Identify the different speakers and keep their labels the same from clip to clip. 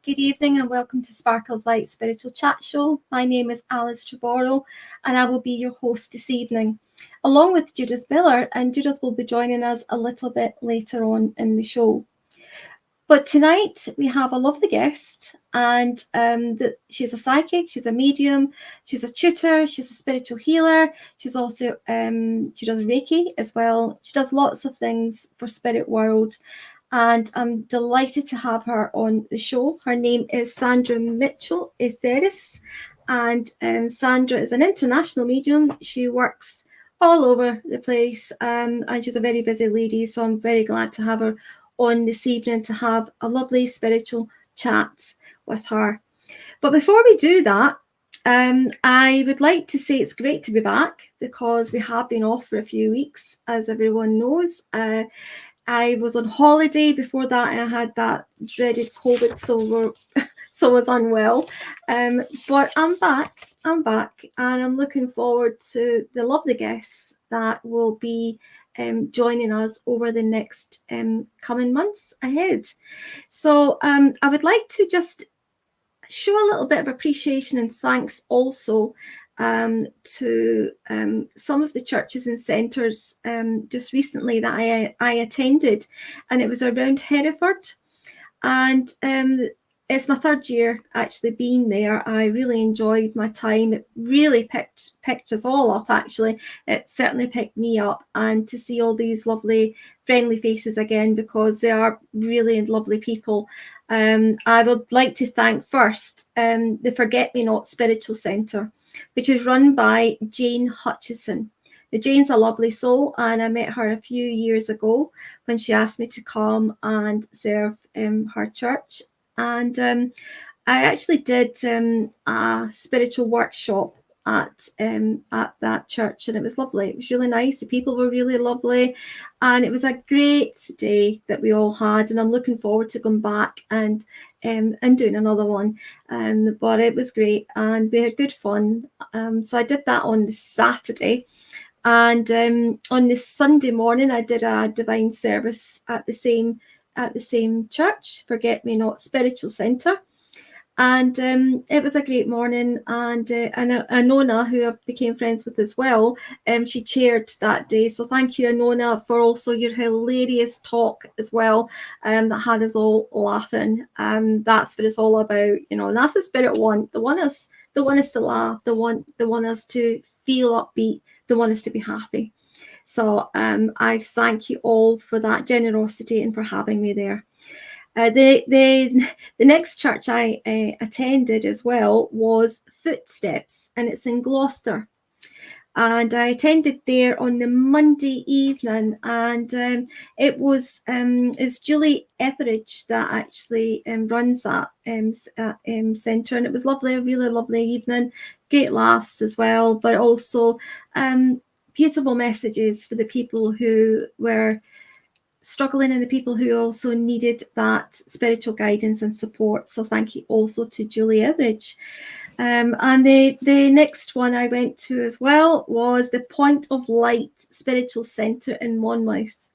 Speaker 1: Good evening and welcome to Sparkle of Light Spiritual Chat Show. My name is Alice Trevorrow and I will be your host this evening, along with Judith Millar, and Judith will be joining us a little bit later on in the show. But tonight we have a lovely guest, and she's a psychic, she's a medium, she's a tutor, she's a spiritual healer. She's also, she does Reiki as well. She does lots of things for spirit world. And I'm delighted to have her on the show. Her name is Sandra Mitchell Aetheris. And Sandra is an international medium. She works all over the place, and she's a very busy lady. So I'm very glad to have her on this evening to have a lovely spiritual chat with her. But before we do that, I would like to say it's great to be back because we have been off for a few weeks, as everyone knows. I was on holiday before that and I had that dreaded COVID, so I was unwell. But I'm back and I'm looking forward to the lovely guests that will be joining us over the next coming months ahead. So I would like to just show a little bit of appreciation and thanks also to some of the churches and centres just recently that I attended, and it was around Hereford, and it's my third year actually being there. I really enjoyed my time. It really picked us all up, actually. It certainly picked me up, and to see all these lovely friendly faces again, because they are really lovely people. I would like to thank first the Forget Me Not Spiritual Centre, which is run by Jane Hutchison. Now, Jane's a lovely soul, and I met her a few years ago when she asked me to come and serve her church. And I actually did a spiritual workshop at that church, and it was lovely. It was really nice. The people were really lovely, and it was a great day that we all had. And I'm looking forward to going back and doing another one. But it was great, and we had good fun. So I did that on the Saturday. And on this Sunday morning, I did a divine service at the same church, Forget Me Not Spiritual Centre. And it was a great morning. And Anona, who I became friends with as well, she chaired that day. So thank you, Anona, for also your hilarious talk as well, that had us all laughing. That's what it's all about, and that's what Spirit want. They want us to laugh. They want us to feel upbeat. They want us to be happy. So I thank you all for that generosity and for having me there. The next church I attended as well was Footsteps, and it's in Gloucester. And I attended there on the Monday evening, and it's Julie Aetheris that actually runs that centre, and it was lovely, a really lovely evening, great laughs as well, but also beautiful messages for the people who were struggling and the people who also needed that spiritual guidance and support. So thank you also to Julie Aetheris. And the next one I went to as well was the Point of Light Spiritual Centre in Monmouth.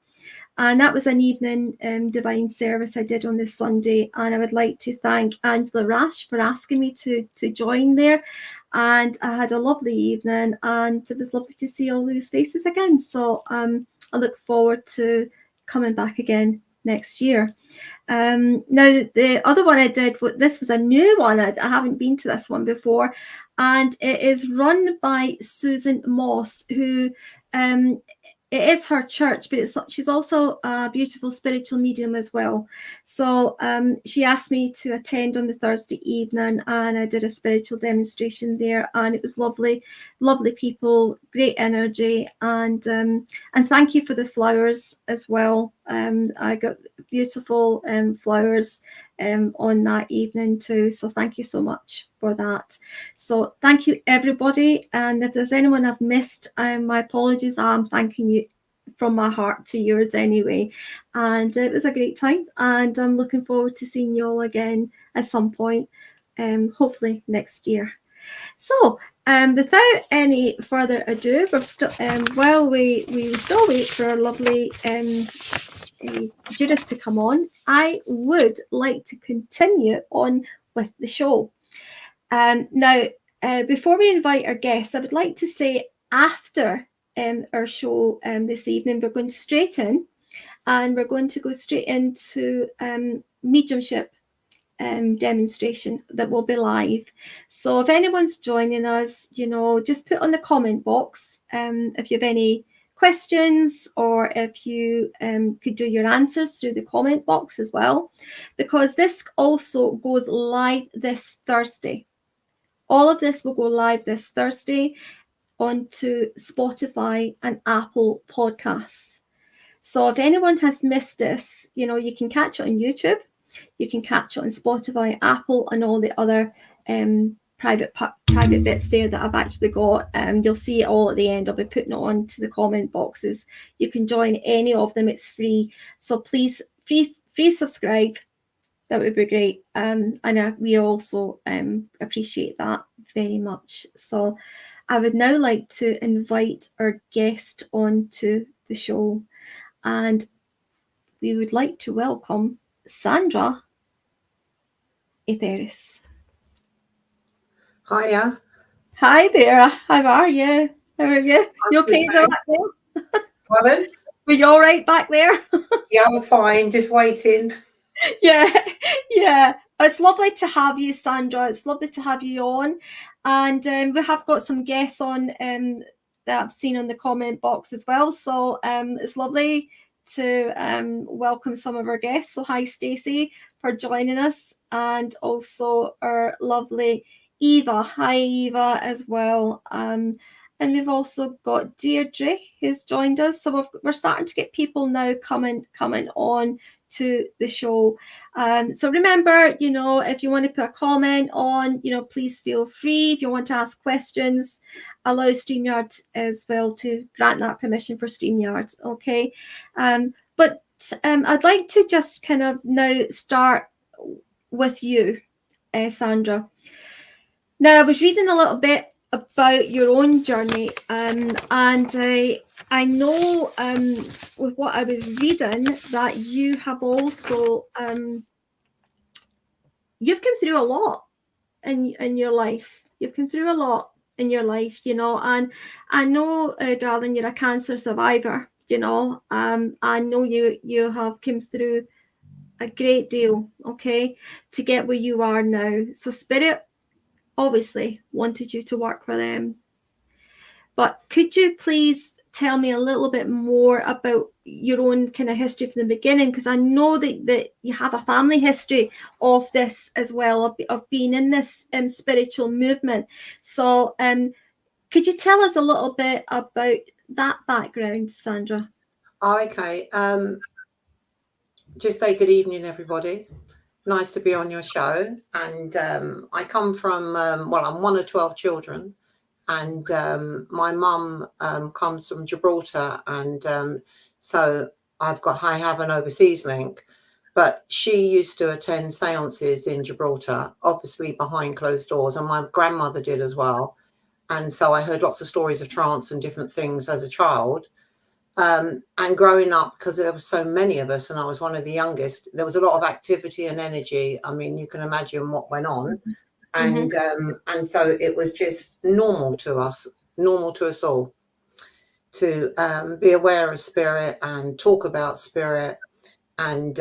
Speaker 1: And that was an evening divine service I did on this Sunday. And I would like to thank Angela Rash for asking me to join there. And I had a lovely evening, and it was lovely to see all those faces again. So I look forward to coming back again next year. Now, the other one I did, this was a new one. I haven't been to this one before, and it is run by Susan Moss, who it is her church, but she's also a beautiful spiritual medium as well. So she asked me to attend on the Thursday evening, and I did a spiritual demonstration there, and it was lovely people, great energy, and thank you for the flowers as well. I got beautiful flowers on that evening too, so thank you so much for that. So thank you, everybody, and if there's anyone I've missed, my apologies. I'm thanking you from my heart to yours anyway, and it was a great time, and I'm looking forward to seeing you all again at some point, hopefully next year. So without any further ado, we're still while we still wait for our lovely Judith to come on, I would like to continue on with the show. Now, before we invite our guests, I would like to say after our show this evening, we're going straight in, and we're going to go straight into mediumship demonstration that will be live. So if anyone's joining us, just put on the comment box if you have any questions, or if you could do your answers through the comment box as well, because this also goes live this Thursday. All of this will go live this Thursday onto Spotify and Apple Podcasts. So if anyone has missed this, you can catch it on YouTube. You can catch it on Spotify, Apple, and all the other private bits there that I've actually got. You'll see it all at the end. I'll be putting it on to the comment boxes. You can join any of them. It's free. So please, free subscribe. That would be great. And we also appreciate that very much. So I would now like to invite our guest onto the show. And we would like to welcome Sandra Aetheris.
Speaker 2: Hiya.
Speaker 1: Hi there. How are you? You okay back there?
Speaker 2: Pardon?
Speaker 1: Were you all right back there?
Speaker 2: Yeah, I was fine, just waiting.
Speaker 1: Yeah. It's lovely to have you, Sandra. It's lovely to have you on. And we have got some guests on that I've seen on the comment box as well. So it's lovely to welcome some of our guests. So hi, Stacey, for joining us, and also our lovely Eva. Hi, Eva, as well. And we've also got Deirdre, who's joined us. So we're starting to get people now coming on to the show. So remember, if you want to put a comment on, please feel free. If you want to ask questions, allow StreamYard as well to grant that permission for StreamYard. Okay. But I'd like to just kind of now start with you, Sandra. Now, I was reading a little bit about your own journey, and I know with what I was reading that you have also you've come through a lot in your life. You've come through a lot in your life, and I know, darling, you're a cancer survivor. I know you have come through a great deal, okay, to get where you are now. So Spirit obviously wanted you to work for them. But could you please tell me a little bit more about your own kind of history from the beginning? Because I know that you have a family history of this as well, of being in this spiritual movement. So could you tell us a little bit about that background, Sandra?
Speaker 2: Oh, okay. Just say good evening, everybody. Nice to be on your show. And I come from, I'm one of 12 children. And my mum comes from Gibraltar. And so I have an overseas link. But she used to attend seances in Gibraltar, obviously behind closed doors. And my grandmother did as well. And so I heard lots of stories of trance and different things as a child. And growing up, because there were so many of us and I was one of the youngest, there was a lot of activity and energy. I mean, you can imagine what went on. And and so it was just normal to us all to be aware of spirit and talk about spirit. And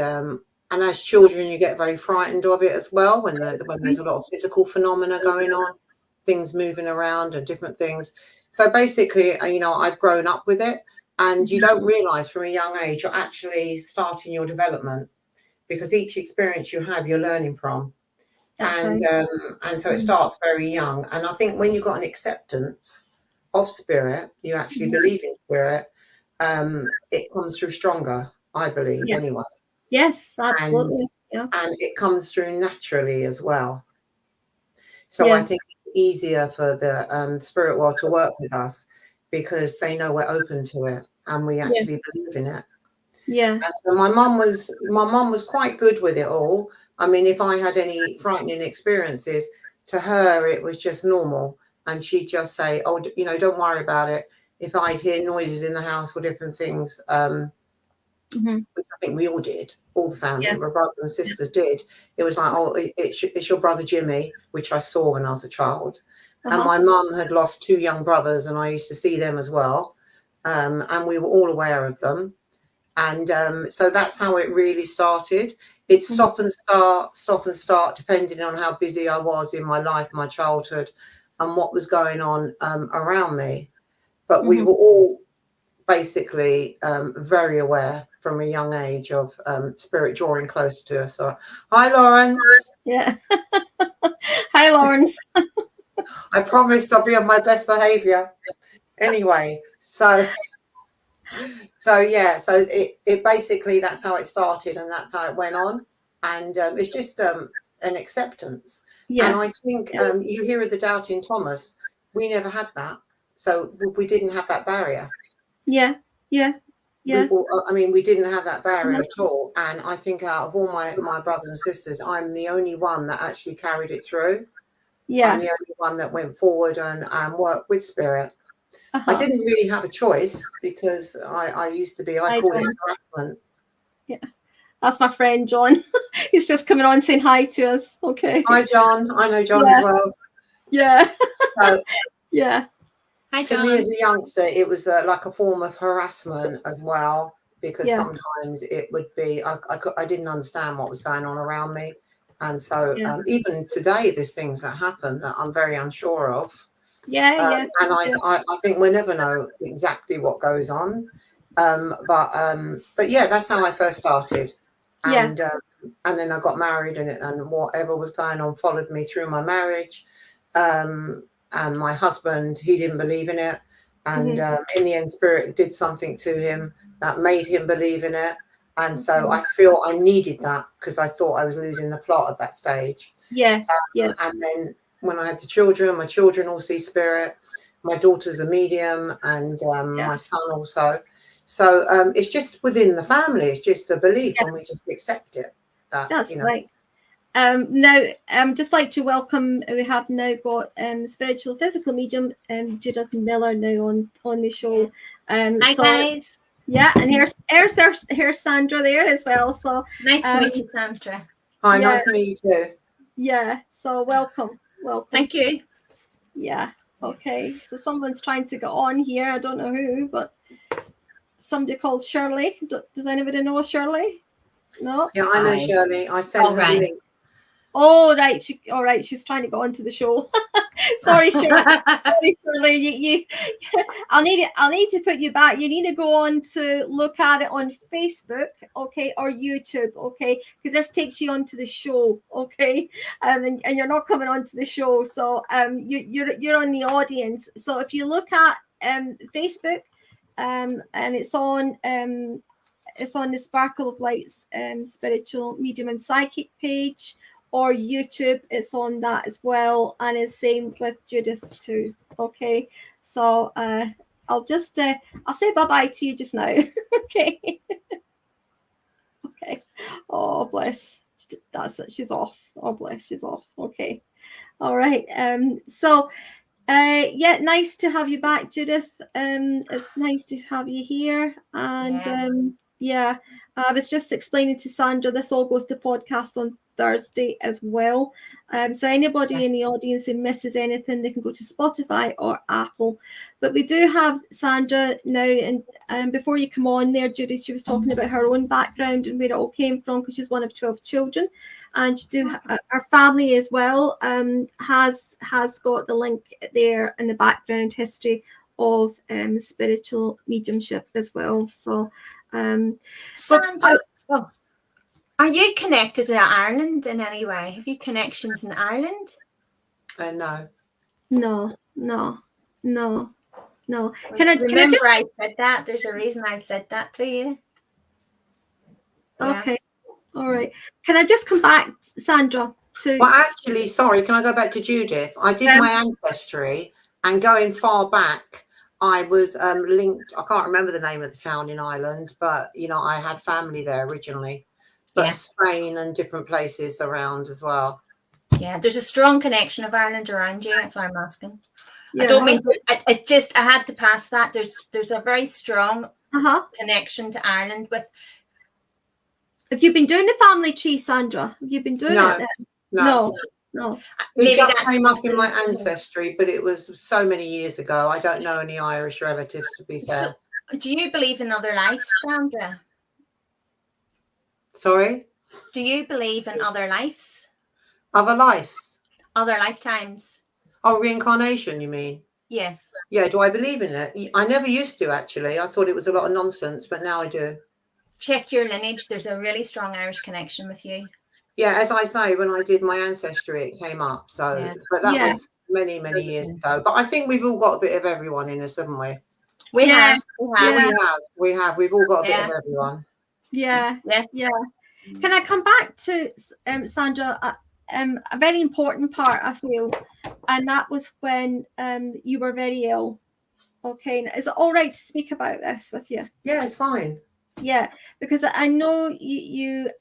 Speaker 2: as children, you get very frightened of it as well when there's a lot of physical phenomena going on, things moving around and different things. So basically, I've grown up with it. And you don't realize from a young age you're actually starting your development, because each experience you have, you're learning from. And so it starts very young. And I think when you've got an acceptance of spirit, you actually believe in spirit, it comes through stronger, I believe, anyway.
Speaker 1: Yes, absolutely.
Speaker 2: And it comes through naturally as well. So I think it's easier for the spirit world to work with us, because they know we're open to it and we actually believe in it.
Speaker 1: Yeah.
Speaker 2: And so my mum was quite good with it all. I mean, if I had any frightening experiences, to her it was just normal, and she'd just say, "Oh, don't worry about it." If I'd hear noises in the house or different things, which I think we all did, all the family, my brothers and sisters did. It was like, oh, it's your brother Jimmy, which I saw when I was a child. And my mum had lost 2 young brothers, and I used to see them as well. And we were all aware of them. And so that's how it really started. It's stop and start, depending on how busy I was in my life, my childhood, and what was going on around me. But we were all basically very aware from a young age of spirit drawing close to us. So, hi, Lawrence.
Speaker 1: Yeah. Hi, Lawrence.
Speaker 2: I promise I'll be on my best behaviour. Anyway, so yeah, so it basically, that's how it started, and that's how it went on. And it's just an acceptance.
Speaker 1: Yeah.
Speaker 2: And I think you hear of the doubting Thomas. We never had that. So we didn't have that barrier.
Speaker 1: Yeah.
Speaker 2: We didn't have that barrier at all. And I think out of all my brothers and sisters, I'm the only one that actually carried it through.
Speaker 1: Yeah.
Speaker 2: I'm the only one that went forward and worked with spirit. I didn't really have a choice, because I used to be, I called it harassment.
Speaker 1: Yeah. That's my friend John. He's just coming on saying hi to us. Okay.
Speaker 2: Hi, John. I know John as well.
Speaker 1: Yeah.
Speaker 2: So,
Speaker 1: yeah.
Speaker 3: Hi,
Speaker 2: to
Speaker 3: John.
Speaker 2: me as a youngster, it was like a form of harassment as well, because sometimes it would be, I didn't understand what was going on around me. And so even today, there's things that happen that I'm very unsure of. And I think we'll never know exactly what goes on. But yeah, that's how I first started. And then I got married, and whatever was going on followed me through my marriage. And my husband, he didn't believe in it. And in the end, spirit did something to him that made him believe in it. And so I feel I needed that, because I thought I was losing the plot at that stage. And then when I had the children, my children all see spirit. My daughter's a medium, and my son also. So it's just within the family. It's just a belief, and we just accept it.
Speaker 1: That's right. Now, just like to welcome, we have now got spiritual physical medium Judith Millar now on the show.
Speaker 3: Hi, guys.
Speaker 1: Yeah, and here's Sandra there as well. So
Speaker 3: nice to meet you, Sandra.
Speaker 2: Hi, nice to meet you too.
Speaker 1: Yeah, so welcome.
Speaker 3: Thank you.
Speaker 1: Yeah, okay. So someone's trying to get on here. I don't know who, but somebody called Shirley. Does anybody know Shirley? No?
Speaker 2: Yeah, I know Shirley. I sent her the link.
Speaker 1: Oh, right. All right. She's trying to go onto the show. Sorry, Shirley. Sorry, Shirley. I'll need to put you back. You need to go on to look at it on Facebook, okay, or YouTube, okay, because this takes you onto the show, okay, and you're not coming onto the show, so you're on the audience. So if you look at Facebook, and it's on the Sparkle of Lights spiritual medium and psychic page, or YouTube, it's on that as well, and it's same with Judith too. Okay, so I'll just I'll say bye to you just now. Okay. Okay. Oh bless. That's it. She's off. Oh bless. She's off. Okay. All right. So yeah, nice to have you back, Judith. It's nice to have you here, and yeah, I was just explaining to Sandra, this all goes to podcast on Thursday as well. So anybody in the audience who misses anything, they can go to Spotify or Apple. But we do have Sandra now, and before you come on there, Judy, she was talking about her own background and where it all came from, because she's one of 12 children, and she her family as well has got the link there in the background history of spiritual mediumship as well. So
Speaker 3: Sandra, are you connected to Ireland in any way? Have you connections in Ireland?
Speaker 2: No.
Speaker 3: Can I said that? There's a reason I said that to you.
Speaker 1: Okay. All right. Can I just come back, Sandra?
Speaker 2: Well, actually, sorry, can I go back to Judith? I did my ancestry, and going far back, I was linked. I can't remember the name of the town in Ireland, but I had family there originally. But Spain and different places around as well.
Speaker 3: Yeah, there's a strong connection of Ireland around you. That's why I'm asking. I don't mean I had to pass that. There's a very strong connection to Ireland with
Speaker 1: Have you been doing the family tree, Sandra? Have you been doing
Speaker 2: No,
Speaker 1: it then?
Speaker 2: no.
Speaker 1: No.
Speaker 2: It
Speaker 3: Maybe
Speaker 2: just
Speaker 3: that's
Speaker 2: came up in my
Speaker 3: something-
Speaker 2: ancestry, but it was so many years ago. I don't know any Irish relatives, to be fair.
Speaker 3: So, do you believe in other lives, Sandra?
Speaker 2: Sorry?
Speaker 3: Do you believe in other lives?
Speaker 2: Other lives?
Speaker 3: Other lifetimes?
Speaker 2: Oh, reincarnation, you mean?
Speaker 3: Yes.
Speaker 2: Yeah, do I believe in it? I never used to, actually. I thought it was a lot of nonsense, but now I do.
Speaker 3: Check your lineage. There's a really strong Irish connection with you.
Speaker 2: Yeah, as I say, when I did my ancestry, it came up. So,
Speaker 3: Yeah.
Speaker 2: but that
Speaker 1: Yeah.
Speaker 2: was many, many years ago. But I think we've all got a bit of everyone in us, haven't we?
Speaker 3: We
Speaker 1: Yeah.
Speaker 3: have. We have.
Speaker 1: Yeah.
Speaker 2: We have. We've all got a bit
Speaker 3: Yeah.
Speaker 2: of everyone.
Speaker 1: Yeah.
Speaker 3: Yeah.
Speaker 1: Yeah. Can I come back to Sandra? A very important part, I feel, and that was when you were very ill. Okay, is it all right to speak about this with you?
Speaker 2: Yeah, it's fine.
Speaker 1: Yeah, because I know you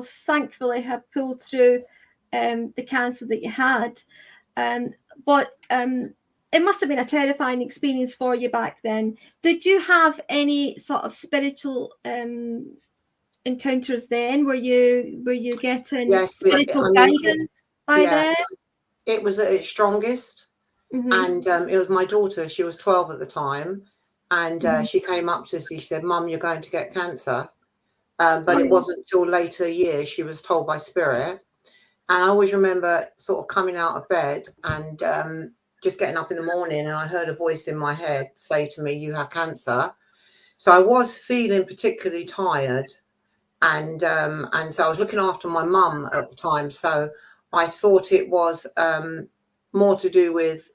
Speaker 1: thankfully have pulled through the cancer that you had, but it must have been a terrifying experience for you back then. Did you have any sort of spiritual encounters then? Were you getting spiritual guidance by then?
Speaker 2: It was at its strongest. And it was my daughter. She was 12 at the time, and she came up to us. She said, "Mum, you're going to get cancer." But it wasn't until later years she was told by spirit. And I always remember sort of coming out of bed and just getting up in the morning, and I heard a voice in my head say to me, "You have cancer." So I was feeling particularly tired, and so I was looking after my mum at the time. So I thought it was more to do with,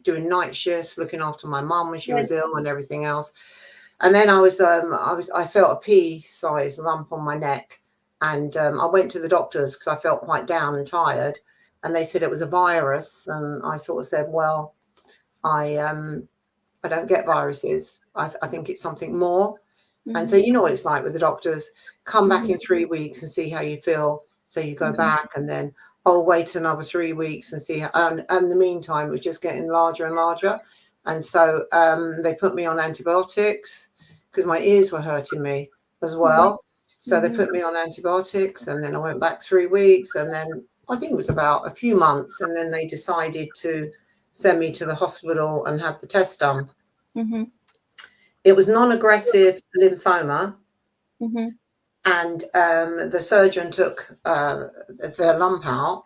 Speaker 2: doing night shifts, looking after my mum when she was ill and everything else. And then I felt a pea-sized lump on my neck, and I went to the doctors because I felt quite down and tired, and they said it was a virus. And I sort of said, well, I don't get viruses. I think it's something more. And so you know what it's like with the doctors. Come back in 3 weeks and see how you feel. So you go back, and then wait another 3 weeks and see how, and in the meantime, it was just getting larger and larger. And so they put me on antibiotics because my ears were hurting me as well. So they put me on antibiotics, and then I went back 3 weeks, and then I think it was about a few months, and then they decided to send me to the hospital and have the test done. It was non-aggressive lymphoma. And the surgeon took the lump out,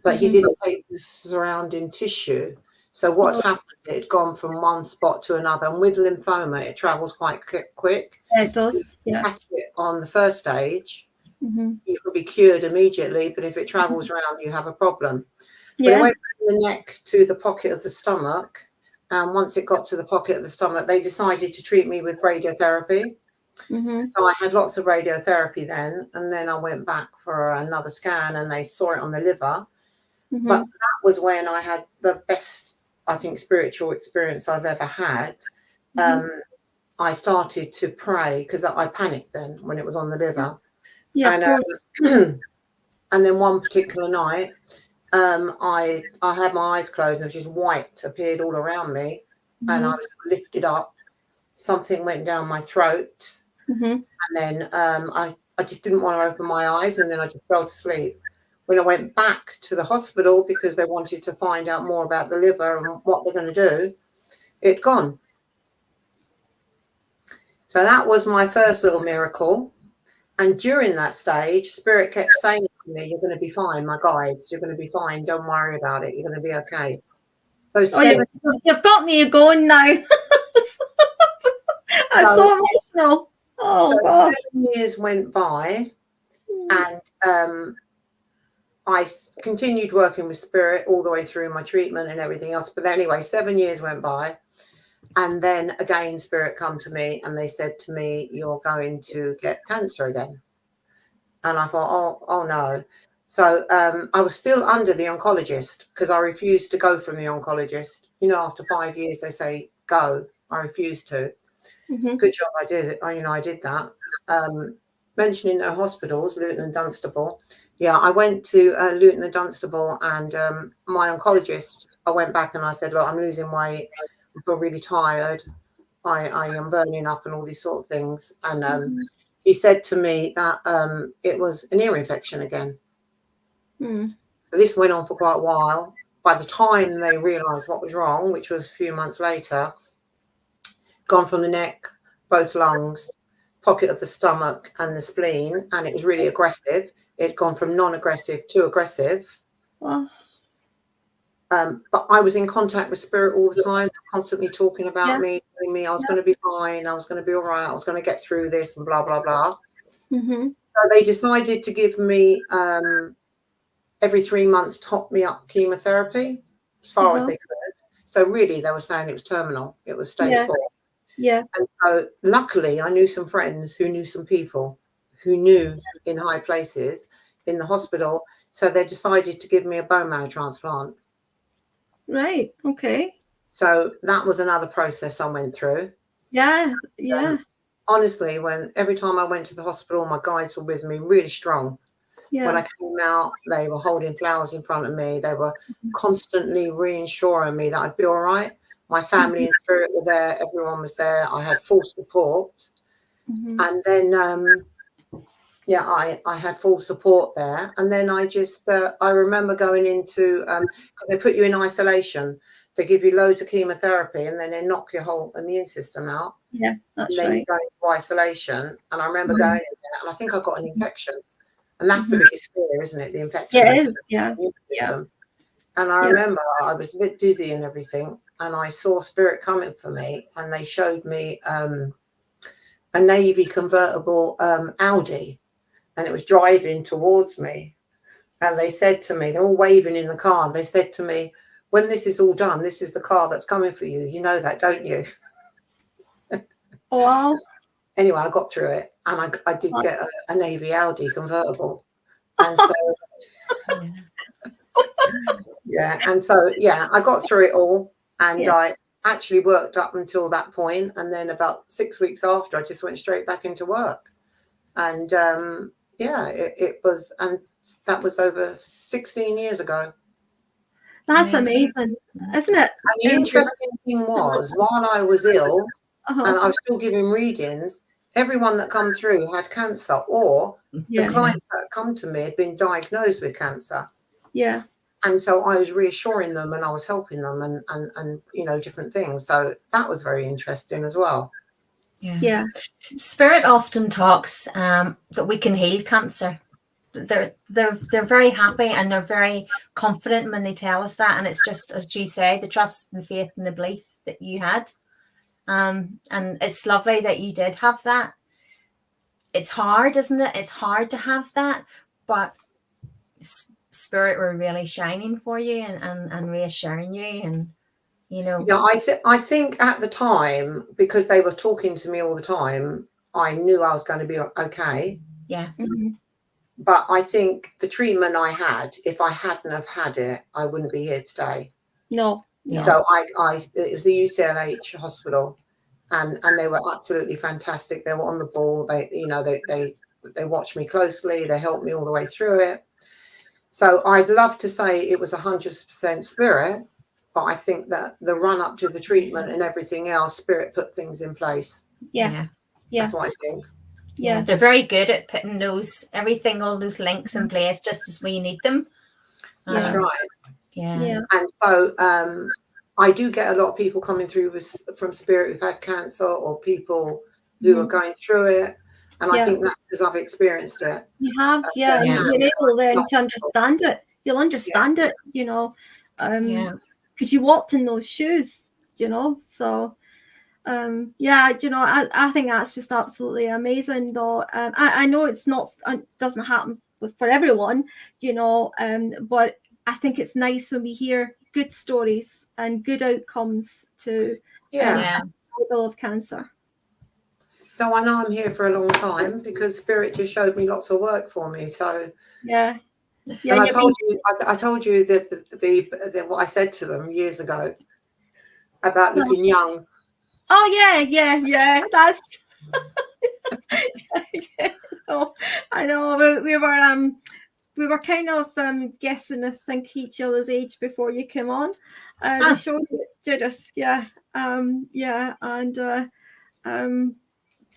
Speaker 2: but he didn't take the surrounding tissue. So what happened, it had gone from one spot to another. And with lymphoma, it travels quite quick.
Speaker 1: Yeah, it does. Yeah.
Speaker 2: Catch it on the first stage, you could be cured immediately, but if it travels around, you have a problem. But it went from the neck to the pocket of the stomach. And once it got to the pocket of the stomach, they decided to treat me with radiotherapy. So I had lots of radiotherapy then, and then I went back for another scan, and they saw it on the liver. But that was when I had the best, I think, spiritual experience I've ever had. I started to pray because I panicked then when it was on the liver. And then one particular night, I had my eyes closed, and just white appeared all around me, and I was lifted up. Something went down my throat. And then I just didn't want to open my eyes, and then I just fell to sleep. When I went back to the hospital because they wanted to find out more about the liver and what they're going to do, it'd gone. So that was my first little miracle. And during that stage, Spirit kept saying to me, "You're going to be fine, my guides. You're going to be fine. Don't worry about it. You're going to be okay." So
Speaker 1: you've got me going now. That's so emotional. Oh, God.
Speaker 2: 7 years went by, and I continued working with Spirit all the way through my treatment and everything else. But anyway, 7 years went by, and then again, Spirit come to me, and they said to me, "You're going to get cancer again." And I thought, oh no. So I was still under the oncologist because I refused to go from the oncologist. After 5 years, they say, go. I refused to. Good job I did it. I did that. Mentioning the hospitals, Luton and Dunstable. Yeah, I went to Luton and Dunstable, and my oncologist, I went back and I said, "Look, I'm losing weight. I feel really tired. I am burning up and all these sort of things." And he said to me that it was an ear infection again. So this went on for quite a while. By the time they realised what was wrong, which was a few months later, gone from the neck, both lungs, pocket of the stomach and the spleen, and it was really aggressive. It had gone from non-aggressive to aggressive.
Speaker 1: Wow.
Speaker 2: But I was in contact with spirit all the time, constantly talking about me, telling me I was going to be fine, I was going to be all right, I was going to get through this and blah, blah, blah. So they decided to give me every 3 months, top me up chemotherapy as far as they could. So really they were saying it was terminal. It was stage 4.
Speaker 1: Yeah.
Speaker 2: And so luckily I knew some friends who knew some people who knew in high places in the hospital. So they decided to give me a bone marrow transplant.
Speaker 1: Right. Okay.
Speaker 2: So that was another process I went through.
Speaker 1: Yeah.
Speaker 2: Honestly, every time I went to the hospital, my guides were with me, really strong.
Speaker 1: Yeah.
Speaker 2: When I came out, they were holding flowers in front of me. They were constantly reassuring me that I'd be all right. My family and spirit were there. Everyone was there. I had full support. And then, I had full support there. And then I just, I remember going into, they put you in isolation. They give you loads of chemotherapy and then they knock your whole immune system out.
Speaker 1: Yeah, that's
Speaker 2: and then
Speaker 1: right.
Speaker 2: you go into isolation. And I remember going in there and I think I got an infection. And that's the biggest fear, isn't it? The infection.
Speaker 1: Yeah, it is. Yeah.
Speaker 2: System. And I remember I was a bit dizzy and everything. And I saw spirit coming for me. And they showed me a navy convertible Audi. And it was driving towards me. And they said to me, they're all waving in the car. And they said to me, when this is all done, this is the car that's coming for you. You know that, don't you?
Speaker 1: Oh, wow.
Speaker 2: Anyway, I got through it. And I did get a navy Audi convertible. And so, I got through it all. And I actually worked up until that point. And then about 6 weeks after, I just went straight back into work. And it was, and that was over 16 years ago.
Speaker 1: That's amazing, isn't it?
Speaker 2: And the interesting thing was, while I was ill and I was still giving readings, everyone that come through had cancer, or the clients that had come to me had been diagnosed with cancer.
Speaker 1: Yeah.
Speaker 2: And so I was reassuring them and I was helping them and you know, different things. So that was very interesting as well.
Speaker 3: Yeah. Spirit often talks that we can heal cancer. They're very happy and they're very confident when they tell us that. And it's just, as you say, the trust and faith and the belief that you had. And it's lovely that you did have that. It's hard, isn't it? It's hard to have that, but spirit were really shining for you and reassuring you, and you know.
Speaker 2: Yeah, I think at the time, because they were talking to me all the time, I knew I was going to be okay.
Speaker 3: Yeah.
Speaker 2: But I think the treatment I had, if I hadn't have had it, I wouldn't be here today.
Speaker 1: No.
Speaker 2: So it was the UCLH hospital, and they were absolutely fantastic. They were on the ball. They watched me closely. They helped me all the way through it. So I'd love to say it was 100% spirit, but I think that the run up to the treatment and everything else, spirit put things in place.
Speaker 1: Yeah.
Speaker 2: That's what I think.
Speaker 1: Yeah.
Speaker 3: They're very good at putting all those links in place just as we need them.
Speaker 2: That's right.
Speaker 3: Yeah.
Speaker 2: And so I do get a lot of people coming through from spirit who've had cancer, or people who are going through it. And I think that's because I've experienced it.
Speaker 1: You have, and you're able then to understand it. You'll understand it, you know, because you walked in those shoes, you know. So, you know, I think that's just absolutely amazing, though. I know it doesn't happen for everyone, you know, but I think it's nice when we hear good stories and good outcomes to people of cancer.
Speaker 2: So I know I'm here for a long time because spirit just showed me lots of work for me. So and I told you that the what I said to them years ago about looking young.
Speaker 1: Oh yeah. That's oh, I know we were kind of guessing, I think, each other's age before you came on the show, Judith.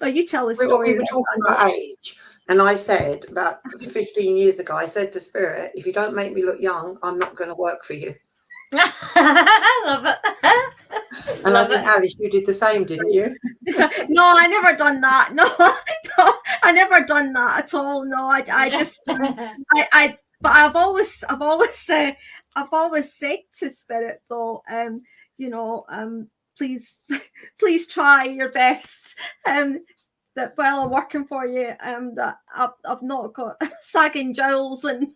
Speaker 1: Oh, you tell the
Speaker 2: We
Speaker 1: story.
Speaker 2: were talking about age, and I said about 15 years ago, I said to Spirit, if you don't make me look young, I'm not going to work for you.
Speaker 3: I love it.
Speaker 2: And I think, Alice, you did the same, didn't you?
Speaker 1: No, I never done that. No, no, I never done that at all. No, I just, but I've always said to Spirit though, please try your best. That while I'm working for you, that I've not got sagging jowls and.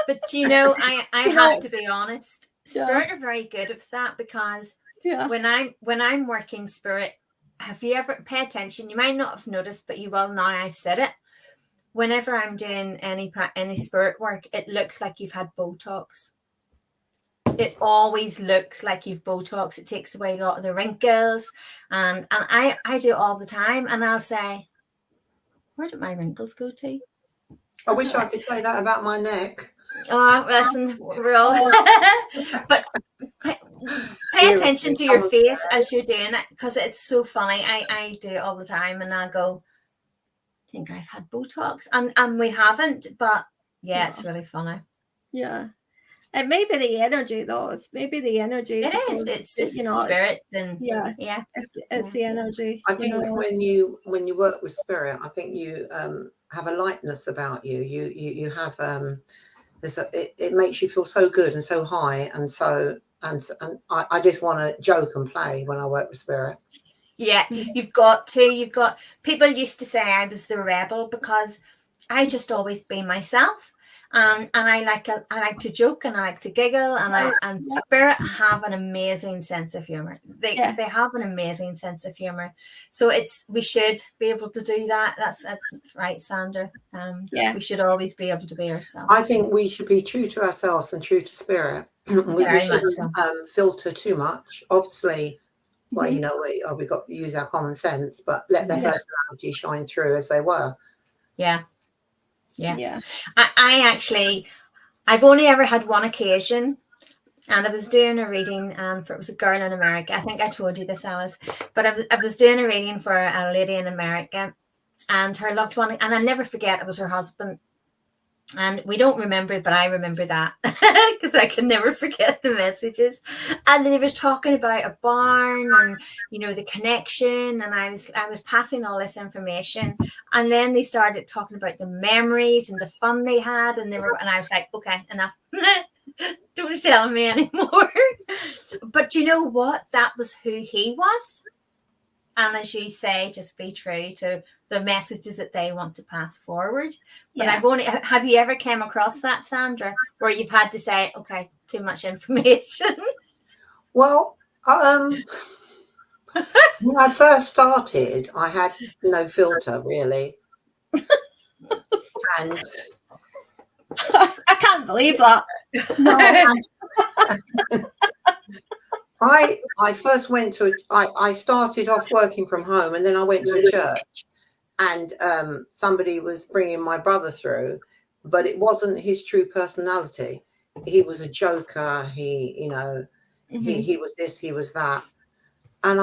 Speaker 3: But I have to be honest. Spirit are very good at that, because when I'm working Spirit, have you ever pay attention? You might not have noticed, but you will now. I've said it. Whenever I'm doing any Spirit work, it looks like you've had Botox. It always looks like you've Botox. It takes away a lot of the wrinkles, and I do it all the time. And I'll say, where did my wrinkles go to?
Speaker 2: I wish I could say that about my neck.
Speaker 3: Oh, listen, we're all. But pay attention to your face as you're doing it, because it's so funny. I do it all the time, and I go, I think I've had Botox, and we haven't. But yeah, it's really funny.
Speaker 1: Yeah. It may be the energy, though. It's maybe the energy.
Speaker 3: It is. It's just spirit, and it's
Speaker 1: the energy.
Speaker 2: I think when you work with Spirit, I think you have a lightness about you. You have it makes you feel so good and so high, and I just want to joke and play when I work with Spirit.
Speaker 3: Yeah, you've got people used to say I was the rebel, because I just always be myself. And I like to joke, and I like to giggle, and Spirit have an amazing sense of humor. They have an amazing sense of humor. So we should be able to do that. That's right, Sandra. We should always be able to be ourselves.
Speaker 2: I think we should be true to ourselves and true to Spirit. we shouldn't filter too much. Obviously, well, we got to use our common sense, but let their personality shine through as they were.
Speaker 3: Yeah. I've only ever had one occasion, and I was doing a reading it was a girl in America. I think I told you this, Alice, but I was doing a reading for a lady in America, and her loved one, and I'll never forget, it was her husband. And we don't remember it, but I remember that because I can never forget the messages. And they was talking about a barn and, the connection. And I was passing all this information. And then they started talking about the memories and the fun they had. And I was like, okay, enough. Don't tell me anymore. But you know what? That was who he was. And as you say, just be true to the messages that they want to pass forward. But have you ever came across that, Sandra, where you've had to say, okay, too much information?
Speaker 2: Well, when I first started, I had no filter really. And
Speaker 1: I can't believe that.
Speaker 2: No, I first went to I started off working from home, and then I went to a church, and somebody was bringing my brother through, but it wasn't his true personality. He was a joker. He was this, he was that. And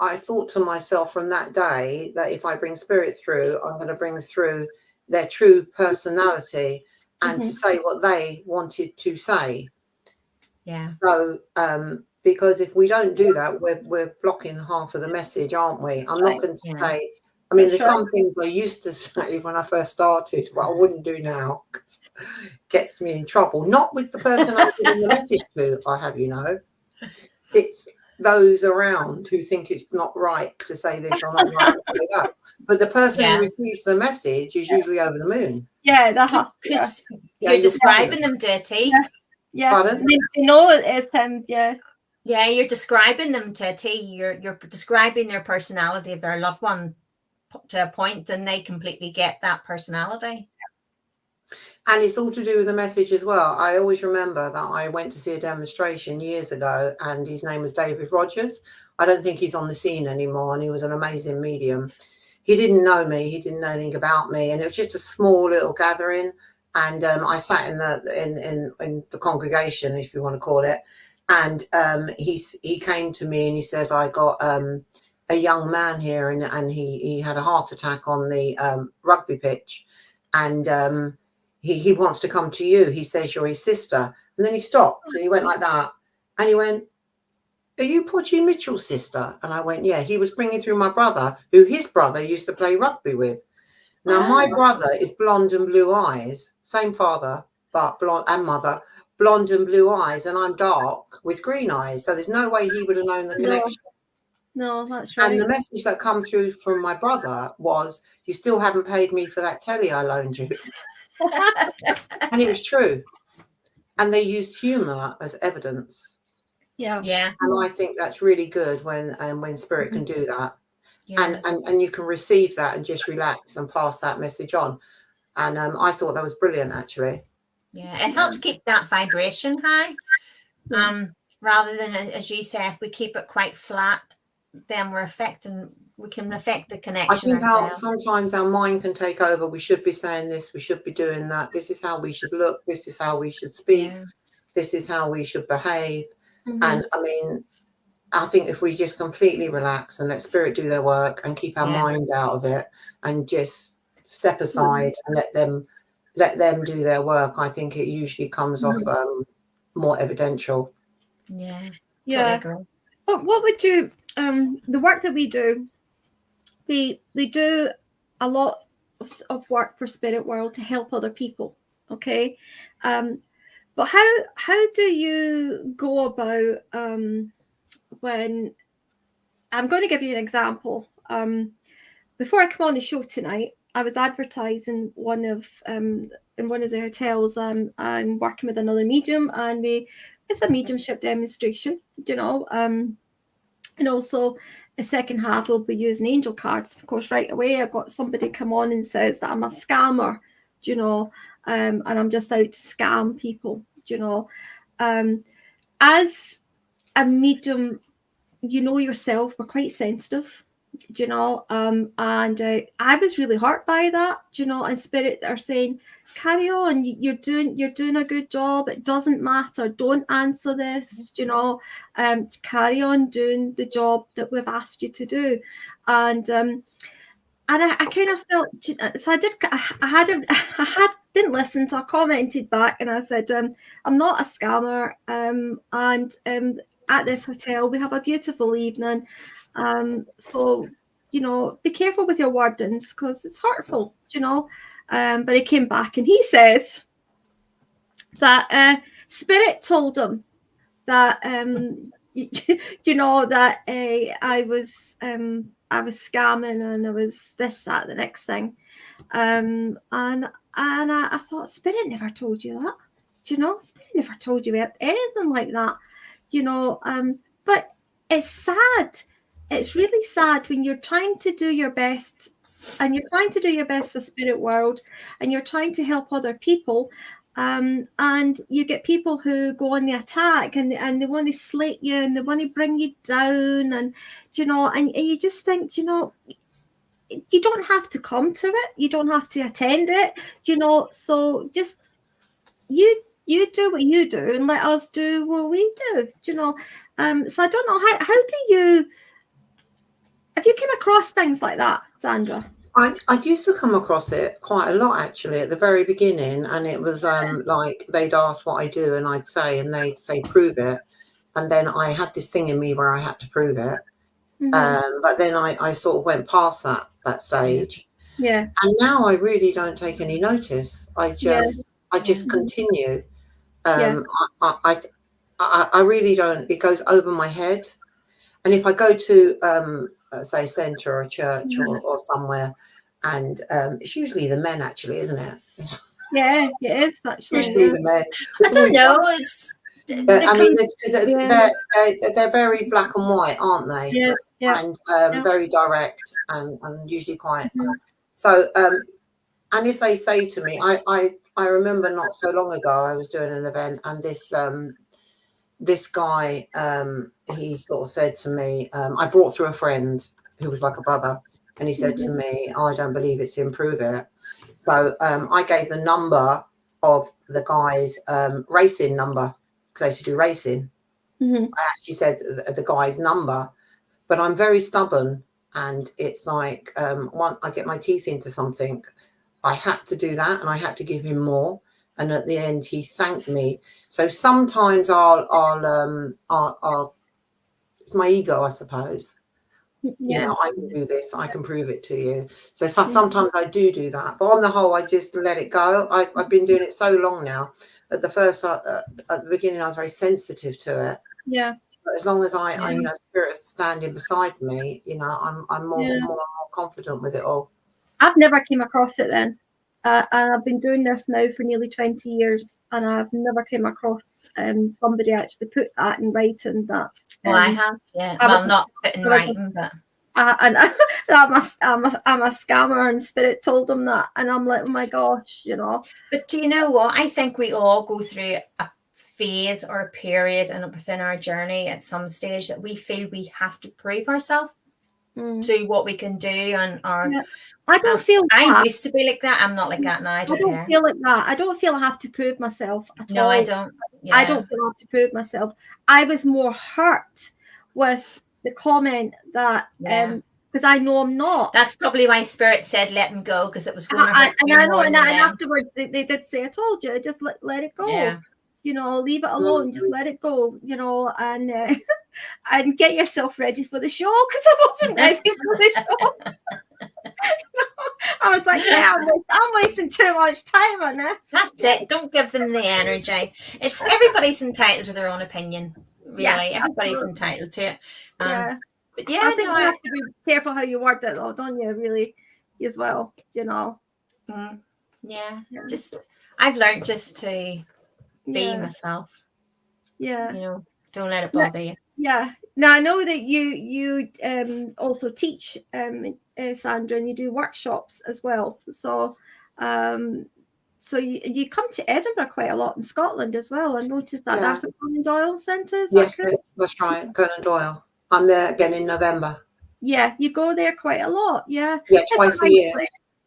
Speaker 2: I thought to myself from that day that if I bring Spirit through, I'm going to bring through their true personality and to say what they wanted to say.
Speaker 3: Yeah.
Speaker 2: So, because if we don't do that, we're blocking half of the message, aren't we? I'm not going to say, I mean, there's some things I used to say when I first started, but I wouldn't do now, 'cause it gets me in trouble. Not with the person I'm giving the message to, I have it's those around who think it's not right to say this or not right to say that. But the person who receives the message is usually over the moon.
Speaker 1: Yeah,
Speaker 3: you're describing them dirty.
Speaker 1: Yeah.
Speaker 2: Pardon?
Speaker 1: They know it is them,
Speaker 3: Yeah, you're describing them to a T. You're describing their personality of their loved one to a point, and they completely get that personality.
Speaker 2: And it's all to do with the message as well. I always remember that I went to see a demonstration years ago, and his name was David Rogers. I don't think he's on the scene anymore, and he was an amazing medium. He didn't know me. He didn't know anything about me, and it was just a small little gathering. And I sat in the congregation, if you want to call it. And he came to me and he says, I got a young man here, and he had a heart attack on the rugby pitch, and he wants to come to you. He says you're his sister. And then he stopped and he went like that. And he went, are you Podgy Mitchell's sister? And I went, yeah. He was bringing through my brother, who his brother used to play rugby with. Now, my brother is blonde and blue eyes, same father, but blonde, and mother, blonde and blue eyes. And I'm dark with green eyes. So there's no way he would have known the connection.
Speaker 1: No, that's right.
Speaker 2: And the message that come through from my brother was, you still haven't paid me for that telly I loaned you. And it was true. And they used humour as evidence.
Speaker 1: Yeah.
Speaker 2: And I think that's really good when spirit can do that.
Speaker 3: Yeah.
Speaker 2: And you can receive that and just relax and pass that message on. And I thought that was brilliant, actually.
Speaker 3: Yeah, it helps keep that vibration high. Rather than, as you say, if we keep it quite flat, then we can affect the connection.
Speaker 2: I think sometimes our mind can take over. We should be saying this, we should be doing that. This is how we should look. This is how we should speak. Yeah. This is how we should behave. And I mean, I think if we just completely relax and let spirit do their work and keep our mind out of it and just step aside and let them do their work, I think it usually comes off more evidential.
Speaker 1: Yeah.
Speaker 3: Totally.
Speaker 1: But what would you the work that we do, we do a lot of work for Spirit World to help other people, okay? But how do you go about when I'm going to give you an example. Before I come on the show tonight, I was advertising in one of the hotels. I'm working with another medium, and it's a mediumship demonstration, you know. And also the second half we'll be using angel cards. Of course, right away I got somebody come on and says that I'm a scammer, you know, and I'm just out to scam people, you know. As a medium, you know yourself, we're quite sensitive, you know, and I was really hurt by that, you know, and spirit are saying, carry on, you're doing a good job, it doesn't matter, don't answer this, you know, carry on doing the job that we've asked you to do. And I kind of felt, so I didn't listen, so I commented back and I said, I'm not a scammer, and at this hotel we have a beautiful evening, so, you know, be careful with your wordings because it's hurtful, you know. But he came back and he says that spirit told him that you know, that I was scamming and I was this, that, the next thing, and I thought, spirit never told you that, you know, spirit never told you anything like that, you know. But it's sad. It's really sad when you're trying to do your best, and you're trying to do your best for Spirit World, and you're trying to help other people, and you get people who go on the attack, and they want to slate you, and they want to bring you down, and you know, and you just think, you know, you don't have to come to it, you don't have to attend it, you know. So just you do what you do, and let us do what we do, you know. So I don't know, how do you, have you come across things like that, Sandra?
Speaker 2: I used to come across it quite a lot, actually, at the very beginning, and it was like they'd ask what I do, and I'd say, and they'd say, prove it, and then I had this thing in me where I had to prove it, but then I sort of went past that stage, and now I really don't take any notice. I just continue. I really don't. It goes over my head, and if I go to say centre or a church or somewhere, and it's usually the men, actually, isn't it?
Speaker 1: Yeah, it is actually.
Speaker 2: Usually the men.
Speaker 3: I don't know.
Speaker 2: They're very black and white, aren't they? And very direct and usually quite. So, and if they say to me, I remember not so long ago I was doing an event, and this guy, he sort of said to me, I brought through a friend who was like a brother, and he said to me, oh, I don't believe it's him, prove it. So I gave the number of the guy's racing number, because I used to do racing. I actually said the guy's number but I'm very stubborn, and it's like once I get my teeth into something, I had to do that, and I had to give him more. And at the end, he thanked me. So sometimes I'll it's my ego, I suppose. You know, I can do this, I can prove it to you. So sometimes I do that, but on the whole, I just let it go. I've been doing it so long now. At the beginning, I was very sensitive to it.
Speaker 1: Yeah.
Speaker 2: But as long as I you know, spirit's standing beside me, you know, I'm more and more confident with it all.
Speaker 1: I've never came across it then. And I've been doing this now for nearly 20 years, and I've never came across somebody actually put that in writing. That
Speaker 3: well, I have, yeah. Well, not put in writing, but
Speaker 1: and I'm a scammer, and spirit told them that, and I'm like, oh my gosh, you know.
Speaker 3: But do you know what? I think we all go through a phase or a period and within our journey at some stage that we feel we have to prove ourselves to what we can do, and our.
Speaker 1: Yeah. I don't feel
Speaker 3: I used to be like that. I'm not like that now. I don't
Speaker 1: feel like that. I don't feel I have to prove myself at all.
Speaker 3: No, I don't. Yeah.
Speaker 1: I don't feel I have to prove myself. I was more hurt with the comment that because I know I'm not.
Speaker 3: That's probably why spirit said let him go, because it was going to hurt
Speaker 1: and I know, and afterwards they did say, I told you, just let it go.
Speaker 3: Yeah.
Speaker 1: You know, leave it alone, just let it go, you know, and and get yourself ready for the show, because I wasn't ready for the show. I was like, yeah, I'm wasting too much time on this.
Speaker 3: That's it. Don't give them the energy. It's everybody's entitled to their own opinion. Really, everybody's entitled to it.
Speaker 1: Yeah,
Speaker 3: but yeah,
Speaker 1: I think you have to be careful how you word it, though, don't you? Really, as well, you know.
Speaker 3: Yeah. Just I've learned just to be myself.
Speaker 1: Yeah,
Speaker 3: you know, don't let it bother you.
Speaker 1: Yeah. Now I know that you also teach, Sandra, and you do workshops as well. So so you come to Edinburgh quite a lot in Scotland as well. I noticed that there's a Conan Doyle Centre.
Speaker 2: Yes, that's right, Conan Doyle. I'm there again in November.
Speaker 1: Yeah, you go there quite a lot. Yeah,
Speaker 2: twice a year.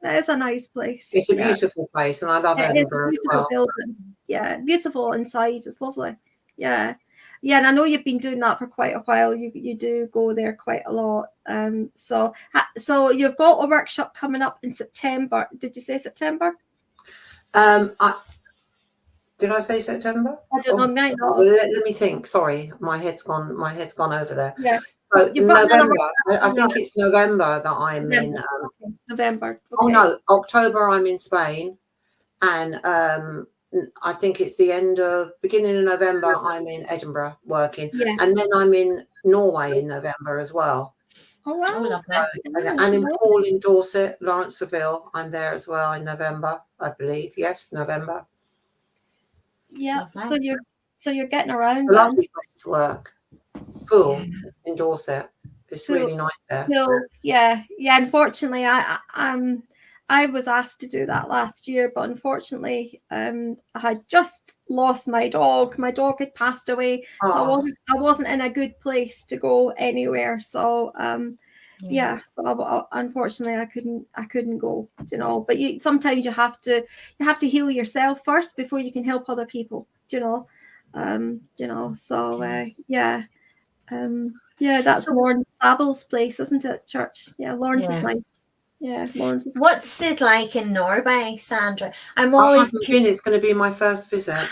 Speaker 1: That is a nice place.
Speaker 2: It's a beautiful place, and I love Edinburgh as well.
Speaker 1: Building. Yeah, beautiful inside. It's lovely. Yeah. Yeah, and I know you've been doing that for quite a while. You do go there quite a lot. So you've got a workshop coming up in September. Did you say September?
Speaker 2: Did I say September?
Speaker 1: I don't know. Might not.
Speaker 2: Let me think. Sorry, my head's gone over there.
Speaker 1: Yeah.
Speaker 2: So November. I think it's November that I'm in.
Speaker 1: November. Okay.
Speaker 2: Oh no, October I'm in Spain, and I think it's beginning of November I'm in Edinburgh working, and then I'm in Norway in November as well.
Speaker 1: Oh wow!
Speaker 2: And in Paul in Dorset, Lawrenceville, I'm there as well in November, I believe. Yes, November.
Speaker 1: Yeah. So you're getting around.
Speaker 2: A lovely place to work. Pool in Dorset. It's really nice there.
Speaker 1: Yeah. Unfortunately, I was asked to do that last year, but unfortunately, I had just lost my dog. My dog had passed away, so I wasn't in a good place to go anywhere. So, so unfortunately, I couldn't go. You know, but sometimes you have to heal yourself first before you can help other people. So that's Lawrence Savile's place, isn't it? Church. Yeah, Lawrence is nice. Yeah, Lawrence.
Speaker 3: What's it like in Norway, Sandra?
Speaker 2: I haven't been. It's going to be my first visit.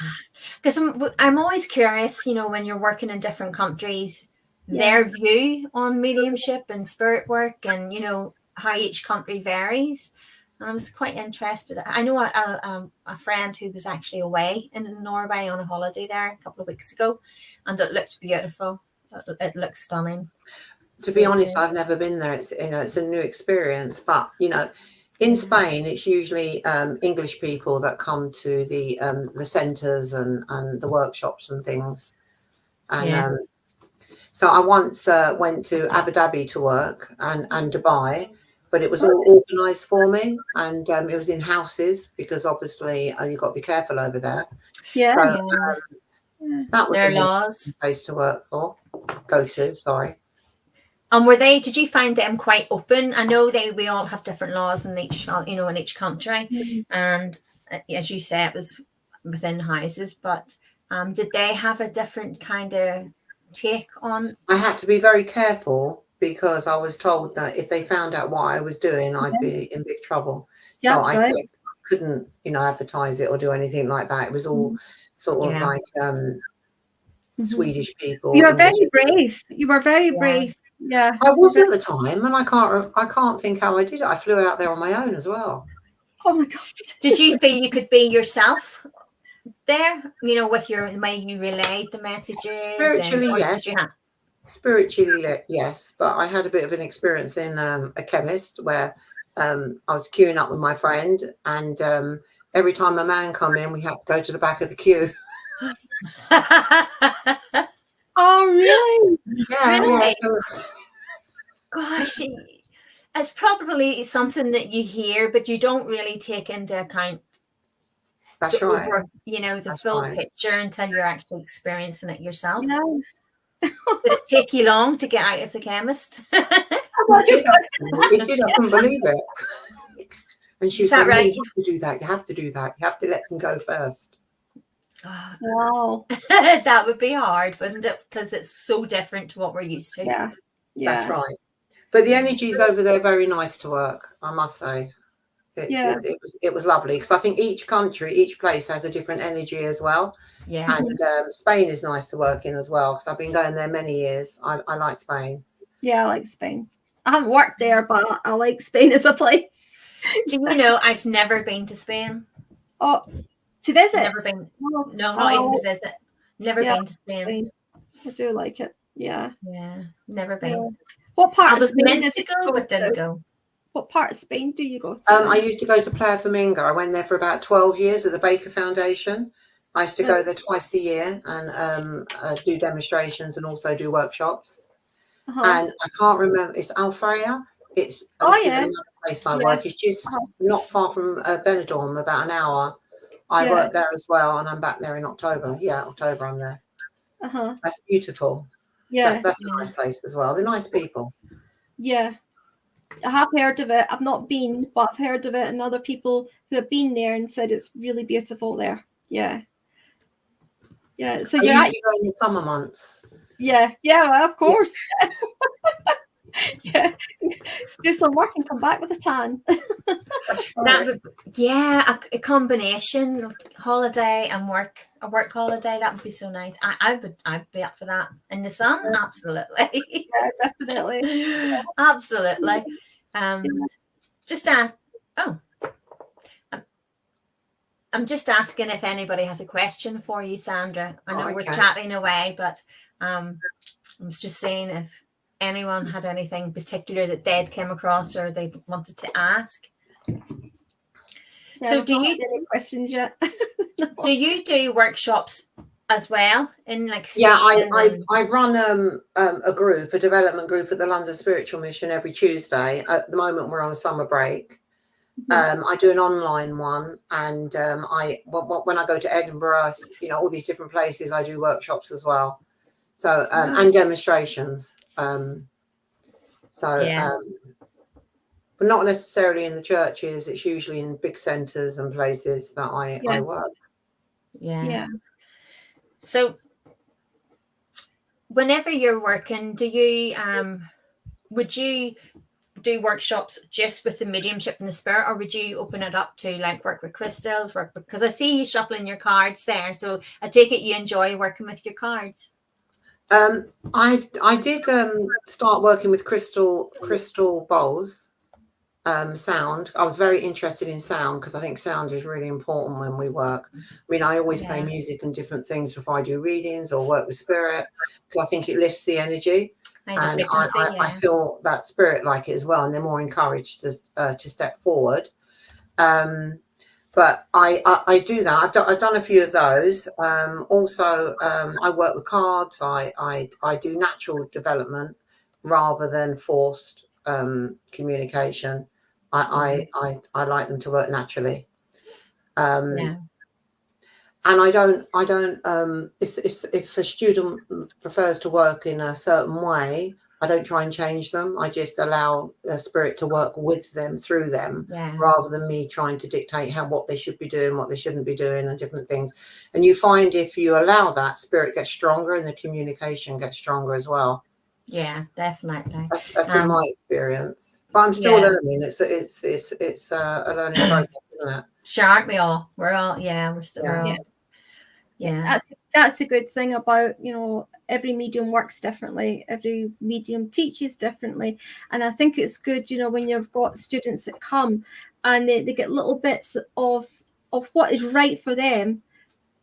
Speaker 3: Because I'm always curious, you know, when you're working in different countries, their view on mediumship and spirit work, and you know how each country varies. And I was quite interested. I know a friend who was actually away in Norway on a holiday there a couple of weeks ago, and it looked beautiful. It looks stunning.
Speaker 2: To be honest, I've never been there. It's it's a new experience. But in Spain, it's usually English people that come to the centres and the workshops and things. And so I once went to Abu Dhabi to work and Dubai, but it was all organised for me, and it was in houses because obviously you've got to be careful over there.
Speaker 1: Yeah.
Speaker 2: So, that was a place to go to. Sorry.
Speaker 3: And did you find them quite open? I know we all have different laws in each country, and as you say, it was within houses, but did they have a different kind of take on?
Speaker 2: I had to be very careful because I was told that if they found out what I was doing, I'd be in big trouble. So
Speaker 1: That's right.
Speaker 2: couldn't, advertise it or do anything like that. It was all sort of like Swedish people.
Speaker 1: You are very brave. You were very brave. Yeah.
Speaker 2: I was at the time, and I can't think how I did it. I flew out there on my own as well.
Speaker 1: Oh my God.
Speaker 3: Did you feel you could be yourself there? With the way you relayed the messages.
Speaker 2: Spiritually, yes. Spiritually, yes. But I had a bit of an experience in a chemist where I was queuing up with my friend, and every time a man come in, we had to go to the back of the queue.
Speaker 1: Oh, really?
Speaker 2: Yeah.
Speaker 3: Really?
Speaker 2: Yeah. So,
Speaker 3: gosh, it's probably something that you hear, but you don't really take into account.
Speaker 2: That's right.
Speaker 3: The full picture until you're actually experiencing it yourself.
Speaker 1: Yeah.
Speaker 3: Did it take you long to get out of the chemist?
Speaker 2: It did. I couldn't believe it. And she was like,
Speaker 3: right?
Speaker 2: You have to do that. You have to do that. You have to let them go first.
Speaker 1: Wow.
Speaker 3: That would be hard, wouldn't it? Because it's so different to what we're used to.
Speaker 1: Yeah.
Speaker 2: That's right. But the energies over there are very nice to work, I must say. It was lovely, because I think each country, each place has a different energy as well.
Speaker 3: Yeah.
Speaker 2: And Spain is nice to work in as well, because I've been going there many years. I like Spain.
Speaker 1: Yeah, I like Spain. I haven't worked there, but I like Spain as a place.
Speaker 3: Do you know I've never been to Spain?
Speaker 1: Oh, to visit?
Speaker 3: Never been. No, not even to visit. Never been to Spain.
Speaker 1: I do like it. Yeah.
Speaker 3: Yeah, never been.
Speaker 1: Yeah. What part
Speaker 3: I
Speaker 1: of
Speaker 3: was
Speaker 1: Spain
Speaker 3: meant to go, but didn't go.
Speaker 1: What part of Spain do you go to?
Speaker 2: I used to go to Playa Flamingo. I went there for about 12 years at the Baker Foundation. I used to go there twice a year and do demonstrations and also do workshops. And I can't remember. It's Alfreya. It's another place I work. It's just not far from Benidorm, about an hour. I work there as well, and I'm back there in October. Yeah, October I'm there. That's beautiful.
Speaker 1: Yeah,
Speaker 2: that's a nice place as well. They're nice people.
Speaker 1: Yeah, I have heard of it. I've not been, but I've heard of it, and other people who have been there and said it's really beautiful there. Yeah. So you're
Speaker 2: actually going in the summer months.
Speaker 1: Yeah, of course. Yeah. Do some work and come back with a tan.
Speaker 3: A combination, holiday and work, a work holiday, that would be so nice. I'd be up for that. In the sun, absolutely.
Speaker 1: Yeah, definitely.
Speaker 3: Absolutely. Just ask. I'm just asking if anybody has a question for you, Sandra. I know we're chatting away, but I was just saying if anyone had anything particular that they'd came across or they wanted to ask.
Speaker 1: Yeah,
Speaker 3: so do you
Speaker 1: any questions yet?
Speaker 3: No. Do you do workshops as well in
Speaker 2: I run a group, a development group at the London Spiritual Mission every Tuesday. At the moment we're on a summer break. I do an online one, and when I go to Edinburgh, all these different places, I do workshops as well. So and demonstrations. But not necessarily in the churches. It's usually in big centres and places that I work.
Speaker 3: Yeah. So whenever you're working, do you would you do workshops just with the mediumship and the spirit, or would you open it up to work with crystals, because I see you shuffling your cards there, so I take it you enjoy working with your cards?
Speaker 2: I did start working with crystal bowls, sound. I was very interested in sound because I think sound is really important when we work. I mean, I always play music and different things before I do readings or work with spirit, because I think it lifts the energy. I feel that spirit like it as well, and they're more encouraged to step forward. But I do that. I've done a few of those. Also, I work with cards. I do natural development rather than forced communication. I like them to work naturally. And I don't. If a student prefers to work in a certain way, I don't try and change them. I just allow the spirit to work with them, through them, rather than me trying to dictate what they should be doing, what they shouldn't be doing, and different things. And you find if you allow that, spirit gets stronger and the communication gets stronger as well.
Speaker 3: Yeah, definitely.
Speaker 2: That's in my experience. But I'm still learning. It's a learning process, isn't it?
Speaker 3: Sure, aren't we all? We're all, we're still, we're all,
Speaker 1: That's a good thing about, every medium works differently. Every medium teaches differently. And I think it's good, when you've got students that come and they get little bits of what is right for them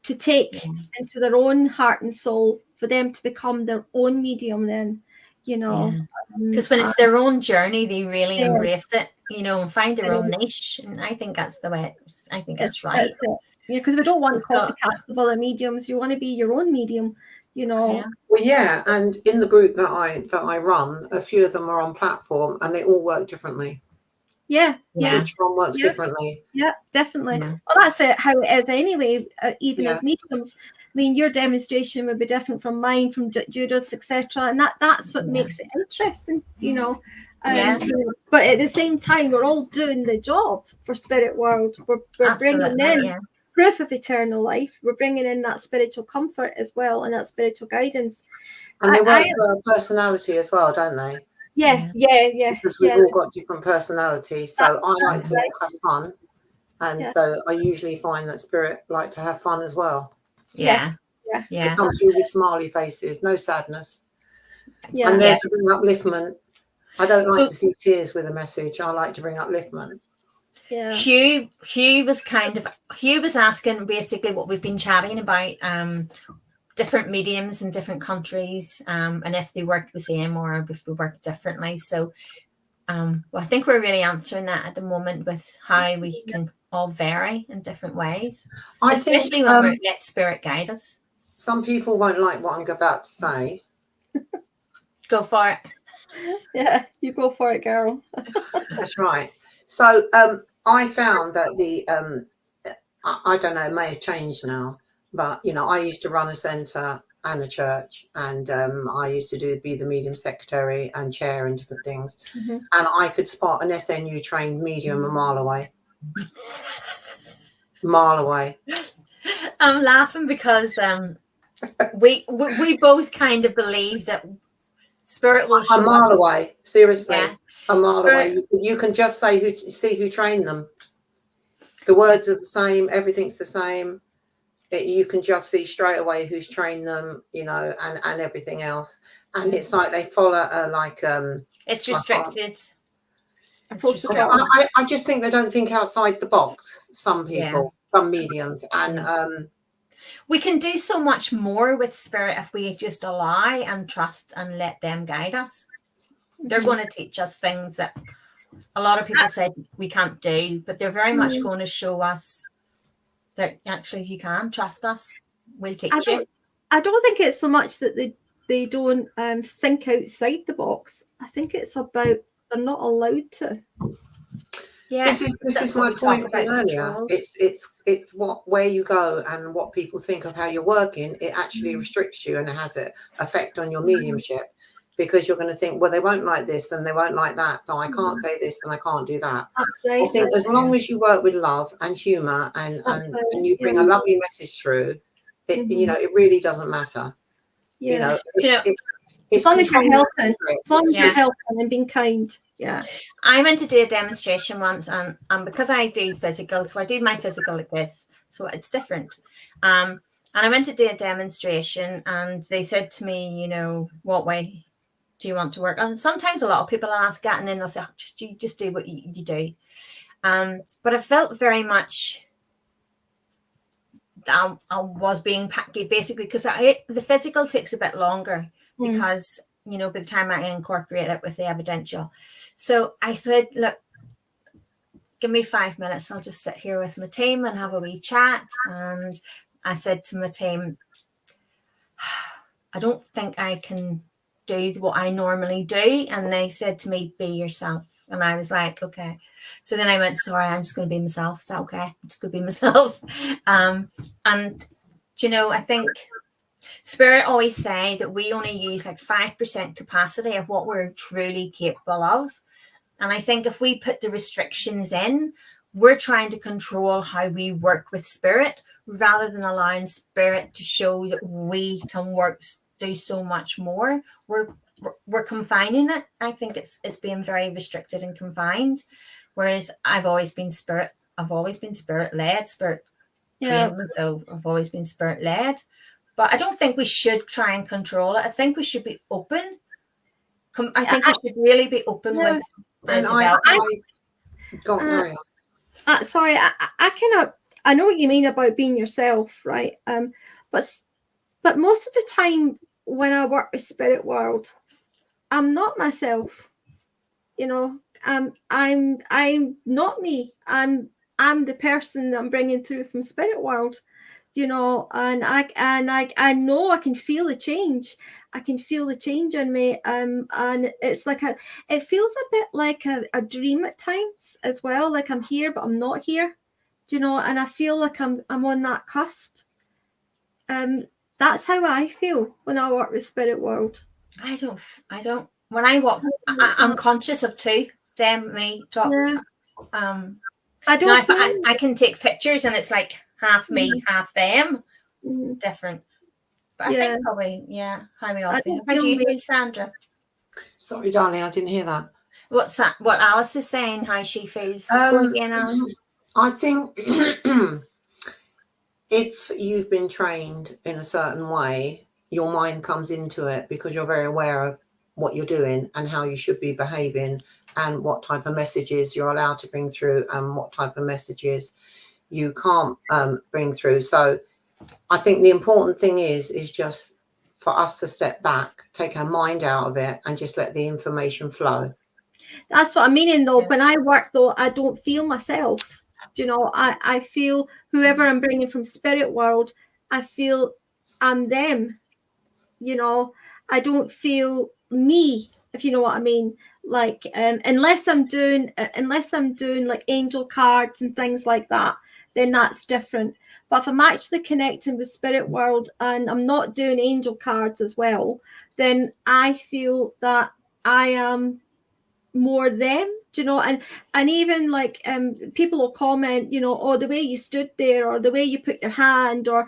Speaker 1: to take into their own heart and soul, for them to become their own medium then,
Speaker 3: because when it's their own journey, they really embrace it, and find their own niche. And I think that's the way I think that's right.
Speaker 1: That's it. Yeah, because we don't want copycats of other mediums. You want to be your own medium,
Speaker 2: Well, and in the group that I run, a few of them are on platform, and they all work differently. Each one works differently.
Speaker 1: Yeah, definitely. Well, that's it, how it is anyway, even as mediums. I mean, your demonstration would be different from mine, from Judith's, etc. And that's what makes it interesting, But at the same time, we're all doing the job for Spirit World. We're bringing in proof of eternal life. We're bringing in that spiritual comfort as well, and that spiritual guidance.
Speaker 2: And they work for a personality as well, don't they?
Speaker 1: Yeah.
Speaker 2: Because we've all got different personalities. So I like to have fun. And so I usually find that Spirit like to have fun as well.
Speaker 1: Yeah.
Speaker 2: They come through with smiley faces, no sadness. And there to bring upliftment. I don't like to see tears with a message. I like to bring upliftment.
Speaker 1: Yeah.
Speaker 3: Hugh was asking basically what we've been chatting about, different mediums in different countries, and if they work the same or if we work differently. So I think we're really answering that at the moment with how we can all vary in different ways, especially when we let Spirit guide us.
Speaker 2: Some people won't like what I'm about to say.
Speaker 3: Go for it.
Speaker 1: Yeah, you go for it, girl.
Speaker 2: That's right. So I found that I don't know, it may have changed now, but I used to run a centre and a church, and I used to be the medium secretary and chair and different things, and I could spot an SNU trained medium a mile away.
Speaker 3: I'm laughing because we both kind of believe that Spirit will show
Speaker 2: a mile
Speaker 3: up.
Speaker 2: away. Seriously, a mile
Speaker 3: Spirit.
Speaker 2: away. You can just see who trained them. The words are the same. Everything's the same. You can just see straight away who's trained them, and everything else. And it's like they follow
Speaker 3: it's restricted.
Speaker 2: I just think they don't think outside the box. Some people, some mediums, and
Speaker 3: we can do so much more with Spirit if we just allow and trust and let them guide us. They're going to teach us things that a lot of people said we can't do, but they're very much going to show us that actually you can trust us. We'll teach you.
Speaker 1: I don't think it's so much that they don't think outside the box. I think it's about they're not allowed to.
Speaker 3: Yeah,
Speaker 2: this is my point from earlier. It's where you go and what people think of how you're working. It actually restricts you, and it has an effect on your mediumship, because you're going to think, well, they won't like this and they won't like that, so I can't say this and I can't do that. I think as long as you work with love and humour and you bring a lovely message through, it it really doesn't matter.
Speaker 1: As long as you're helping, you're helping and being kind. Yeah.
Speaker 3: I went to do a demonstration once, and because I do physical, so I do my physical like this, so it's different. And I went to do a demonstration, and they said to me, what way do you want to work? And sometimes a lot of people will ask that, and then they'll say, you just do what you do. But I felt very much I was being packed, basically, because the physical takes a bit longer because, by the time I incorporate it with the evidential. So I said, look, give me 5 minutes. I'll just sit here with my team and have a wee chat. And I said to my team, I don't think I can do what I normally do. And they said to me, be yourself. And I was like, okay. So then I went, sorry, I'm just going to be myself. Is that okay? I'm just going to be myself. And, I think Spirit always say that we only use like 5% capacity of what we're truly capable of. And I think if we put the restrictions in, we're trying to control how we work with Spirit rather than allowing Spirit to show that we can do so much more. We're we're confining it. I think it's being very restricted and confined, whereas I've always been spirit led, spirit trained, so I've always been spirit led. But I don't think we should try and control it. I think we should be open. I think we should really be open with the development.
Speaker 2: Carry on.
Speaker 1: Sorry, I know what you mean about being yourself, right? But most of the time when I work with spirit world, I'm not myself. You know, I'm not me. I'm the person that I'm bringing through from spirit world. You know, and I know I can feel the change. I can feel the change in me. And it's like it feels a bit like a dream at times as well. Like I'm here, but I'm not here. Do you know? And I feel like I'm on that cusp. That's how I feel when I work with spirit world.
Speaker 3: I don't. When I walk, I'm conscious of two. Them, me, talk.
Speaker 1: Yeah.
Speaker 3: I don't. I can take pictures, and it's like half me, half them. Different. But I think probably, how we all feel. How do you feel, Sandra?
Speaker 2: Sorry, darling, I didn't hear that.
Speaker 3: What's that? What Alice is saying? How she feels? Go again, Alice.
Speaker 2: I think if you've been trained in a certain way, your mind comes into it because you're very aware of what you're doing and how you should be behaving and what type of messages you're allowed to bring through and what type of messages you can't bring through. So I think the important thing is just for us to step back, take our mind out of it and just let the information flow.
Speaker 1: That's what I'm meaning though. When I work though, I don't feel myself. Do you know, I feel whoever I'm bringing from spirit world, I feel I'm them. You know, I don't feel me, if you know what I mean. Like unless I'm doing like angel cards and things like that, then that's different. But if I'm actually connecting with spirit world and I'm not doing angel cards as well, then I feel that I am more them. Do you know, and even like people will comment, you know, oh, the way you stood there or the way you put your hand or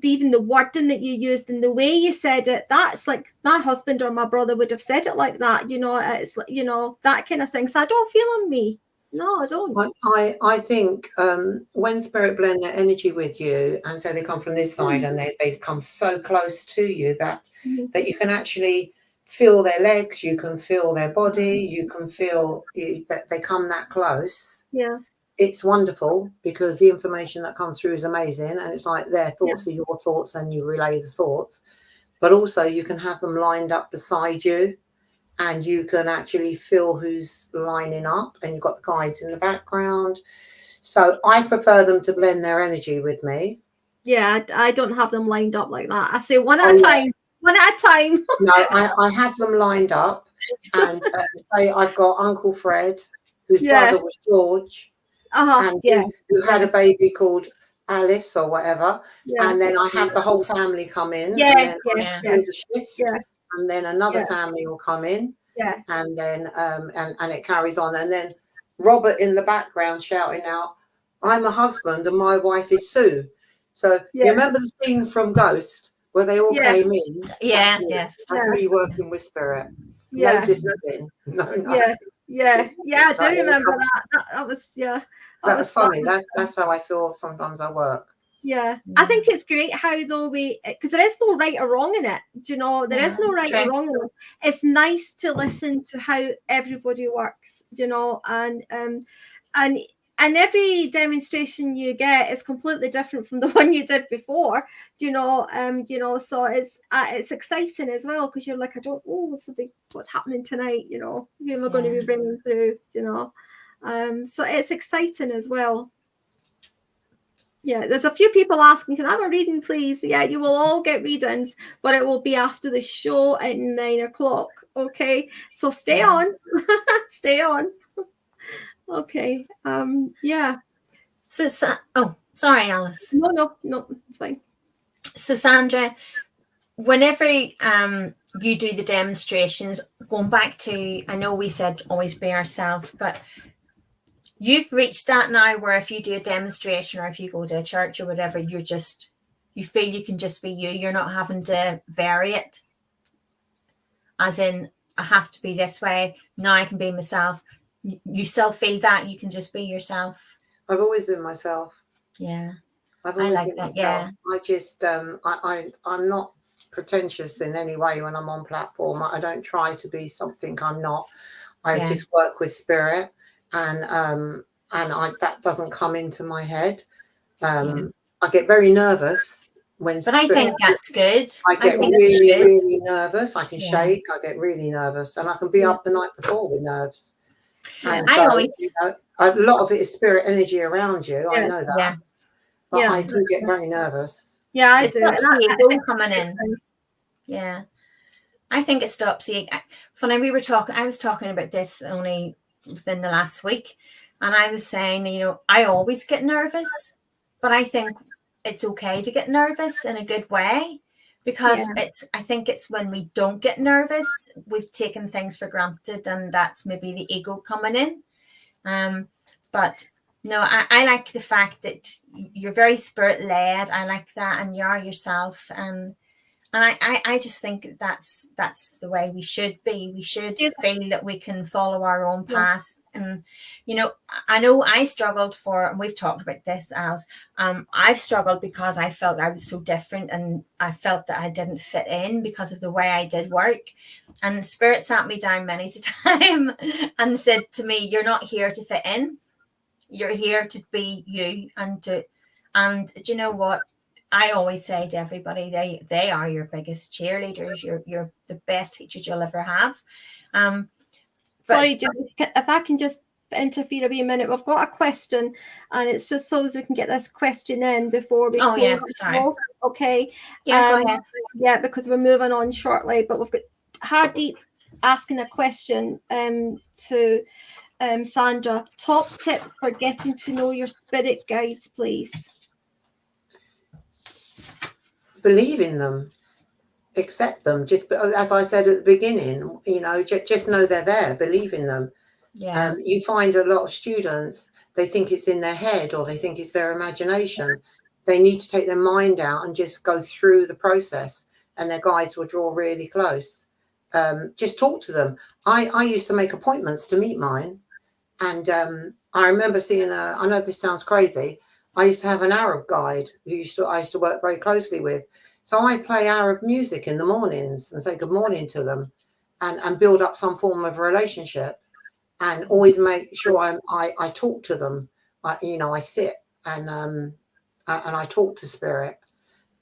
Speaker 1: even the wording that you used and the way you said it, that's like my husband or my brother would have said it like that, you know. It's like, you know, that kind of thing. So I don't feel on me. No, I don't.
Speaker 2: I think when spirit blend their energy with you and so they come from this side and they come so close to you that you can actually feel their legs, you can feel their body, you can feel that they come that close.
Speaker 1: Yeah.
Speaker 2: It's wonderful because the information that comes through is amazing and it's like their thoughts are your thoughts and you relay the thoughts. But also you can have them lined up beside you and you can actually feel who's lining up and you've got the guides in the background. So I prefer them to blend their energy with me.
Speaker 1: Yeah, I don't have them lined up like that. I say one at a time. One at a time.
Speaker 2: No, I have them lined up and say I've got Uncle Fred, whose brother was George, and who had a baby called Alice or whatever. And then I have the whole family come in. Do the shift, and then another family will come in. And then and it carries on. And then Robert in the background shouting out, I'm a husband and my wife is Sue. So you remember the scene from Ghost? Where they all came in. That's me working with spirit. No discipline. No.
Speaker 1: I do remember that. That was that was
Speaker 2: funny. That's how I feel sometimes I work.
Speaker 1: I think it's great how though because there is no right or wrong in it. Do you know, there is no right or wrong in it. It's nice to listen to how everybody works, you know, and every demonstration you get is completely different from the one you did before, you know. So it's exciting as well because you're like, what's happening tonight, you know, who am I going to be bringing through, you know. So it's exciting as well. Yeah, there's a few people asking, can I have a reading, please? Yeah, you will all get readings, but it will be after the show at 9 o'clock. Okay, so stay on, stay on. Okay.
Speaker 3: So sorry, Alice.
Speaker 1: No, it's fine.
Speaker 3: So Sandra, whenever you do the demonstrations, going back to, I know we said always be ourselves, but you've reached that now where if you do a demonstration or if you go to a church or whatever, you feel you can just be you. You're not having to vary it. as in I have to be this way. Now I can be myself. You still feel that you can just be yourself?
Speaker 2: I've always been myself.
Speaker 3: Yeah.
Speaker 2: I've always
Speaker 3: like
Speaker 2: been
Speaker 3: that,
Speaker 2: myself.
Speaker 3: yeah.
Speaker 2: I just, I'm not pretentious in any way when I'm on platform. I don't try to be something I'm not. I just work with spirit, and that doesn't come into my head. I get very nervous when.
Speaker 3: But I think that's good.
Speaker 2: I get really nervous. I can shake. I get really nervous, and I can be up the night before with nerves. And so, a lot of it is spirit energy around you. I know that.
Speaker 3: Yeah.
Speaker 2: But I do get very nervous.
Speaker 1: Yeah, I do.
Speaker 3: It's the ego coming in. Yeah. I think it stops you. When I was talking about this only within the last week, and I was saying, I always get nervous, but I think it's okay to get nervous in a good way, because I think it's when we don't get nervous, we've taken things for granted, and that's maybe the ego coming in. But no, I like the fact that you're very spirit led. I like that, and you are yourself, and I just think that's the way we should be. We should feel that we can follow our own path. And I know I struggled and we've talked about this, as I've struggled because I felt I was so different, and I felt that I didn't fit in because of the way I did work. And Spirit sat me down many a time and said to me, "You're not here to fit in. You're here to be you." And do you know what? I always say to everybody, they are your biggest cheerleaders. You're the best teachers you'll ever have.
Speaker 1: Sorry, Judith, if I can just interfere a wee minute. We've got a question, and it's just so as we can get this question in before we close the show. Okay.
Speaker 3: Yeah, go ahead.
Speaker 1: Yeah, because we're moving on shortly, but we've got Hardeep asking a question to Sandra. Top tips for getting to know your spirit guides, please.
Speaker 2: Believe in them, accept them. Just as I said at the beginning, just know they're there. Believe in them.
Speaker 3: Yeah.
Speaker 2: You find a lot of students, they think it's in their head, or they think it's their imagination. They need to take their mind out and just go through the process, and their guides will draw really close. Just talk to them. I used to make appointments to meet mine, and I remember seeing I know this sounds crazy, I used to have an Arab guide who I used to work very closely with. So I play Arab music in the mornings and say good morning to them, and build up some form of relationship, and always make sure I talk to them. I sit and I talk to spirit,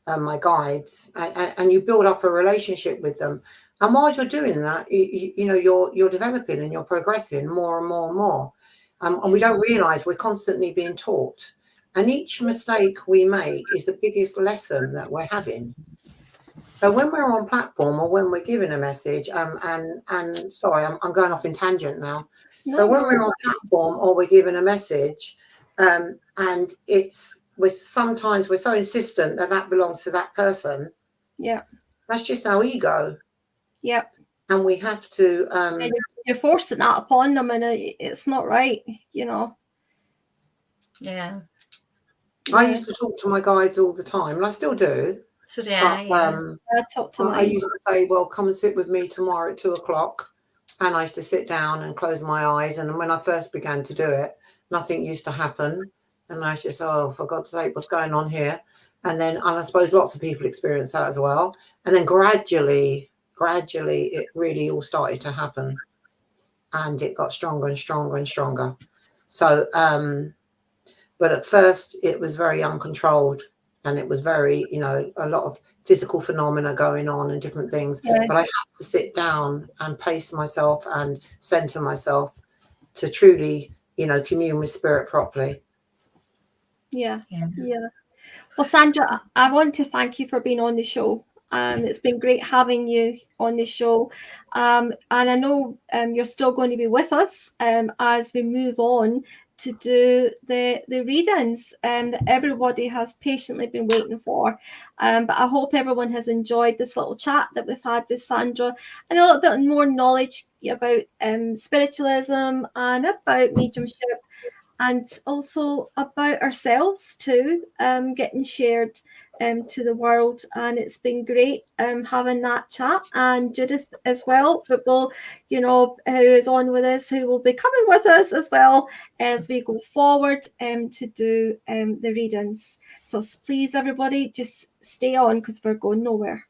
Speaker 2: my guides, and you build up a relationship with them. And while you're doing that, you're developing and you're progressing more and more and more. And we don't realize we're constantly being taught. And each mistake we make is the biggest lesson that we're having. So when we're on platform, or when we're giving a message, and sorry, I'm going off in tangent now. So when we're on platform or we're giving a message, and we're so insistent that belongs to that person.
Speaker 1: Yeah.
Speaker 2: That's just our ego.
Speaker 1: Yep.
Speaker 2: And we have to
Speaker 1: you're forcing that upon them, and it's not right,
Speaker 3: Yeah.
Speaker 2: I used to talk to my guides all the time, and I still do.
Speaker 3: So I
Speaker 1: talk to
Speaker 2: I used to say, well, come and sit with me tomorrow at 2:00. And I used to sit down and close my eyes. And when I first began to do it, nothing used to happen. And I just, for God's sake, what's going on here? And I suppose lots of people experience that as well. And then gradually, it really all started to happen. And it got stronger and stronger and stronger. So, but at first it was very uncontrolled, and it was very, a lot of physical phenomena going on and different things. Yeah. But I had to sit down and pace myself and center myself to truly, commune with spirit properly.
Speaker 1: Yeah. Well, Sandra, I want to thank you for being on the show. It's been great having you on the show. And I know you're still going to be with us as we move on to do the readings that everybody has patiently been waiting for. But I hope everyone has enjoyed this little chat that we've had with Sandra, and a little bit more knowledge about spiritualism and about mediumship, and also about ourselves too, getting shared to the world, and it's been great having that chat, and Judith as well, but will, who is on with us, who will be coming with us as well as we go forward to do the readings. So please, everybody, just stay on, because we're going nowhere.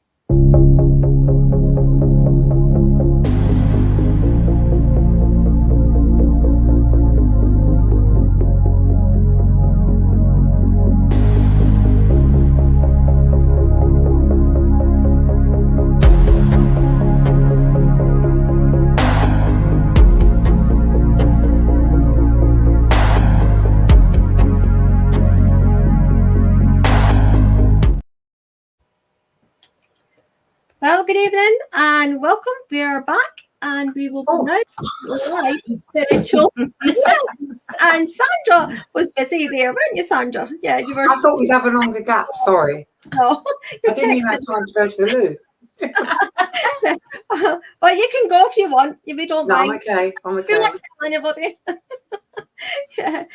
Speaker 1: Well, good evening and welcome. We are back, and we will now live spiritual. And Sandra was busy there, weren't you, Sandra? Yeah, you were.
Speaker 2: I thought we'd have a longer gap. Sorry.
Speaker 1: No,
Speaker 2: I didn't even have time to go to the loo.
Speaker 1: Well, you can go if you want. If you don't mind.
Speaker 2: I'm okay. I'm okay.
Speaker 1: Don't tell anybody. Yeah.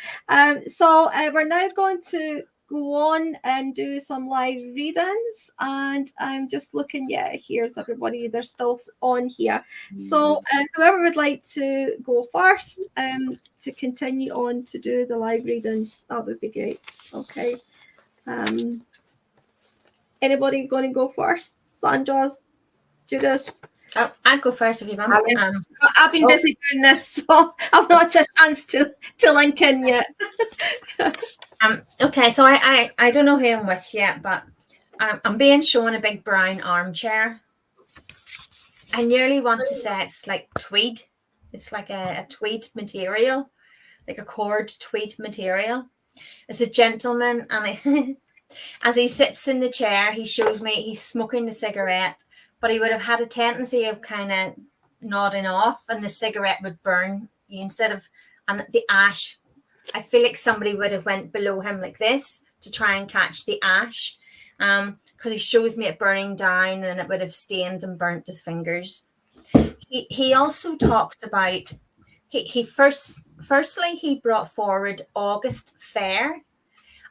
Speaker 1: So we're now going to go on and do some live readings, and I'm just looking. Yeah, here's everybody. They're still on here. So whoever would like to go first to continue on to do the live readings, that would be great. Okay. Anybody going to go first? Sandra, Judith?
Speaker 3: Oh, I'll go first if you want.
Speaker 1: I've been busy doing this, so I've not had a chance to link in yet.
Speaker 3: Okay, so I don't know who I'm with yet, but I'm being shown a big brown armchair. I nearly want to say it's like tweed. It's like a tweed material, like a cord tweed material. It's a gentleman, and as he sits in the chair, he shows me he's smoking the cigarette, but he would have had a tendency of kind of nodding off, and the cigarette would burn instead of, and the ash. I feel like somebody would have went below him like this to try and catch the ash, because he shows me it burning down, and it would have stained and burnt his fingers. He also talks about firstly he brought forward August fair,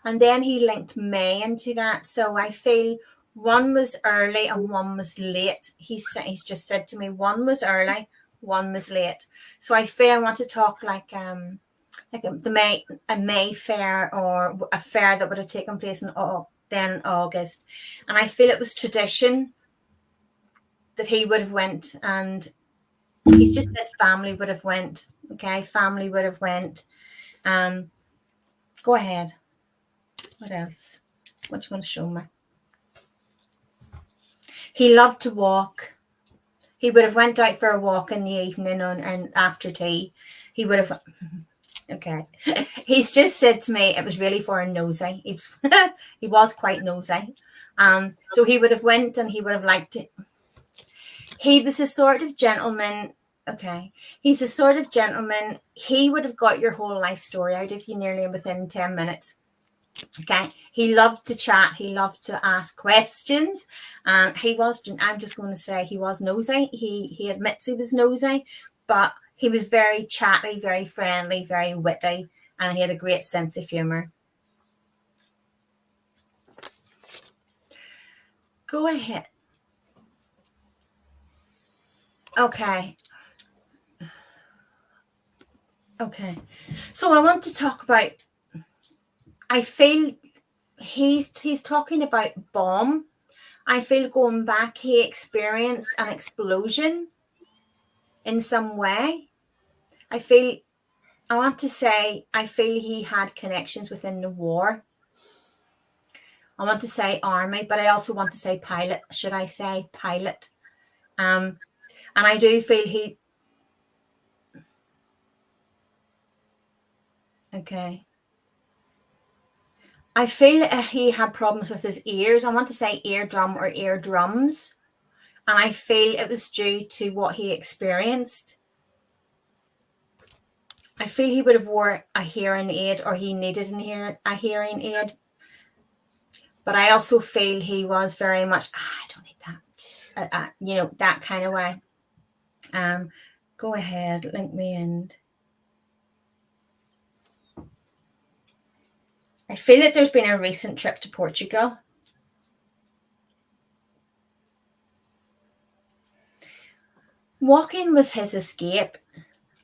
Speaker 3: and then he linked May into that. So I feel one was early and one was late. He's just said to me one was early, one was late. So I feel I want to talk like a May fair, or a fair that would have taken place in August. And I feel it was tradition that he would have went, and he's just said family would have went. Okay, family would have went. Go ahead. What else? What do you want to show me? He loved to walk. He would have went out for a walk in the evening and after tea. He would have. Okay. He's just said to me it was really for a nosy. He was quite nosy. So he would have went, and he would have liked it. He was a sort of gentleman. Okay. He's a sort of gentleman. He would have got your whole life story out of you nearly within 10 minutes. Okay. He loved to chat. He loved to ask questions. He was, I'm just going to say, he was nosy. He admits he was nosy, but he was very chatty, very friendly, very witty, and he had a great sense of humor. Go ahead. Okay. Okay. So I want to talk about, I feel he's talking about bomb. I feel going back, he experienced an explosion in some way. I want to say he had connections within the war. I want to say army, but I also want to say pilot. Should I say pilot? And I do feel he. Okay. I feel he had problems with his ears. I want to say eardrum or eardrums. And I feel it was due to what he experienced. I feel he would have wore a hearing aid, or he needed a hearing aid. But I also feel he was very much, I don't need that, that kind of way. Go ahead, link me in. I feel that there's been a recent trip to Portugal. Walking was his escape.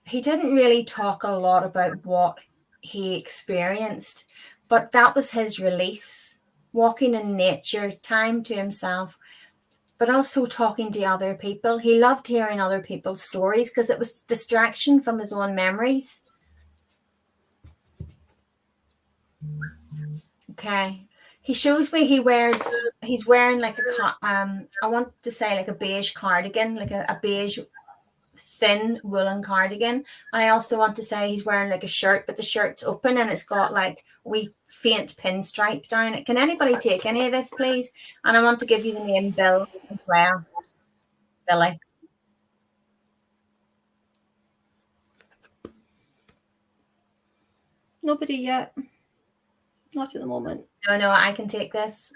Speaker 3: He didn't really talk a lot about what he experienced, but that was his release. Walking in nature, time to himself, but also talking to other people. He loved hearing other people's stories because it was distraction from his own memories. Okay. He shows me he's wearing like I want to say like a beige cardigan, like a beige thin woolen cardigan. And I also want to say he's wearing like a shirt, but the shirt's open and it's got like wee faint pinstripe down it. Can anybody take any of this, please? And I want to give you the name Bill as well. Billy.
Speaker 1: Nobody yet. Not at the moment.
Speaker 3: No, I can take this.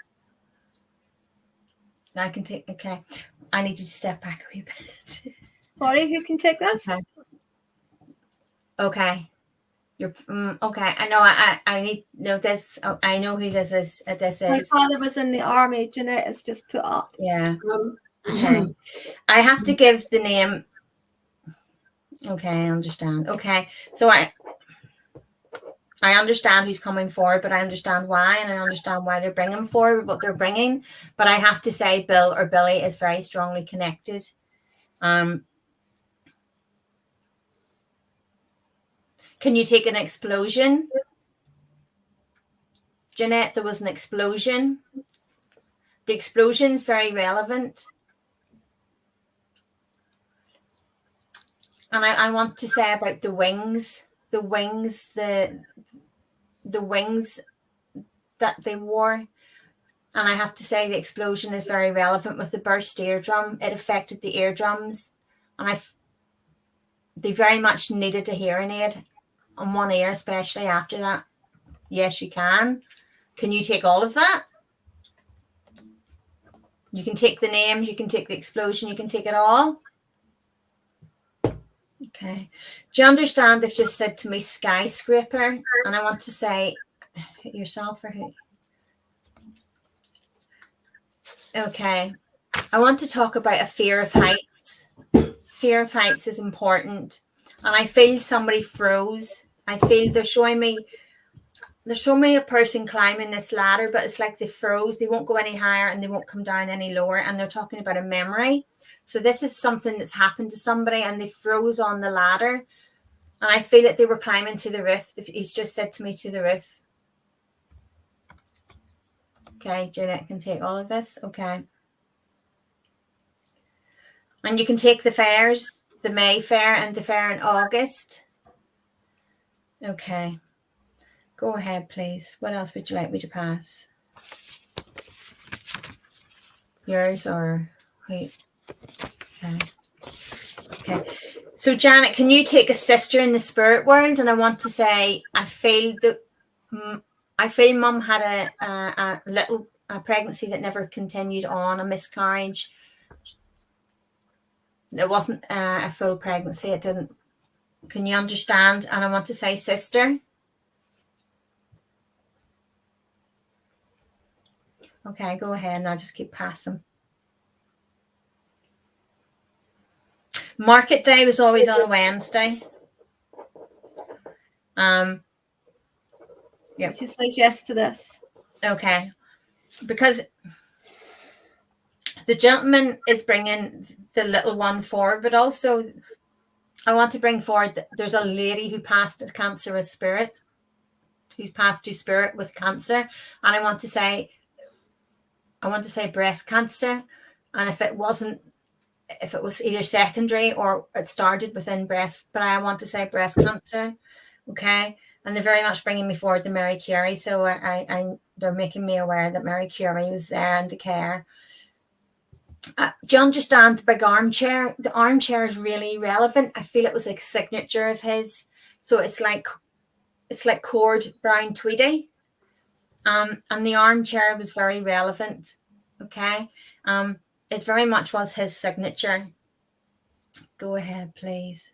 Speaker 3: I can take, okay. I need you to step back a wee bit.
Speaker 1: Sorry, who can take this?
Speaker 3: Okay. You're okay. I know. I need know this. Oh, I know who this is.
Speaker 1: My father was in the army. Jeanette is just put up.
Speaker 3: Yeah. Okay. I have to give the name. Okay, I understand. Okay, so I understand who's coming forward, but I understand why, and I understand why they're bringing forward what they're bringing. But I have to say, Bill or Billy is very strongly connected. Can you take an explosion? Jeanette, there was an explosion. The explosion's very relevant. And I want to say about the wings that they wore. And I have to say the explosion is very relevant with the burst eardrum. It affected the eardrums. And they very much needed a hearing aid on one ear, especially after that. Yes, you can. Can you take all of that? You can take the names, you can take the explosion, you can take it all. Okay. Do you understand they've just said to me skyscraper? And I want to say yourself or who? Okay. I want to talk about a fear of heights. Fear of heights is important. And I feel somebody froze. I feel they're showing me a person climbing this ladder, but it's like they froze. They won't go any higher and they won't come down any lower. And they're talking about a memory. So this is something that's happened to somebody and they froze on the ladder. And I feel that they were climbing to the roof. He's just said to me to the roof. Okay, Jeanette can take all of this. Okay. And you can take the fairs, the May Fair and the fair in August. Okay. Go ahead, please. What else would you like me to pass? Yours or wait. Okay. So Janet, can you take a sister in the spirit world? And I want to say, I feel Mum had a little pregnancy that never continued on, a miscarriage. It wasn't a full pregnancy. It didn't. Can you understand? And I want to say, sister. Okay, go ahead and I'll just keep passing. Market day was always on a Wednesday. Yeah.
Speaker 1: She says yes to this.
Speaker 3: Okay. Because the gentleman is bringing the little one forward, but also I want to bring forward that there's a lady who passed to cancer with spirit, who passed to spirit with cancer. And I want to say breast cancer. And if it was either secondary or it started within breast, but I want to say breast cancer. Okay. And they're very much bringing me forward to Mary Curie. So they're making me aware that Mary Curie was there in the care. Do you understand the big armchair? The armchair is really relevant. I feel it was a signature of his. So it's like cord brown tweedy. And the armchair was very relevant. Okay. It very much was his signature. Go ahead, please.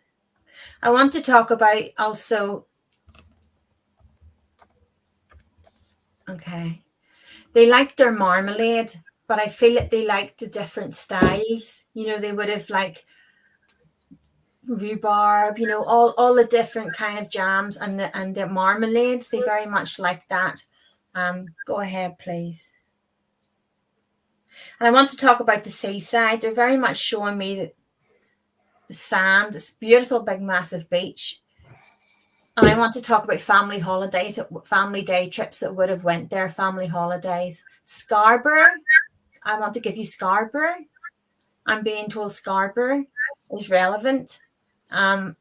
Speaker 3: I want to talk about also. Okay. They liked their marmalade, but I feel that they liked the different styles. You know, they would have like rhubarb, you know, all the different kind of jams and the marmalades. They very much like that. Go ahead, please. And I want to talk about the seaside. They're very much showing me that the sand, this beautiful, big, massive beach. And I want to talk about family holidays, family day trips that would have went there, family holidays. Scarborough. I want to give you Scarborough. I'm being told Scarborough is relevant. I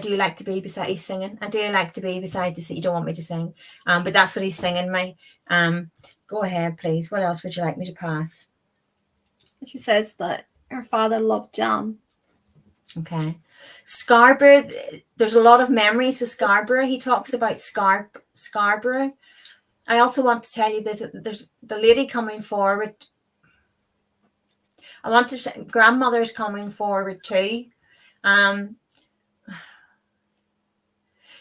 Speaker 3: do like to be beside, he's singing. I do like to be beside the sea. You don't want me to sing. But that's what he's singing me. Go ahead, please. What else would you like me to pass?
Speaker 1: She says that her father loved jam.
Speaker 3: Okay. Scarborough, there's a lot of memories with Scarborough. He talks about Scarborough. I also want to tell you there's the lady coming forward. I want to say grandmother's coming forward too.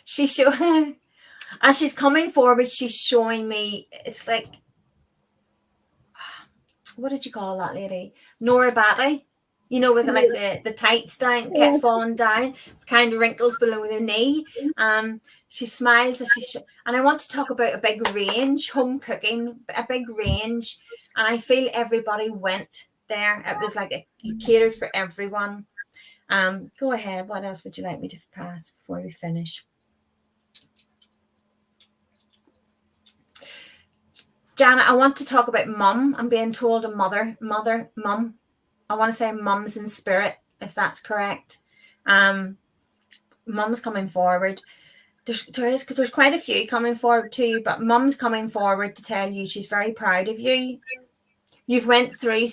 Speaker 3: She's showing, as she's coming forward, she's showing me, it's like, what did you call that lady? Nora Batty. You know, with like the tights down, kept falling down, kind of wrinkles below the knee. She smiles as and I want to talk about a big range, home cooking, a big range. And I feel everybody went there. It was like it catered for everyone. Go ahead. What else would you like me to pass before we finish? Janet, I want to talk about mum. I'm being told a mum. I want to say mums in spirit, if that's correct. Mum's coming forward. There's quite a few coming forward too, but mum's coming forward to tell you she's very proud of you. You've went through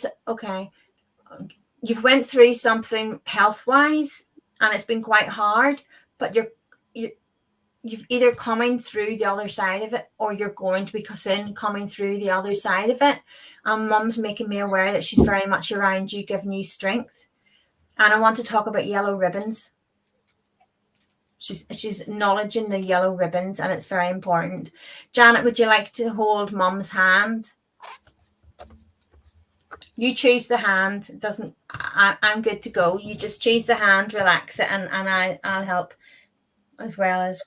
Speaker 3: something health-wise, and it's been quite hard, but you've either coming through the other side of it, or you're going to be coming through the other side of it. And mum's making me aware that she's very much around you, giving you strength. And I want to talk about yellow ribbons. She's acknowledging the yellow ribbons, and it's very important. Janet, would you like to hold mum's hand? You choose the hand. I'm good to go. You just choose the hand, relax it, and I'll help as well as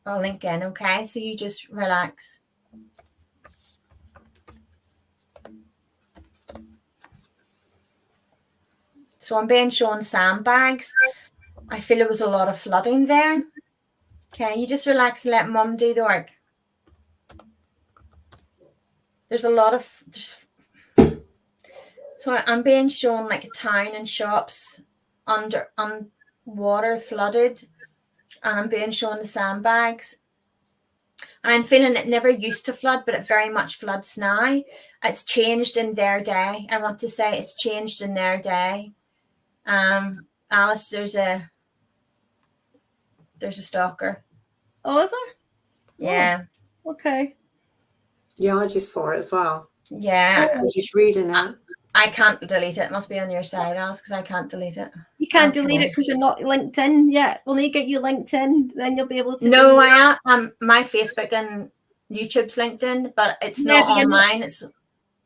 Speaker 3: I'll link in, okay? So you just relax. So I'm being shown sandbags. I feel there was a lot of flooding there. Okay, you just relax and let mum do the work. There's a lot of... So I'm being shown like a town and shops on water, flooded. And I'm being shown the sandbags. And I'm feeling it never used to flood, but it very much floods now. It's changed in their day. I want to say it's changed in their day. Alice, there's a stalker.
Speaker 1: Oh, is there?
Speaker 3: Yeah.
Speaker 1: Oh, okay.
Speaker 2: Yeah, I just saw it as well.
Speaker 3: Yeah.
Speaker 2: I was just reading it.
Speaker 3: I can't delete it. It must be on your side, Alice, because I can't delete it.
Speaker 1: You can't delete it because you're not linked in yet. When you get you linked in, then you'll be able to.
Speaker 3: No, I am. My Facebook and YouTube's linked in, but it's not on mine.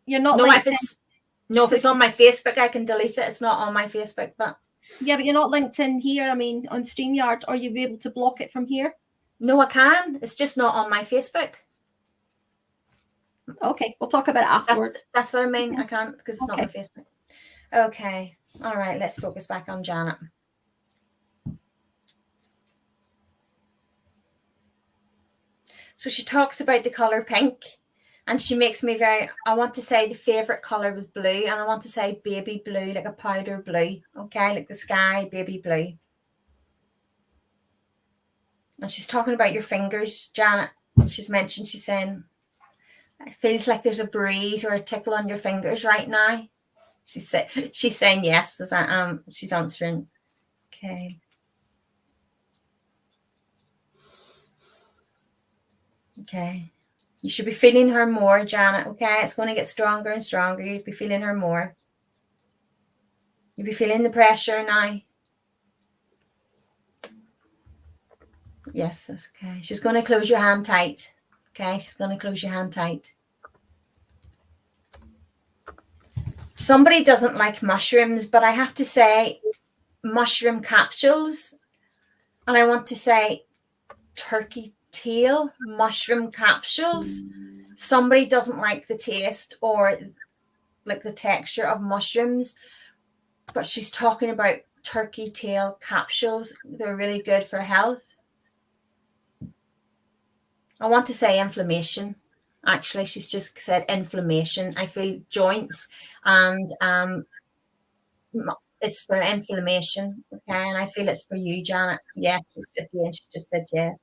Speaker 1: You're not.
Speaker 3: No, if it's on my Facebook, I can delete it. It's not on my Facebook, but
Speaker 1: yeah, but you're not linked in here. I mean, on StreamYard, or you'll be able to block it from here.
Speaker 3: No, I can. It's just not on my Facebook.
Speaker 1: Okay, we'll talk about it afterwards.
Speaker 3: That's what I mean. I can't because it's not on Facebook. Okay. All right. Let's focus back on Janet. So she talks about the color pink, and she makes me I want to say the favorite color was blue, and I want to say baby blue, like a powder blue. Okay, like the sky, baby blue. And she's talking about your fingers, Janet. She's saying, it feels like there's a breeze or a tickle on your fingers right now. She's saying yes as she's answering. Okay. Okay. You should be feeling her more, Janet. Okay. It's going to get stronger and stronger. You'll be feeling her more. You'll be feeling the pressure now. Yes, that's okay. She's going to close your hand tight. Okay, she's going to close your hand tight. Somebody doesn't like mushrooms, but I have to say, mushroom capsules, and I want to say turkey tail mushroom capsules. Somebody doesn't like the taste or like the texture of mushrooms, but she's talking about turkey tail capsules. They're really good for health. I want to say inflammation. Actually, she's just said inflammation. I feel joints, and it's for inflammation. Okay, and I feel it's for you, Janet. Yeah, she just said yes.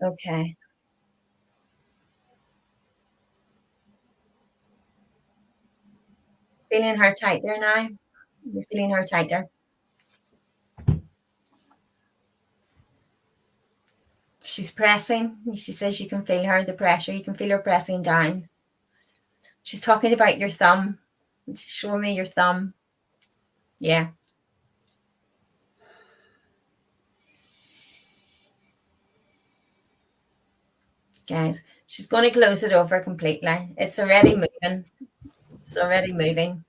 Speaker 3: Okay. Feeling her tighter now. You're feeling her tighter. She's pressing. She says you can feel her, the pressure. You can feel her pressing down. She's talking about your thumb. Show me your thumb. Yeah. Guys, she's going to close it over completely. It's already moving. It's already moving.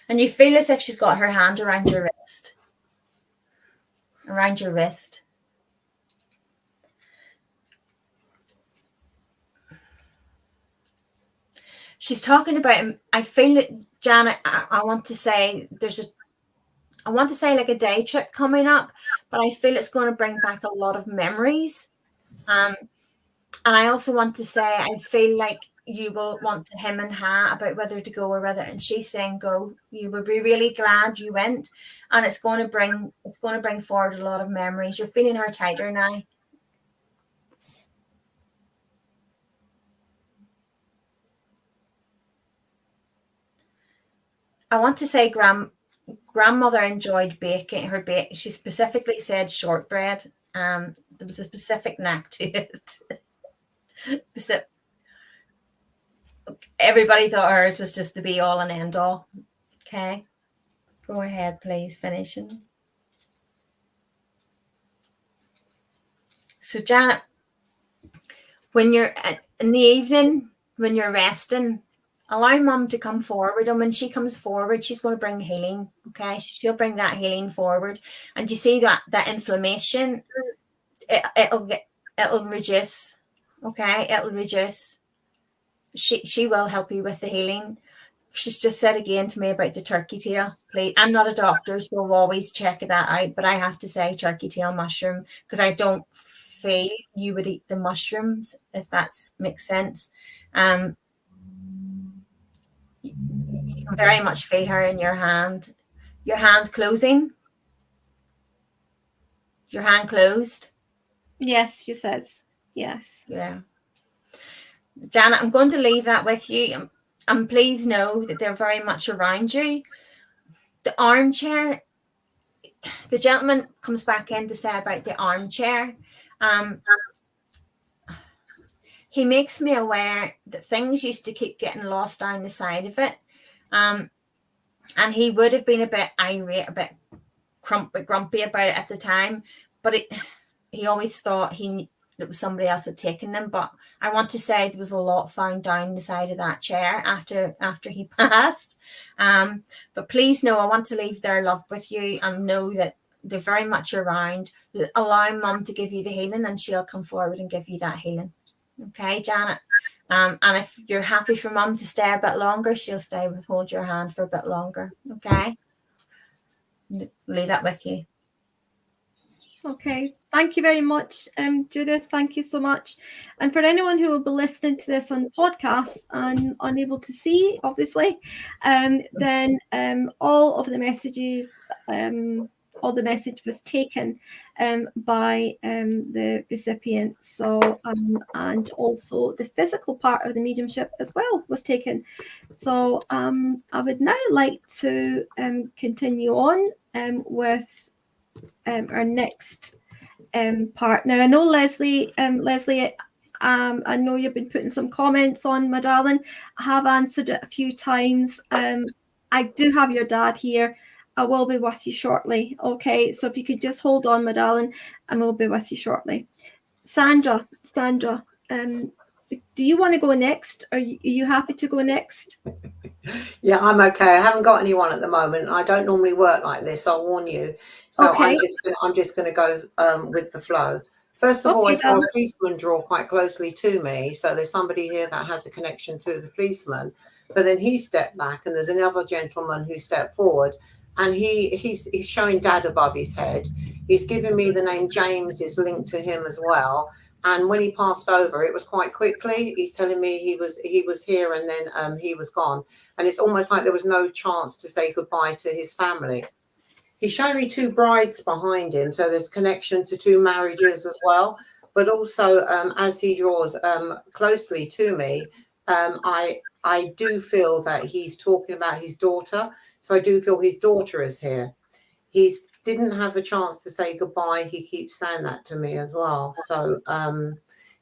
Speaker 3: And you feel as if she's got her hand around your wrist. Around your wrist. She's talking about, I feel it, Janet, I want to say I want to say like a day trip coming up, but I feel it's going to bring back a lot of memories. And I also want to say, I feel like you will want to him and ha about whether to go or whether, and she's saying go. You will be really glad you went, and it's going to bring forward a lot of memories. You're feeling her tighter now. I want to say grandmother enjoyed baking. She specifically said shortbread. There was a specific knack to it. Everybody thought hers was just the be all and end all. Okay, go ahead, please, finishing. So Janet, when you're in the evening, when you're resting, allow mum to come forward, and when she comes forward, she's going to bring healing. Okay, she'll bring that healing forward, and you see that inflammation, it'll reduce. Okay, it'll reduce. She will help you with the healing. She's just said again to me about the turkey tail. Please, I'm not a doctor, so I'll always check that out. But I have to say turkey tail mushroom, because I don't feel you would eat the mushrooms, if that makes sense. You can very much feel her in your hand. Your hand closing. Your hand closed.
Speaker 1: Yes, she says. Yes.
Speaker 3: Yeah. Janet, I'm going to leave that with you. And please know that they're very much around you. The armchair, the gentleman comes back in to say about the armchair. He makes me aware that things used to keep getting lost down the side of it. And he would have been a bit irate, a bit grumpy about it at the time. But he always thought it was somebody else had taken them. But I want to say there was a lot found down the side of that chair after he passed. But please know, I want to leave their love with you and know that they're very much around. Allow mum to give you the healing, and she'll come forward and give you that healing. Okay, Janet. And if you're happy for mum to stay a bit longer, she'll stay with hold your hand for a bit longer. Okay. Leave that with you.
Speaker 1: Okay, thank you very much, Judith. Thank you so much. And for anyone who will be listening to this on podcast and unable to see, obviously, then all of the messages, all the message was taken by the recipient. So, and also the physical part of the mediumship as well was taken. So I would now like to continue on with our next part. Now, I know Leslie, I know you've been putting some comments on, my darling. I have answered it a few times. I do have your dad here. I will be with you shortly. Okay, so if you could just hold on, my darling, and we'll be with you shortly. Sandra, Do you want to go next? Are you happy to go next?
Speaker 2: Yeah, I'm okay. I haven't got anyone at the moment. I don't normally work like this, I'll warn you. So
Speaker 1: Okay.
Speaker 2: I'm just gonna go with the flow. First of all, I
Speaker 1: Okay,
Speaker 2: saw a
Speaker 1: Alice.
Speaker 2: policeman draw quite closely to me. So there's somebody here that has a connection to the policeman. But then he stepped back and there's another gentleman who stepped forward, and he's showing Dad above his head. He's given me the name James is linked to him as well. And when he passed over, it was quite quickly. He's telling me he was here and then he was gone. And it's almost like there was no chance to say goodbye to his family. He showed me 2 brides behind him, so there's connection to 2 marriages as well. But also, as he draws closely to me, I do feel that he's talking about his daughter. So I do feel his daughter is here. He didn't have a chance to say goodbye. He keeps saying that to me as well. So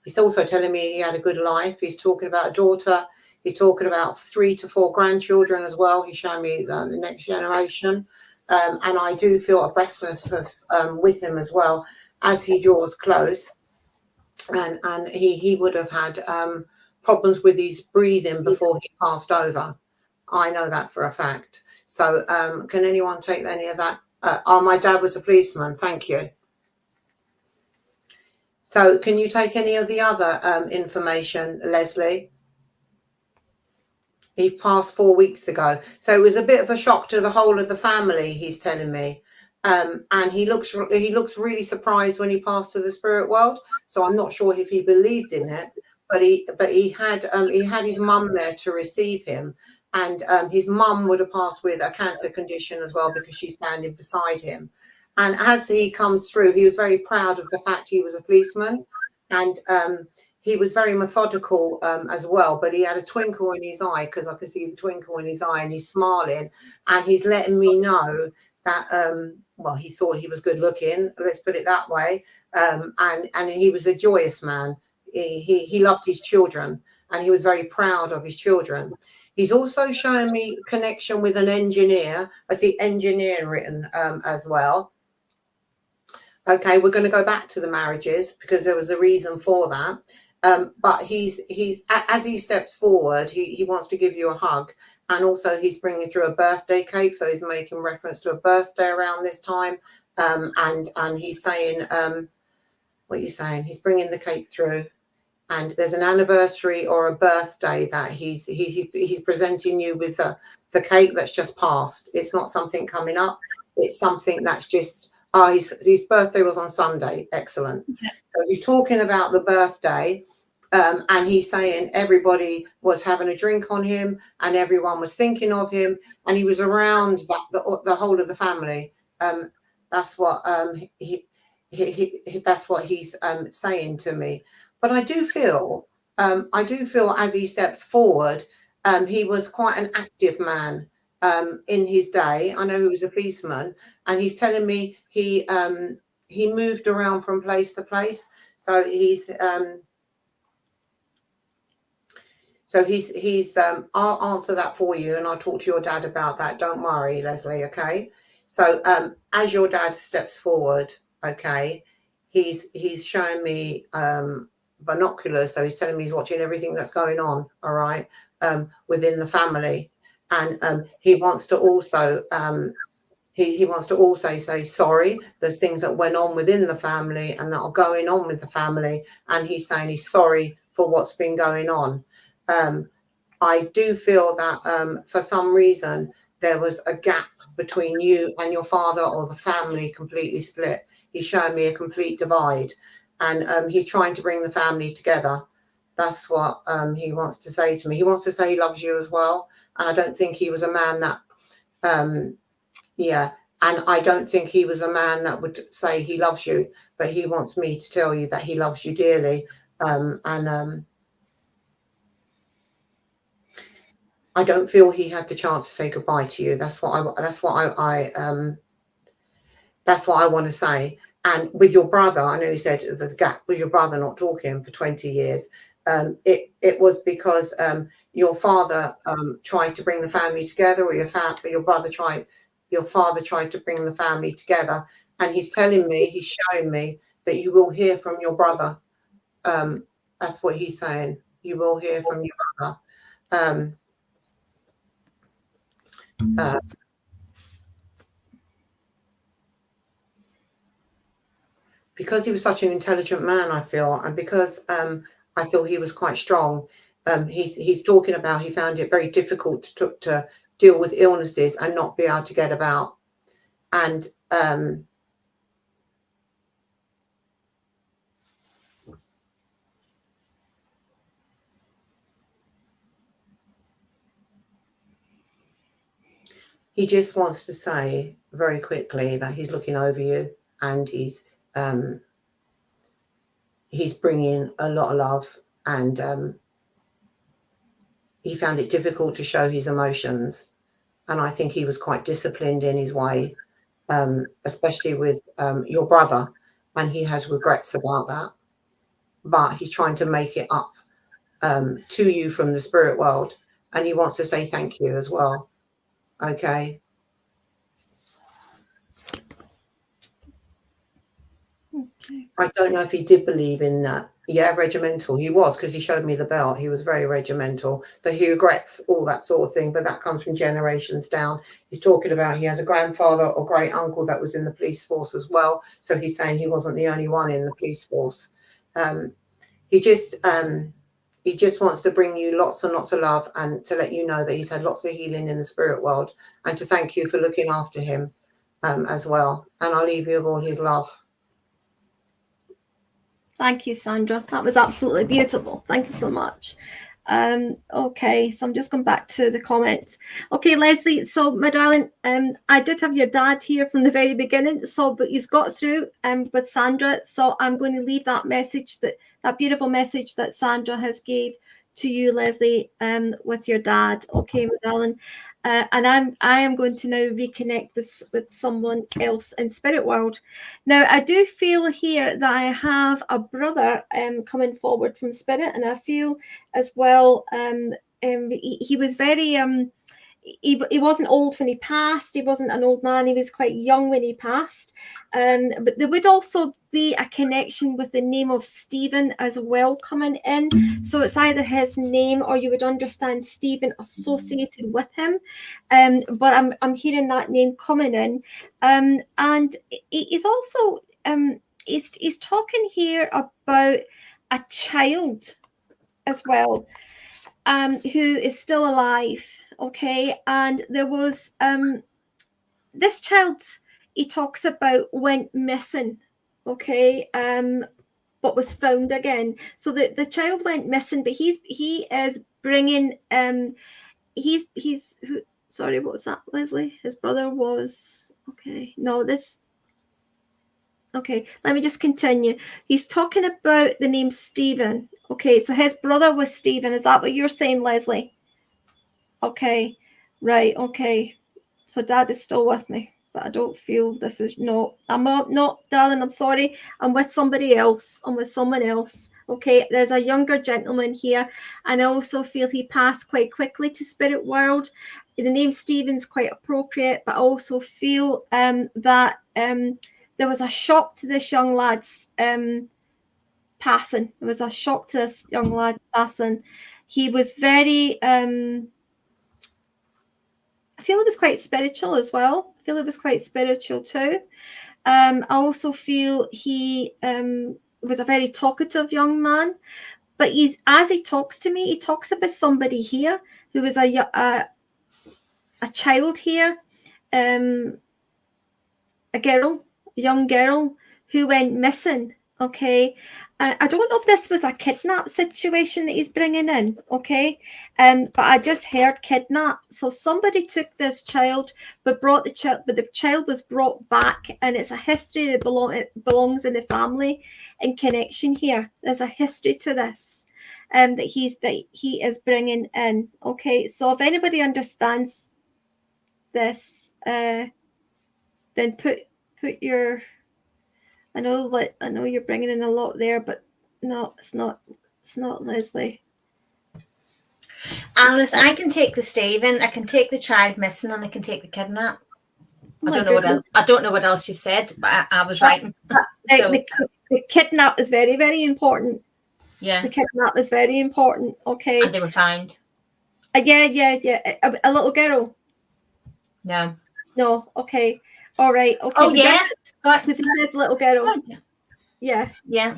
Speaker 2: he's also telling me he had a good life. He's talking about a daughter. He's talking about 3 to 4 grandchildren as well. He's showing me the next generation. And I do feel a breathlessness with him as well as he draws close. And he would have had problems with his breathing before he passed over. I know that for a fact. So can anyone take any of that? My dad was a policeman. Thank you. So can you take any of the other information, Leslie? He passed 4 weeks ago. So it was a bit of a shock to the whole of the family, he's telling me. And he looks really surprised when he passed to the spirit world. So I'm not sure if he believed in it, but he had his mum there to receive him. And his mum would have passed with a cancer condition as well, because she's standing beside him. And as he comes through, he was very proud of the fact he was a policeman. And he was very methodical as well, but he had a twinkle in his eye, because I could see the twinkle in his eye, and he's smiling, and he's letting me know that, well, he thought he was good looking, let's put it that way. And he was a joyous man. He loved his children, and he was very proud of his children. He's also showing me connection with an engineer. I see engineer written as well. Okay, we're going to go back to the marriages because there was a reason for that. But he's as he steps forward, he wants to give you a hug, and also he's bringing through a birthday cake, so he's making reference to a birthday around this time. And he's saying, what are you saying? He's bringing the cake through, and there's an anniversary or a birthday that he's presenting you with the cake that's just passed. It's not something coming up. It's something that's just. His birthday was on Sunday. Excellent. Yeah. So he's talking about the birthday, and he's saying everybody was having a drink on him, and everyone was thinking of him, and he was around the whole of the family. That's what that's what he's saying to me. But I do feel as he steps forward, he was quite an active man. In his day. I know he was a policeman, and he's telling me he moved around from place to place. So I'll answer that for you, and I'll talk to your dad about that. Don't worry, Leslie. Okay. So as your dad steps forward, okay, he's showing me binoculars. So he's telling me he's watching everything that's going on. All right, within the family. And he wants to also he wants to also say sorry. There's things that went on within the family and that are going on with the family, and he's saying he's sorry for what's been going on. I do feel that for some reason there was a gap between you and your father, or the family completely split. He's showing me a complete divide, and he's trying to bring the family together. That's what he wants to say to me. He wants to say he loves you as well. And I don't think he was a man that, and I don't think he was a man that would say he loves you, but he wants me to tell you that he loves you dearly. I don't feel he had the chance to say goodbye to you. That's what I want to say. And with your brother, I know you said the gap with your brother not talking for 20 years. It was because your father tried to bring the family together, or your father tried to bring the family together. And he's showing me that you will hear from your brother. That's what he's saying. you will hear from your brother. Because he was such an intelligent man, I feel, and because I feel he was quite strong. He's talking about he found it very difficult to deal with illnesses and not be able to get about. And he just wants to say very quickly that he's looking over you, and he's bringing a lot of love, and he found it difficult to show his emotions. And I think he was quite disciplined in his way, especially with your brother, and he has regrets about that. But he's trying to make it up to you from the spirit world, and he wants to say thank you as well. Okay. I don't know if he did believe in that. Yeah, regimental. He was, because he showed me the belt. He was very regimental, but he regrets all that sort of thing. But that comes from generations down. He's talking about he has a grandfather or great uncle that was in the police force as well. So he's saying he wasn't the only one in the police force. He just wants to bring you lots and lots of love, and to let you know that he's had lots of healing in the spirit world, and to thank you for looking after him as well. And I'll leave you with all his love.
Speaker 1: Thank you, Sandra. That was absolutely beautiful. Thank you so much. Okay, so I'm just going back to the comments. Okay, Leslie, so my darling, I did have your dad here from the very beginning, but he's got through with Sandra, so I'm going to leave that message, that beautiful message that Sandra has gave to you, Leslie, with your dad. Okay, my darling. And I am going to now reconnect with someone else in spirit world. Now, I do feel here that I have a brother coming forward from spirit, and I feel as well he was very he wasn't old when he passed. He wasn't an old man. He was quite young when he passed. But there would also be a connection with the name of Stephen as well coming in. So it's either his name, or you would understand Stephen associated with him. But I'm hearing that name coming in. And he's also he's talking here about a child as well, who is still alive. Okay, and there was this child he talks about went missing. Okay, but was found again. So the child went missing, but he is bringing he's who, sorry, what was that, Leslie? His brother was okay, let me just continue. He's talking about the name Stephen. Okay, so his brother was Stephen. Is that what you're saying, Leslie? Okay, right, okay. So Dad is still with me, but I don't feel this is, no, I'm not, darling, I'm sorry. I'm with somebody else. I'm with someone else. Okay, there's a younger gentleman here, and I also feel he passed quite quickly to spirit world. The name Stephen's quite appropriate, but I also feel that there was a shock to this young lad's passing. There was a shock to this young lad passing. He was very I feel it was quite spiritual as well. I feel it was quite spiritual too. I also feel he was a very talkative young man. But as he talks to me, he talks about somebody here who was a child here, a young girl who went missing. Okay, I don't know if this was a kidnap situation that he's bringing in. Okay, but I just heard kidnap. So somebody took this child, but brought the child, but the child was brought back, and it's a history that belongs in the family and connection here. There's a history to this, that he is bringing in. Okay, so if anybody understands this, then put your. I know you're bringing in a lot there, but no, it's not Leslie.
Speaker 3: Alice, I can take the Stephen, I can take the child missing, and I can take the kidnap. I don't know what else you've said, but I was writing.
Speaker 1: The kidnap is very, very important.
Speaker 3: Yeah.
Speaker 1: The kidnap is very important. Okay.
Speaker 3: And they were found.
Speaker 1: Yeah. A little girl.
Speaker 3: No.
Speaker 1: No. Okay. All right. Okay.
Speaker 3: Oh, yes.
Speaker 1: Because it says little girl. Yeah.
Speaker 3: Yeah.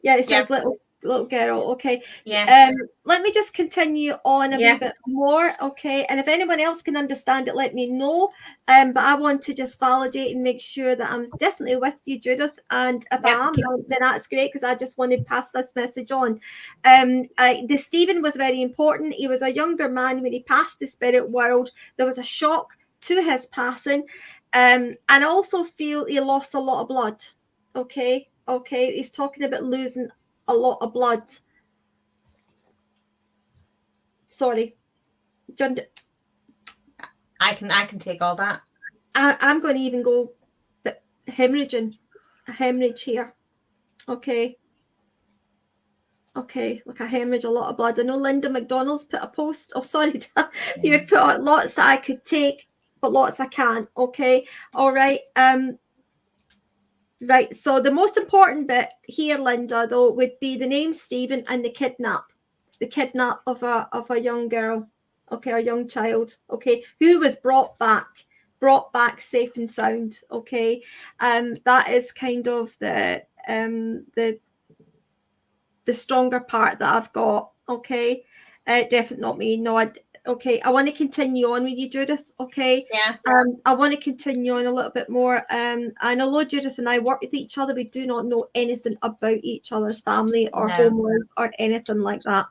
Speaker 1: Yeah. It says little girl. Okay.
Speaker 3: Yeah.
Speaker 1: Let me just continue on a wee bit more. Okay. And if anyone else can understand it, let me know. But I want to just validate and make sure that I'm definitely with you, Judith. And if I am, then that's great, because I just want to pass this message on. The Stephen was very important. He was a younger man when he passed the spirit world. There was a shock to his passing. And I also feel he lost a lot of blood. Okay. He's talking about losing a lot of blood. Sorry, John.
Speaker 3: I can take all that.
Speaker 1: I'm going to even go hemorrhaging, a hemorrhage here. Okay, like a hemorrhage, a lot of blood. I know Linda McDonald's put a post. Oh, sorry, you put out lots that I could take, but lots I can't. Okay, all right. Right. So the most important bit here, Linda, though, would be the name Stephen and the kidnap of a young girl. Okay, a young child. Okay, who was brought back safe and sound. Okay, that is kind of the stronger part that I've got. Okay, definitely not me. No, okay, I want to continue on with you, Judith. Okay.
Speaker 3: Yeah.
Speaker 1: I want to continue on a little bit more. And although Judith and I work with each other, we do not know anything about each other's family or home life or anything like that.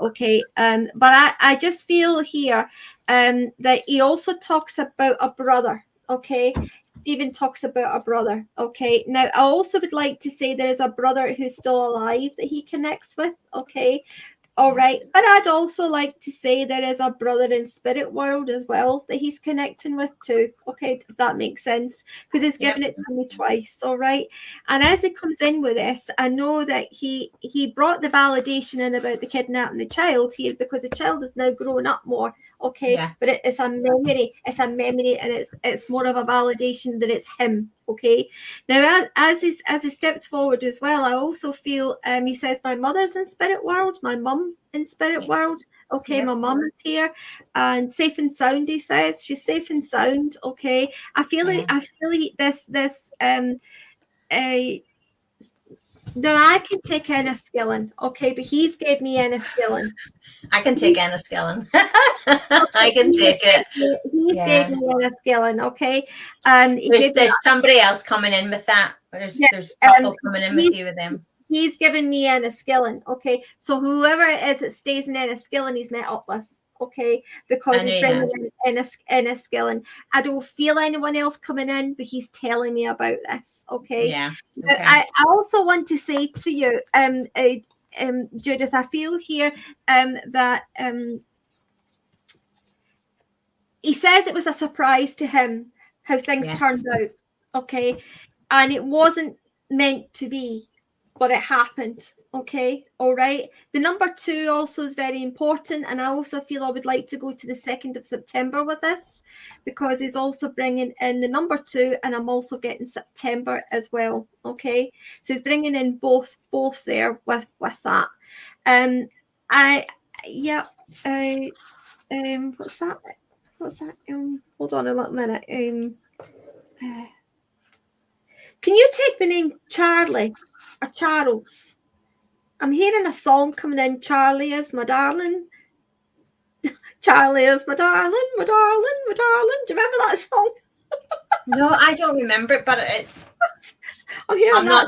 Speaker 1: Okay. But I just feel here that he also talks about a brother. Okay. Stephen talks about a brother. Okay. Now, I also would like to say there is a brother who's still alive that he connects with. Okay. All right. But I'd also like to say there is a brother in spirit world as well that he's connecting with too. Okay, if that makes sense, because he's given it to me twice. All right. And as he comes in with this, I know that he brought the validation in about the kidnapping the child here, because the child is now growing up more. Okay. Yeah. But it's a memory. It's a memory, and it's more of a validation that it's him. Okay. Now, as he steps forward as well, I also feel he says my mother's in spirit world, my mum in spirit world. Okay, my mum is here and safe and sound. He says she's safe and sound. Okay, I feel this. No, I can take Enniskillen. Okay, but he's gave me Enniskillen.
Speaker 3: I can take Enniskillen. I can take it.
Speaker 1: He's gave me Enniskillen. Okay,
Speaker 3: there's somebody else coming in with that. There's a couple coming in with you with them.
Speaker 1: He's given me Enniskillen. Okay, so whoever it is that stays in Enniskillen, he's met up with. Okay, because he's bringing in Enniskillen. I don't feel anyone else coming in, but he's telling me about this. Okay.
Speaker 3: Yeah. Okay.
Speaker 1: I also want to say to you, Judith, I feel here that he says it was a surprise to him how things turned out. Okay, and it wasn't meant to be, but it happened. Okay, all right. The number 2 also is very important, and I also feel I would like to go to the 2nd of September with this, because he's also bringing in the number 2, and I'm also getting September as well. Okay, so he's bringing in both there with that. What's that? Hold on a little minute. Can you take the name Charlie or Charles? I'm hearing a song coming in. Charlie is my darling. Charlie is my darling, my darling, my darling. Do you remember that song?
Speaker 3: No, I don't remember it, but I'm not.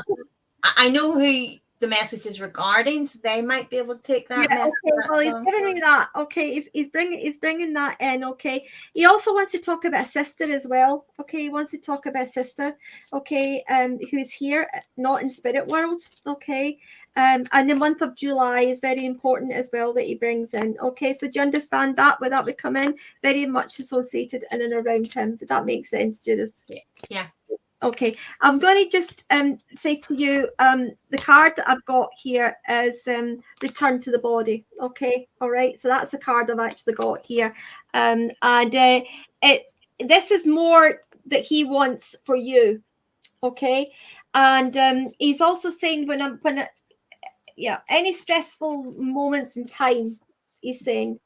Speaker 3: I know who the message is regarding, so they might be able to take that.
Speaker 1: Yeah, okay. Well, he's giving me that. Okay, he's bringing that in. Okay, he also wants to talk about a sister as well. Okay, he wants to talk about a sister. Okay, who's here, not in spirit world. Okay, and the month of July is very important as well that he brings in. Okay, so do you understand that? Where that would come in? Very much associated in and around him. But that makes sense, Judith.
Speaker 3: Yeah.
Speaker 1: Okay, I'm going to just say to you, the card that I've got here is return to the body. Okay, all right. So that's the card I've actually got here, and this is more that he wants for you. Okay, and he's also saying any stressful moments in time, he's saying,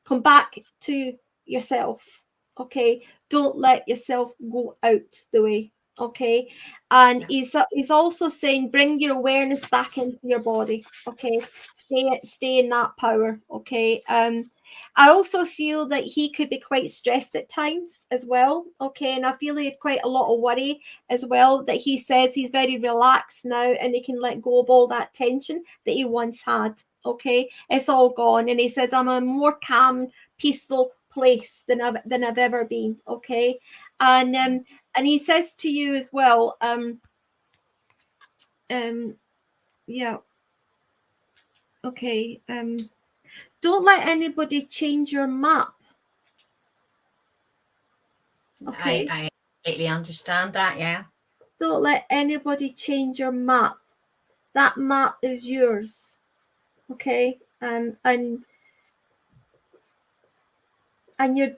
Speaker 1: come back to yourself. Okay, don't let yourself go out the way. Okay, and he's also saying, bring your awareness back into your body. Okay, stay in that power. Okay. I also feel that he could be quite stressed at times as well. Okay, and I feel he had quite a lot of worry as well, that he says he's very relaxed now and he can let go of all that tension that he once had. Okay, it's all gone, and he says, I'm a more calm, peaceful place than I've ever been. Okay, and he says to you as well, yeah, okay, don't let anybody change your map. Okay,
Speaker 3: I completely understand that. Yeah,
Speaker 1: don't let anybody change your map. That map is yours. Okay, and you're,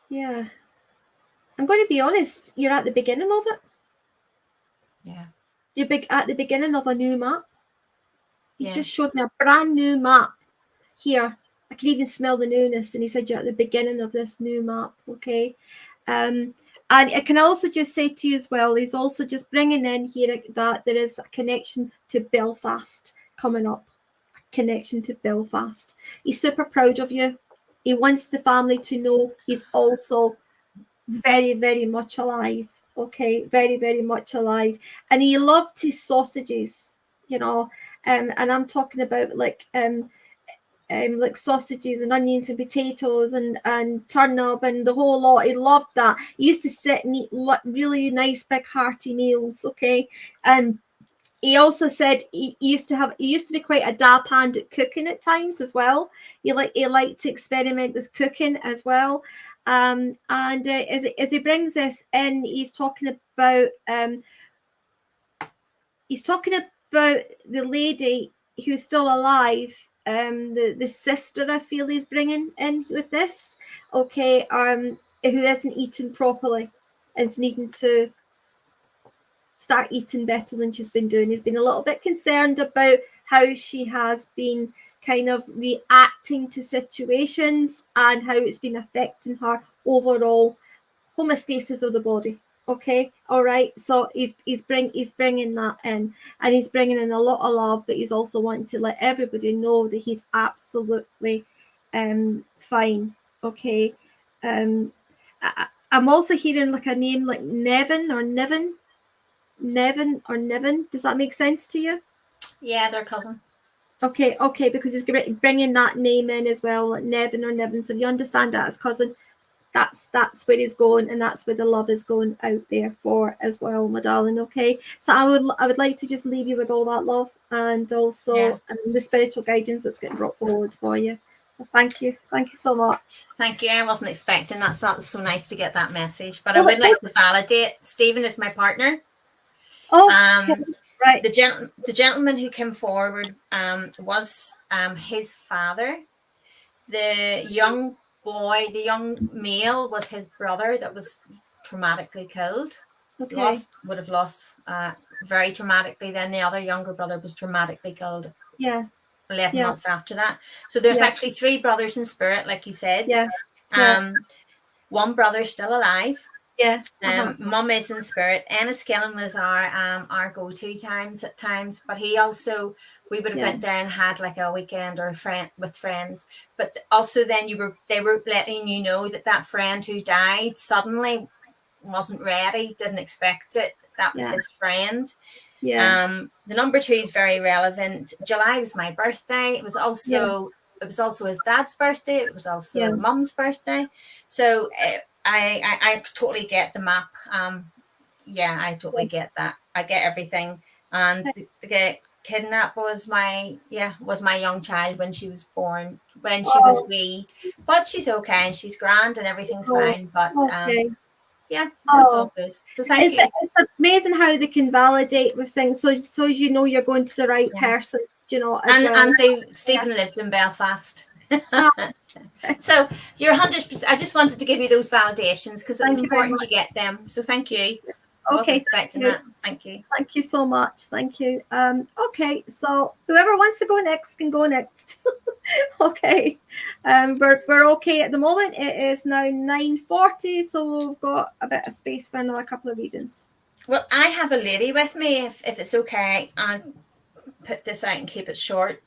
Speaker 1: yeah, I'm going to be honest, you're at the beginning of it.
Speaker 3: Yeah,
Speaker 1: You're at the beginning of a new map. He's
Speaker 3: yeah.
Speaker 1: just showed me a brand new map here. I can even smell the newness, and he said you're at the beginning of this new map. Okay, and I can also just say to you as well, he's also just bringing in here that there is a connection to Belfast coming up. Connection to Belfast. He's super proud of you. He wants the family to know he's also very, very much alive. Okay, very, very much alive. And he loved his sausages, you know, and I'm talking about like sausages and onions and potatoes and turnip and the whole lot. He loved that. He used to sit and eat really nice big hearty meals. Okay, and he also said he used to be quite a dab hand at cooking at times as well. He liked to experiment with cooking as well. And as he brings this in, he's talking about the lady who's still alive, the sister I feel he's bringing in with this. Okay, who hasn't eaten properly and is needing to start eating better than she's been doing. He's been a little bit concerned about how she has been kind of reacting to situations and how it's been affecting her overall homeostasis of the body. Okay, all right. So he's bringing that in, and he's bringing in a lot of love, but he's also wanting to let everybody know that he's absolutely fine. Okay, I'm also hearing like a name like Nevin or Niven. Nevin or Niven. Does that make sense to you?
Speaker 3: Yeah, they're cousin.
Speaker 1: Okay, because he's bringing that name in as well, like Nevin or Niven. So if you understand that as cousin, that's where he's going, and that's where the love is going out there for as well, my darling. Okay, so I would like to just leave you with all that love and also the spiritual guidance that's getting brought forward for you. So thank you so much.
Speaker 3: Thank you. I wasn't expecting that. So it's so nice to get that message. But I would like to validate. Stephen is my partner.
Speaker 1: Oh, okay. Right.
Speaker 3: The gentleman who came forward was his father. The young male was his brother that was traumatically killed.
Speaker 1: Okay.
Speaker 3: Would have lost very traumatically. Then the other younger brother was traumatically killed.
Speaker 1: Yeah.
Speaker 3: 11 months after that. So there's actually 3 brothers in spirit, like you said.
Speaker 1: Yeah.
Speaker 3: One brother's still alive.
Speaker 1: Yeah.
Speaker 3: Mum is in spirit. Enniskillen was our go-to times at times, but he also, we would have went there and had like a weekend or with friends. But also then they were letting you know that friend who died suddenly wasn't ready, didn't expect it. That was his friend.
Speaker 1: Yeah.
Speaker 3: The number 2 is very relevant. July was my birthday. It was also his dad's birthday. It was also Mum's birthday. So I totally get the map. I totally get that. I get everything. And the kidnap was my young child when she was born, when she was wee. But she's okay and she's grand and everything's fine. But it's all good. So thank you.
Speaker 1: It's amazing how they can validate with things. So you know you're going to the right person. You know,
Speaker 3: and Stephen lived in Belfast. So you're 100%. I just wanted to give you those validations because it's important you get them. So thank you. I wasn't expecting that. Thank you.
Speaker 1: Thank you so much. Thank you. Okay, so whoever wants to go next can go next. Okay, we're okay at the moment. It is now 9:40, so we've got a bit of space for another couple of readings.
Speaker 3: Well, I have a lady with me, if it's okay. I'll put this out and keep it short.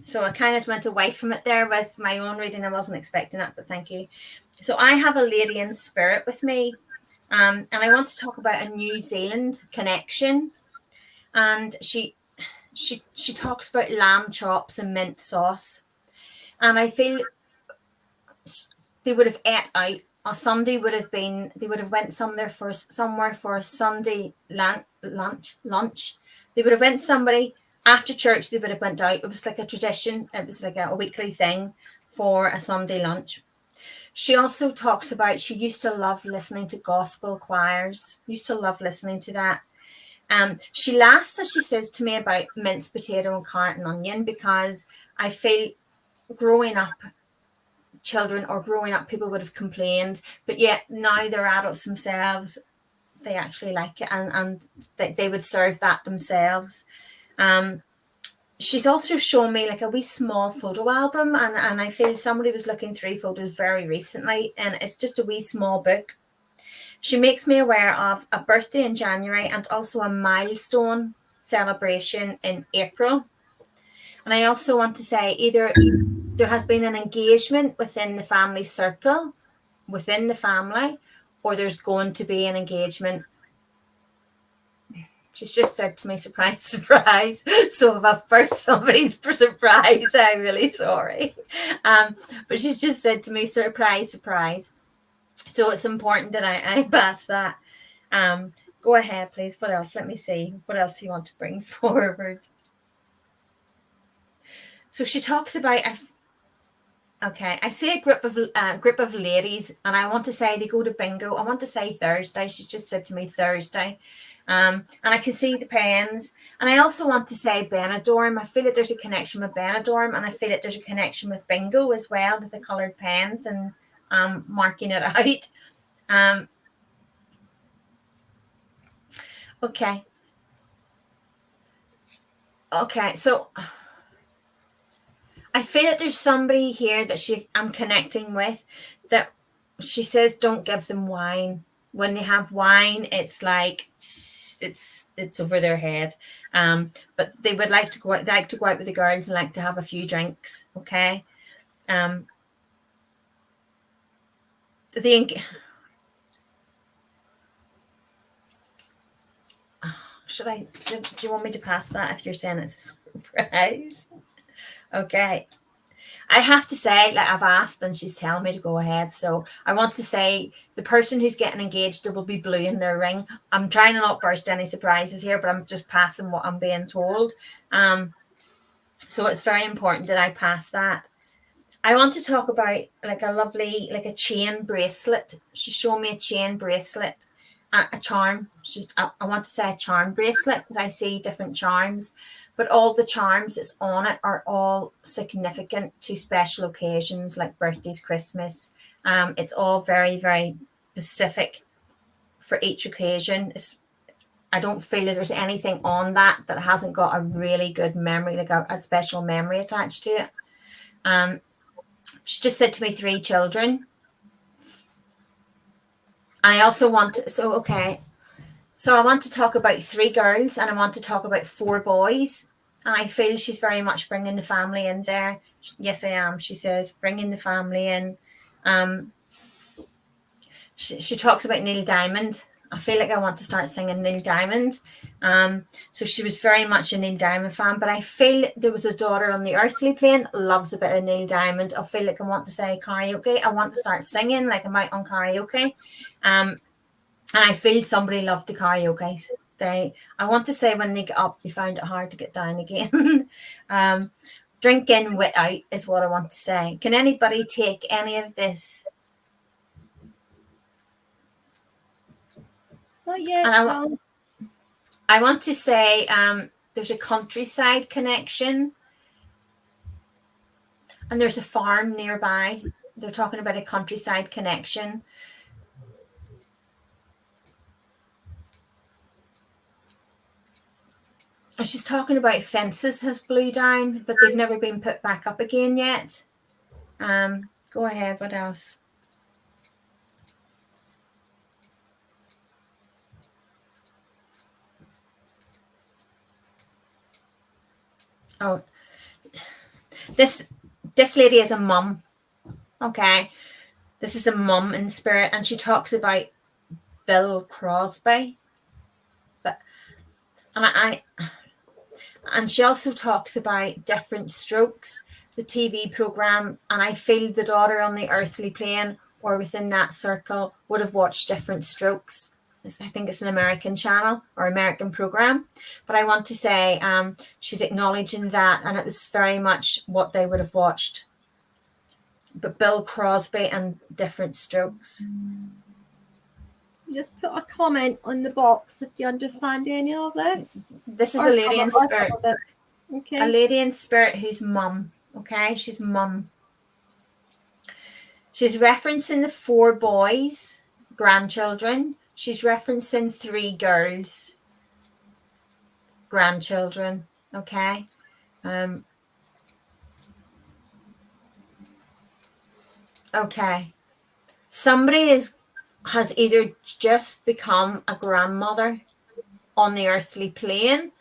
Speaker 3: So I kind of went away from it there with my own reading. I wasn't expecting it, but thank you. So I have a lady in spirit with me, and I want to talk about a New Zealand connection. And she talks about lamb chops and mint sauce, and I feel they would have ate out. A Sunday would have been, they would have went somewhere for a Sunday lunch. They would have went somebody after church. They would have went out. It was like a tradition. It was like a weekly thing for a Sunday lunch. She also talks about, she used to love listening to gospel choirs. Used to love listening to that. She laughs as she says to me about minced potato and carrot and onion, because I feel growing up, people would have complained, but yet now they're adults themselves, they actually like it, and they would serve that themselves. She's also shown me like a wee small photo album, and I feel somebody was looking through photos very recently, and it's just a wee small book. She makes me aware of a birthday in January and also a milestone celebration in April. And I also want to say, either there has been an engagement within the family circle, within the family, or there's going to be an engagement. She's just said to me, surprise, surprise. So if I've burst somebody's surprise, I'm really sorry. But she's just said to me, surprise, surprise. So it's important that I pass that. Go ahead, please. What else? Let me see. What else you want to bring forward? So she talks about, okay, I see a group of ladies, and I want to say they go to bingo. I want to say Thursday. She's just said to me Thursday. And I can see the pens. And I also want to say Benidorm. I feel that there's a connection with Benidorm, and I feel that there's a connection with bingo as well, with the coloured pens and marking it out. Okay. Okay, so I feel that there's somebody here that I'm connecting with, that she says don't give them wine. When they have wine, it's like it's over their head. But they would like to go out with the girls and like to have a few drinks. Okay. Do you want me to pass that if you're saying it's a surprise? Okay. I have to say, like, I've asked and she's telling me to go ahead. So I want to say the person who's getting engaged, there will be blue in their ring. I'm trying to not burst any surprises here, but I'm just passing what I'm being told. So it's very important that I pass that. I want to talk about like a lovely, like a chain bracelet. She showed me a chain bracelet, a charm. I want to say a charm bracelet, because I see different charms. But all the charms that's on it are all significant to special occasions like birthdays, Christmas. It's all very, very specific for each occasion. I don't feel that there's anything on that hasn't got a really good memory, like a special memory attached to it. She just said to me 3 children. I also want to, So I want to talk about 3 girls and I want to talk about 4 boys. And I feel she's very much bringing the family in there. Yes, I am. She says, bringing the family in. She talks about Neil Diamond. I feel like I want to start singing Neil Diamond. So she was very much a Neil Diamond fan. But I feel there was a daughter on the earthly plane, loves a bit of Neil Diamond. I feel like I want to say karaoke. I want to start singing, like I'm out on karaoke. And I feel somebody loved the karaoke. I want to say when they get up, they found it hard to get down again. Drink in, wit out is what I want to say. Can anybody take any of this?
Speaker 1: Not yet.
Speaker 3: And I want to say there's a countryside connection. And there's a farm nearby. They're talking about a countryside connection. And she's talking about fences has blew down, but they've never been put back up again yet. Go ahead. What else? Oh, this lady is a mum. Okay, this is a mum in spirit, and she talks about Bill Crosby. And she also talks about Different Strokes, the TV program, and I feel the daughter on the earthly plane or within that circle would have watched Different Strokes. I think it's an American channel or American program, but I want to say she's acknowledging that, and it was very much what they would have watched. But Bill Crosby and Different Strokes.
Speaker 1: Just put a comment on the box if you understand any of this.
Speaker 3: This is a lady in spirit.
Speaker 1: Okay.
Speaker 3: A lady in spirit who's mum. Okay, she's mum. She's referencing the 4 boys, grandchildren. She's referencing 3 girls, grandchildren. Okay. Okay. Somebody has either just become a grandmother on the earthly plane,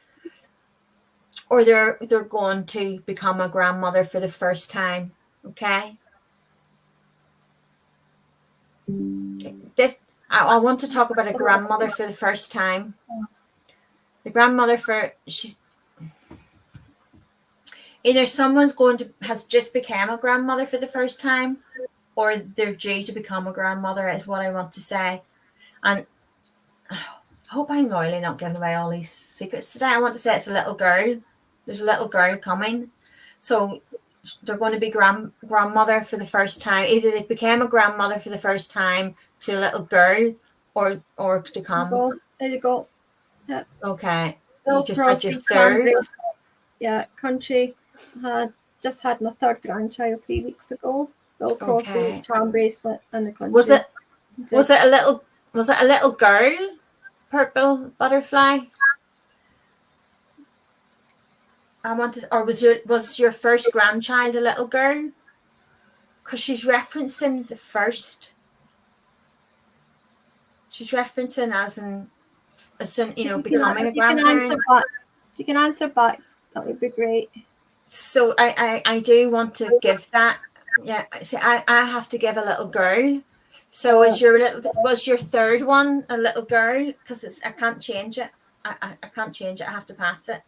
Speaker 3: or they're going to become a grandmother for the first time. Okay. This I want to talk about a grandmother for the first time. The grandmother she's either someone's has just become a grandmother for the first time, or they're due to become a grandmother, is what I want to say. And I hope I'm really not giving away all these secrets today. I want to say it's a little girl. There's a little girl coming. So they're going to be grandmother for the first time. Either they became a grandmother for the first time to a little girl, or to come.
Speaker 1: There you go.
Speaker 3: Yeah. Okay.
Speaker 1: Bill
Speaker 3: You just had your third.
Speaker 1: Yeah, country. Just had my 3rd grandchild 3 weeks ago. Bill Crosby, charm bracelet, and the country. Was it a little girl? Purple butterfly. Was your first grandchild a little girl? Because she's referencing the first. She's referencing as in becoming a grandparent. You can answer back. That would be great.
Speaker 3: So I do want to give that. Yeah, see, I have to give a little girl. So was your third one a little girl? Because I can't change it. I can't change it. I have to pass it.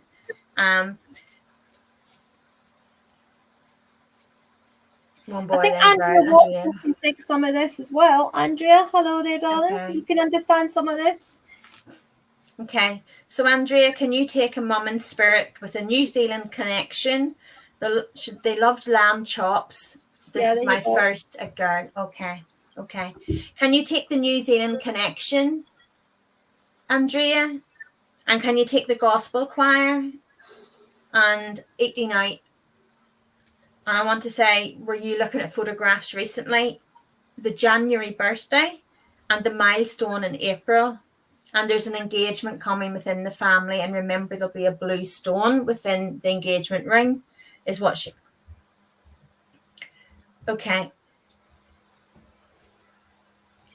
Speaker 3: One boy,
Speaker 1: I think Andrea can take some of this as well. Andrea, hello there, darling. Okay. You can understand some of this.
Speaker 3: Okay. So Andrea, can you take a mum in spirit with a New Zealand connection? They loved lamb chops. This is my first girl. Okay. Okay. Can you take the New Zealand connection, Andrea? And can you take the gospel choir and 89? And I want to say, were you looking at photographs recently? The January birthday and the milestone in April. And there's an engagement coming within the family. And remember, there'll be a blue stone within the engagement ring, is what she... Okay.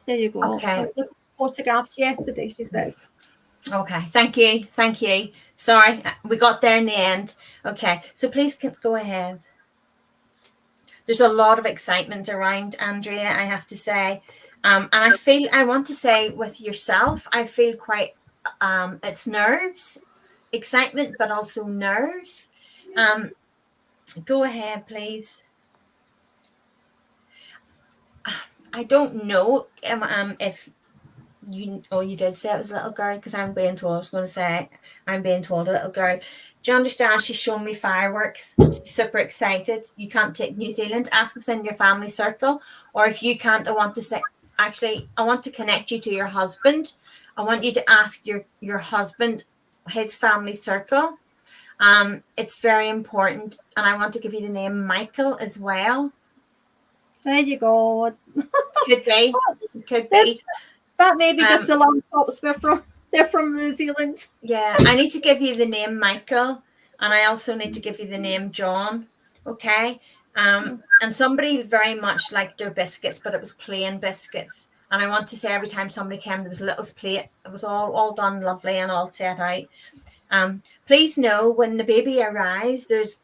Speaker 1: There you go.
Speaker 3: Okay.
Speaker 1: I took photographs yesterday, she says.
Speaker 3: Okay. Thank you. Thank you. Sorry, we got there in the end. Okay. So please go ahead. There's a lot of excitement around, Andrea, I have to say. And I want to say with yourself, I feel quite, it's nerves, excitement, but also nerves. Go ahead, please. I don't know if you did say it was a little girl, because I'm being told, I was going to say, I'm being told a little girl. Do you understand? She's showing me fireworks. She's super excited. You can't take New Zealand. Ask within your family circle. Or if you can't, I want to say, actually, I want to connect you to your husband. I want you to ask your husband, his family circle. It's very important. And I want to give you the name Michael as well.
Speaker 1: There you go.
Speaker 3: Could be.
Speaker 1: That may be just a long top swiffer. They're from New Zealand.
Speaker 3: Yeah, I need to give you the name Michael, and I also need to give you the name John. Okay. And somebody very much liked their biscuits, but it was plain biscuits. And I want to say every time somebody came, there was a little plate. It was all done lovely and all set out. Please know when the baby arrives, there was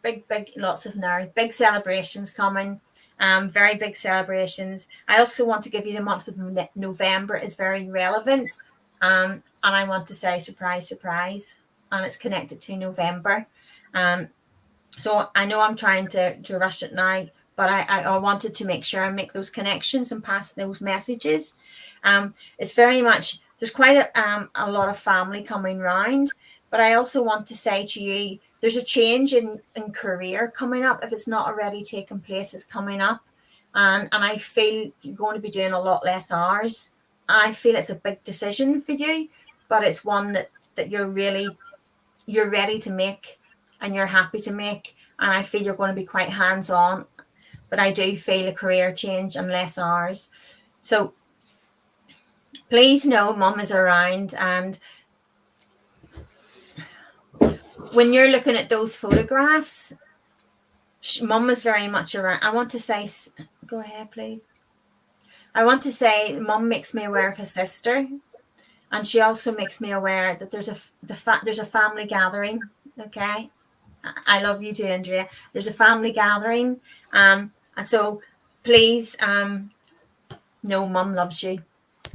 Speaker 3: big lots of big celebrations coming. Very big celebrations. I also want to give you the month of November is very relevant. And I want to say surprise, and it's connected to November. So I know I'm trying to rush it now, but I wanted to make sure I make those connections and pass those messages. It's very much, there's quite a lot of family coming round, but I also want to say to you, there's a change in career coming up. If it's not already taken place, it's coming up. And I feel you're going to be doing a lot less hours. I feel it's a big decision for you, but it's one that you're ready to make and you're happy to make. And I feel you're going to be quite hands-on, but I do feel a career change and less hours. So please know Mum is around, and when you're looking at those photographs, Mum is very much around. I want to say, go ahead, please. I want to say Mum makes me aware of her sister, and she also makes me aware that there's a family gathering. Okay, I love you too, Andrea. There's a family gathering, and so please know Mum loves you.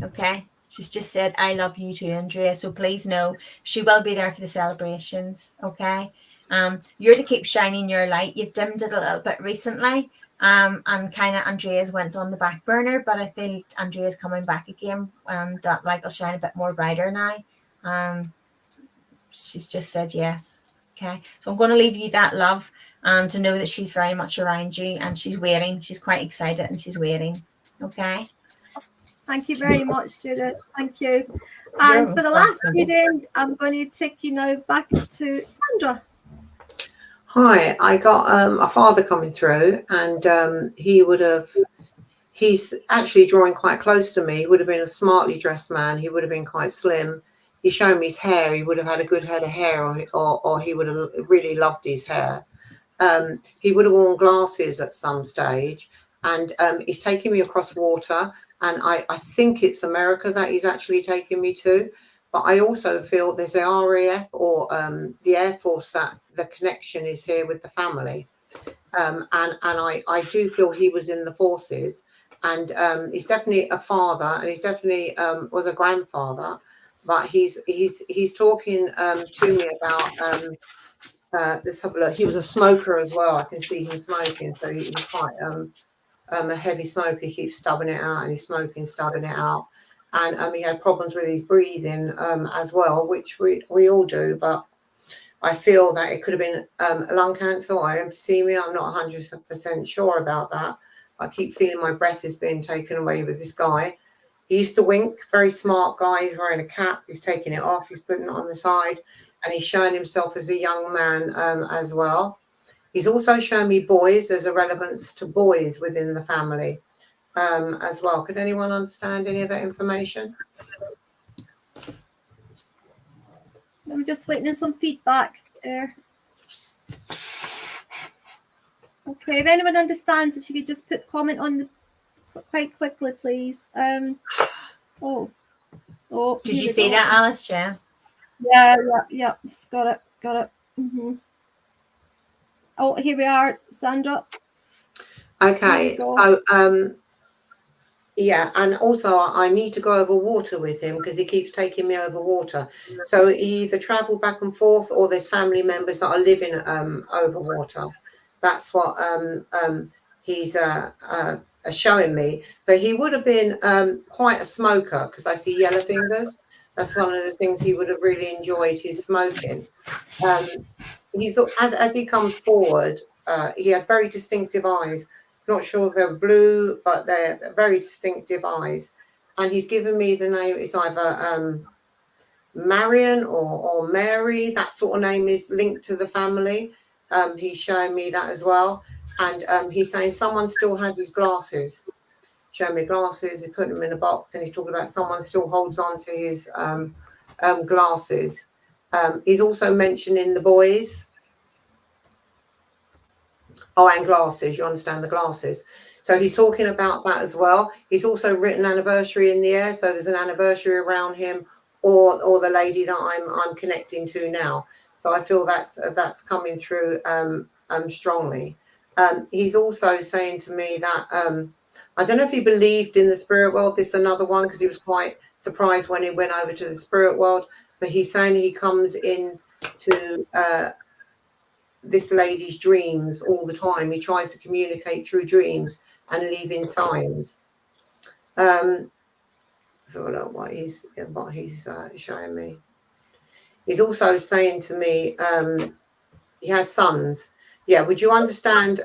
Speaker 3: Okay, she's just said I love you too, Andrea. So please know she will be there for the celebrations. Okay, you're to keep shining your light. You've dimmed it a little bit recently. And kind of Andrea's went on the back burner, but I think Andrea's coming back again, and that light will shine a bit more brighter now. She's just said yes. Okay, so I'm going to leave you that love, and to know that she's very much around you, and she's waiting. She's quite excited, and she's waiting. Okay.
Speaker 1: Thank you very much, Judith. Thank you. And for the last reading, I'm going to take you now back to Sandra.
Speaker 2: Hi, I got a father coming through, and he's actually drawing quite close to me. He would have been a smartly dressed man. He would have been quite slim. He showed me his hair. He would have had a good head of hair, or he would have really loved his hair. He would have worn glasses at some stage, and he's taking me across water, and I think it's America that he's actually taking me to. But I also feel there's the RAF or the Air Force that the connection is here with the family. And I do feel he was in the forces, and he's definitely a father, and he's definitely was a grandfather. But he's talking to me about let's have a look. He was a smoker as well. I can see him smoking, so he's quite a heavy smoker. He keeps stubbing it out, and he's smoking, stubbing it out. And he had problems with his breathing as well, which we all do. But I feel that it could have been lung cancer or emphysema. I'm not 100% sure about that. I keep feeling my breath is being taken away with this guy. He used to wink, very smart guy. He's wearing a cap. He's taking it off. He's putting it on the side. And he's showing himself as a young man as well. He's also shown me boys. There's a relevance to boys within the family. As well. Could anyone understand any of that information?
Speaker 1: I'm just waiting on some feedback there. Okay, if anyone understands, if you could just put comment on quite quickly, please. Oh,
Speaker 3: did you see that, Alice?
Speaker 1: Yeah. Just got it. Mm-hmm. Oh, here we are, Sandra.
Speaker 2: Okay, so yeah, and also I need to go over water with him because he keeps taking me over water. So he either travel back and forth, or there's family members that are living over water. That's what he's showing me. But he would have been quite a smoker, because I see yellow fingers. That's one of the things he would have really enjoyed, his smoking. He's as he comes forward, he had very distinctive eyes. Not sure if they're blue, but they're very distinctive eyes. And he's given me the name. It's either Marion or Mary. That sort of name is linked to the family. He's showing me that as well. And he's saying someone still has his glasses. showing me glasses. He's putting them in a box, and he's talking about someone still holds on to his glasses. He's also mentioning the boys. Oh, and glasses. You understand the glasses. So he's talking about that as well. He's also written anniversary in the air. So there's an anniversary around him, or the lady that I'm connecting to now. So I feel that's coming through strongly. He's also saying to me that I don't know if he believed in the spirit world. This is another one, because he was quite surprised when he went over to the spirit world. But he's saying he comes in to this lady's dreams all the time. He tries to communicate through dreams and leaving signs. So look what he's showing me. He's also saying to me he has sons. Yeah, would you understand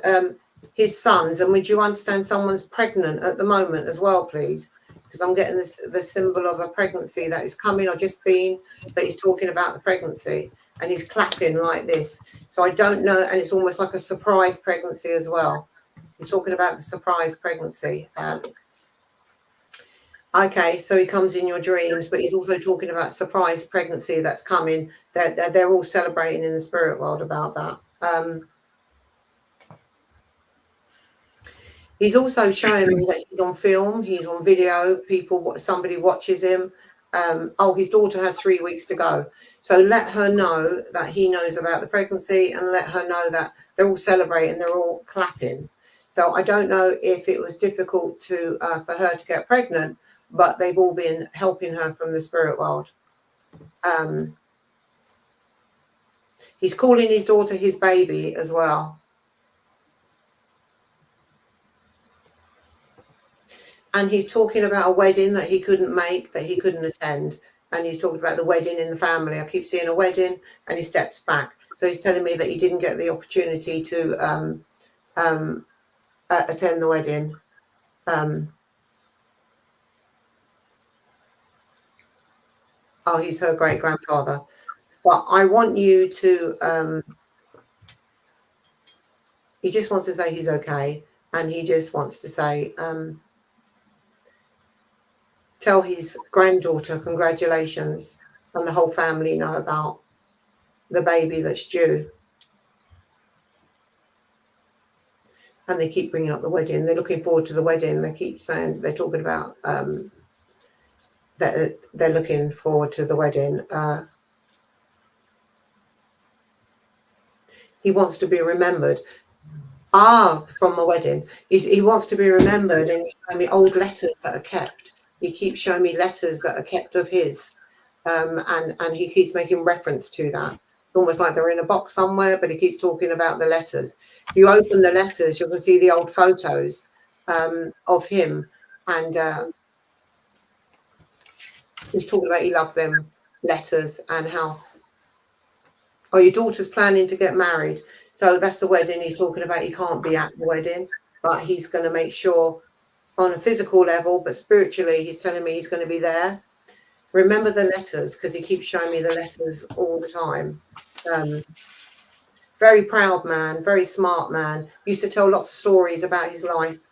Speaker 2: his sons, and would you understand someone's pregnant at the moment as well, please? Because I'm getting the symbol of a pregnancy that is coming or just been, but he's talking about the pregnancy, and he's clapping like this. So I don't know, and it's almost like a surprise pregnancy as well. He's talking about the surprise pregnancy. Okay, so he comes in your dreams, but he's also talking about surprise pregnancy that's coming. They're all celebrating in the spirit world about that. He's also showing me that he's on film, he's on video, somebody watches him. Oh, his daughter has 3 weeks to go. So let her know that he knows about the pregnancy, and let her know that they're all celebrating, they're all clapping. So I don't know if it was difficult for her to get pregnant, but they've all been helping her from the spirit world. He's calling his daughter his baby as well. And he's talking about a wedding that he couldn't make, that he couldn't attend. And he's talking about the wedding in the family. I keep seeing a wedding, and he steps back. So he's telling me that he didn't get the opportunity to attend the wedding. Oh, he's her great-grandfather. But I want you to... he just wants to say he's okay. And he just wants to say... tell his granddaughter congratulations, and the whole family know about the baby that's due. And they keep bringing up the wedding. They're looking forward to the wedding. They keep saying, they're talking about that they're looking forward to the wedding. He wants to be remembered. From a wedding. He wants to be remembered, and he's showing me old letters that are kept. He keeps showing me letters that are kept of his, and he keeps making reference to that. It's almost like they're in a box somewhere, but he keeps talking about the letters. If you open the letters, you can see the old photos of him, and he's talking about he loved them letters, and how, oh, your daughter's planning to get married. So that's the wedding he's talking about. He can't be at the wedding, but he's going to make sure on a physical level, but spiritually, he's telling me he's going to be there. Remember the letters, because he keeps showing me the letters all the time. Very proud man, very smart man. Used to tell lots of stories about his life.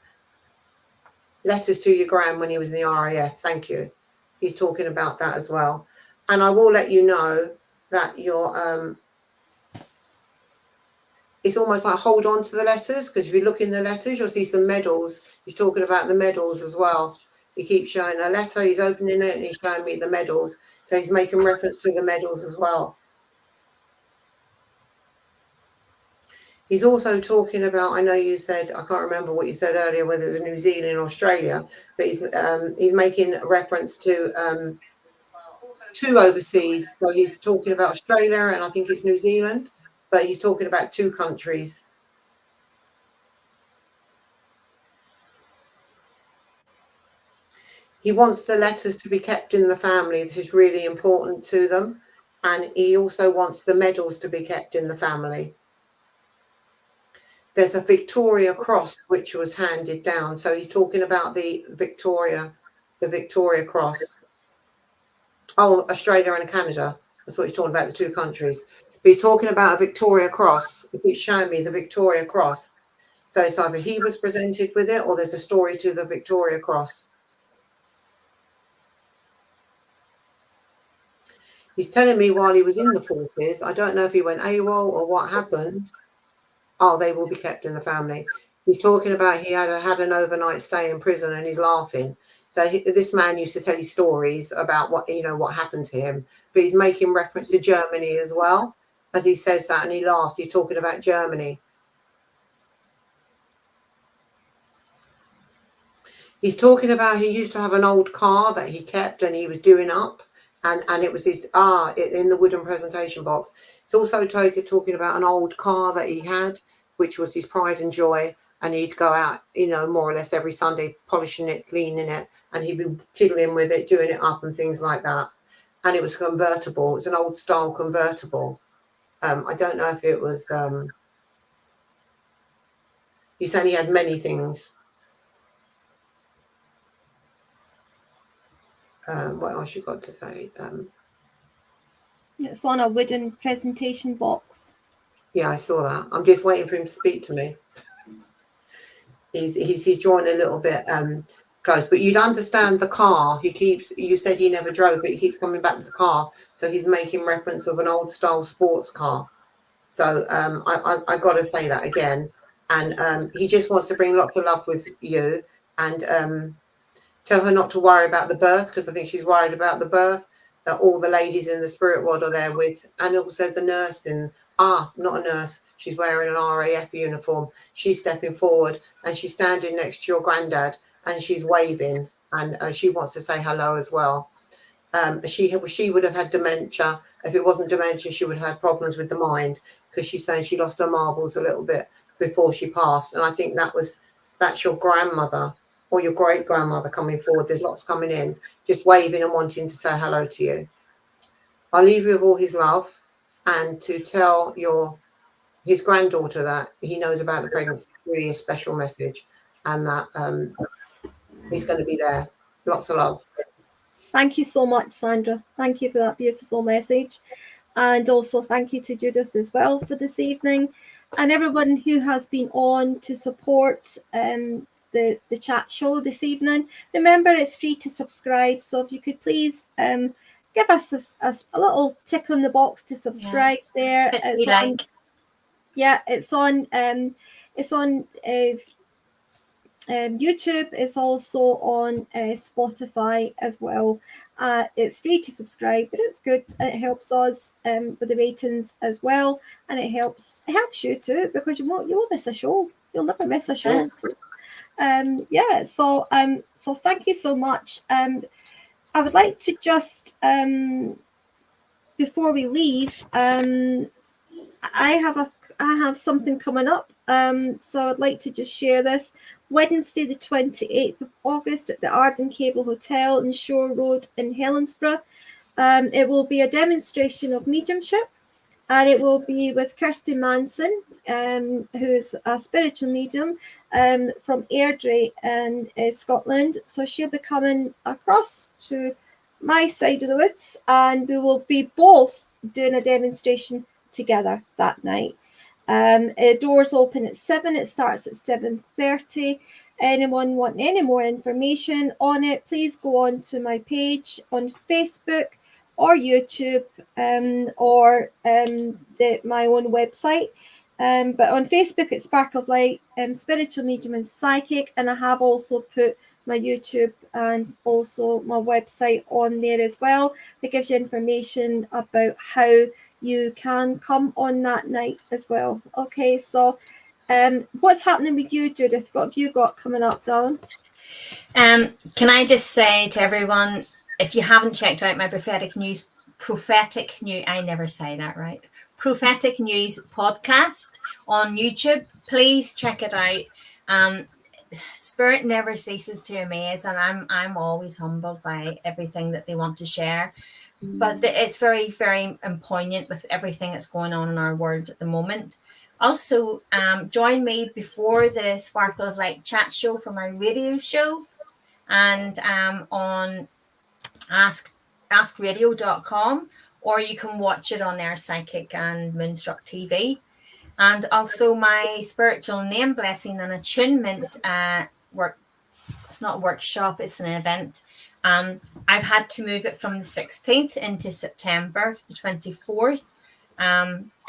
Speaker 2: Letters to your gran when he was in the RAF. Thank you. He's talking about that as well. And I will let you know that you're... it's almost like hold on to the letters, because if you look in the letters, you'll see some medals. He's talking about the medals as well. He keeps showing a letter, he's opening it, and he's showing me the medals. So he's making reference to the medals as well. He's also talking about, I know you said, I can't remember what you said earlier, whether it was New Zealand or Australia, but he's making reference to two overseas. So he's talking about Australia, and I think it's New Zealand. But he's talking about two countries. He wants the letters to be kept in the family. This is really important to them. And he also wants the medals to be kept in the family. There's a Victoria Cross which was handed down. So he's talking about the Victoria Cross. Oh, Australia and Canada. That's what he's talking about, the two countries. But he's talking about a Victoria Cross. He's showing me the Victoria Cross. So it's either he was presented with it or there's a story to the Victoria Cross. He's telling me while he was in the forces, I don't know if he went AWOL or what happened. Oh, they will be kept in the family. He's talking about he had an overnight stay in prison and he's laughing. So this man used to tell his stories about what happened to him, but he's making reference to Germany as well. As he says that and he laughs, he's talking about Germany. He's talking about he used to have an old car that he kept and he was doing up. And it was his in the wooden presentation box. It's also talking about an old car that he had, which was his pride and joy. And he'd go out, more or less every Sunday, polishing it, cleaning it, and he'd be tiddling with it, doing it up and things like that. And it was convertible. It was an old style convertible. I don't know if it was. He said he had many things. What else you got to say?
Speaker 1: It's on a wooden presentation box.
Speaker 2: Yeah, I saw that. I'm just waiting for him to speak to me. He's drawing a little bit close, but you'd understand the car. You said he never drove, but he keeps coming back to the car. So he's making reference of an old style sports car. So I got to say that again. And he just wants to bring lots of love with you and tell her not to worry about the birth, because I think she's worried about the birth, that all the ladies in the spirit world are there with, and also there's a nurse not a nurse, she's wearing an RAF uniform. She's stepping forward and she's standing next to your granddad and she's waving and she wants to say hello as well. She would have had dementia. If it wasn't dementia, she would have had problems with the mind, because she's saying she lost her marbles a little bit before she passed. And I think that's your grandmother or your great-grandmother coming forward. There's lots coming in, just waving and wanting to say hello to you. I'll leave you with all his love and to tell his granddaughter that he knows about the pregnancy. It's really a special message, and that he's going to be there. Lots of love.
Speaker 1: Thank you so much, Sandra. Thank you for that beautiful message. And also thank you to Judith as well for this evening, and everyone who has been on to support the chat show this evening. Remember, it's free to subscribe, so if you could please give us a little tick on the box to subscribe there. It's on YouTube. It's also on Spotify as well. It's free to subscribe, but it's good. It helps us with the ratings as well, and it helps you too, because you won't miss a show. You'll never miss a show. So thank you so much. I would like to just before we leave, I have something coming up. So I'd like to just share this. Wednesday, the 28th of August at the Arden Cable Hotel in Shore Road in Helensburgh. It will be a demonstration of mediumship, and it will be with Kirsty Manson, who is a spiritual medium from Airdrie in Scotland. So she'll be coming across to my side of the woods, and we will be both doing a demonstration together that night. Doors open at 7. It starts at 7:30. Anyone want any more information on it, please go on to my page on Facebook or YouTube or my own website. But on Facebook, it's Spark of Light, Spiritual Medium and Psychic, and I have also put my YouTube and also my website on there as well. It gives you information about how you can come on that night as well. Okay, so what's happening with you, Judith? What have you got coming up, darling?
Speaker 3: Can I just say to everyone, if you haven't checked out my prophetic news I never say that right, prophetic news podcast on YouTube, please check it out. Spirit never ceases to amaze, and I'm always humbled by everything that they want to share. But it's very, very poignant with everything that's going on in our world at the moment. Also, join me before the Sparkle of Light chat show for my radio show, and on askradio.com, or you can watch it on Air Psychic and Moonstruck TV. And also my spiritual name blessing and attunement work. It's not a workshop, it's an event. I've had to move it from the 16th into September, the 24th.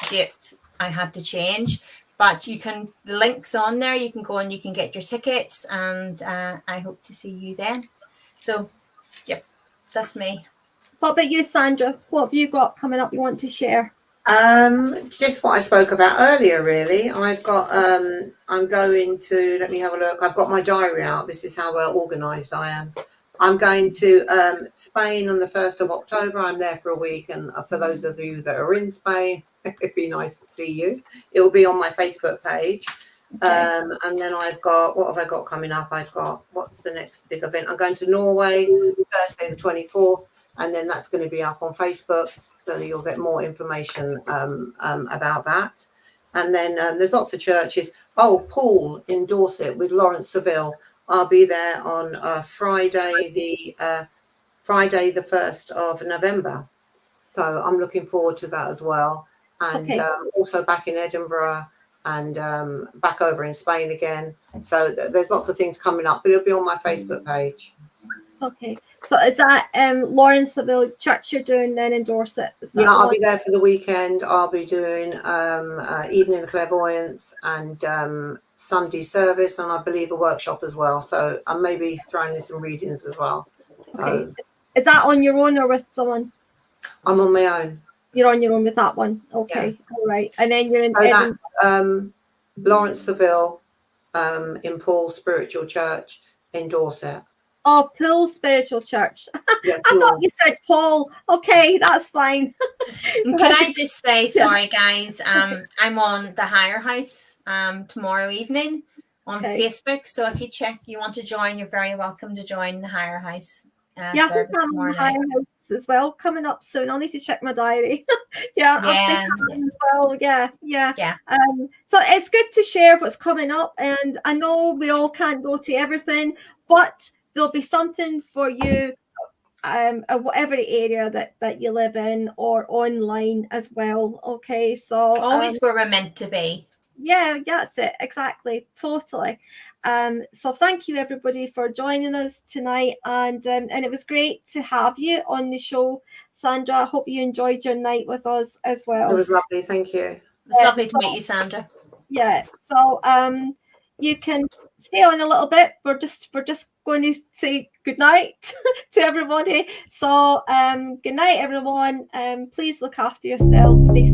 Speaker 3: Dates I had to change, but the link's on there. You can go and you can get your tickets, and I hope to see you then. So, yep, that's me.
Speaker 1: What about you, Sandra? What have you got coming up you want to share?
Speaker 2: Just what I spoke about earlier, really. I've got, I'm going to, let me have a look. I've got my diary out. This is how well organised I am. I'm going to Spain on the 1st of October. I'm there for a week. And for those of you that are in Spain, it'd be nice to see you. It will be on my Facebook page. Okay. And then I've got, what have I got coming up? I've got, what's the next big event? I'm going to Norway Thursday the 24th. And then that's going to be up on Facebook. So you'll get more information about that. And then there's lots of churches. Oh, Paul in Dorset with Lawrence Seville. I'll be there on Friday the 1st of November. So I'm looking forward to that as well. And okay. Also back in Edinburgh and back over in Spain again. So there's lots of things coming up, but it'll be on my Facebook page.
Speaker 1: Okay. So is that Lawrence Seville Church you're doing then in Dorset?
Speaker 2: Yeah, I'll be there for the weekend. I'll be doing evening of clairvoyance and Sunday service, and I believe a workshop as well. So I may be throwing in some readings as well. So,
Speaker 1: okay. Is that on your own or with someone?
Speaker 2: I'm on my own.
Speaker 1: You're on your own with that one. Okay. Yeah. All right. And then you're in
Speaker 2: Edinburgh. Lawrence Seville in Paul Spiritual Church in Dorset.
Speaker 1: Oh, Paul Spiritual Church.
Speaker 2: Yeah,
Speaker 1: I thought you said Paul. Okay, that's fine.
Speaker 3: Can I just say, sorry, guys, I'm on the Higher House tomorrow evening on Facebook. So if you want to join, you're very welcome to join the Higher House.
Speaker 1: I think I'm on the Higher House as well, coming up soon. I'll need to check my diary. I think I'm as well. Yeah. So it's good to share what's coming up, and I know we all can't go to everything, but there'll be something for you, whatever area that you live in, or online as well. Okay, so
Speaker 3: always where we're meant to be.
Speaker 1: Yeah, that's it. Exactly. Totally. So thank you everybody for joining us tonight, and it was great to have you on the show, Sandra. I hope you enjoyed your night with us as well.
Speaker 2: It was lovely. Thank you.
Speaker 3: It was lovely to meet you, Sandra.
Speaker 1: Yeah. So you can stay on a little bit. We're just going to say good night to everybody. So good night, everyone. Please look after yourselves. Stay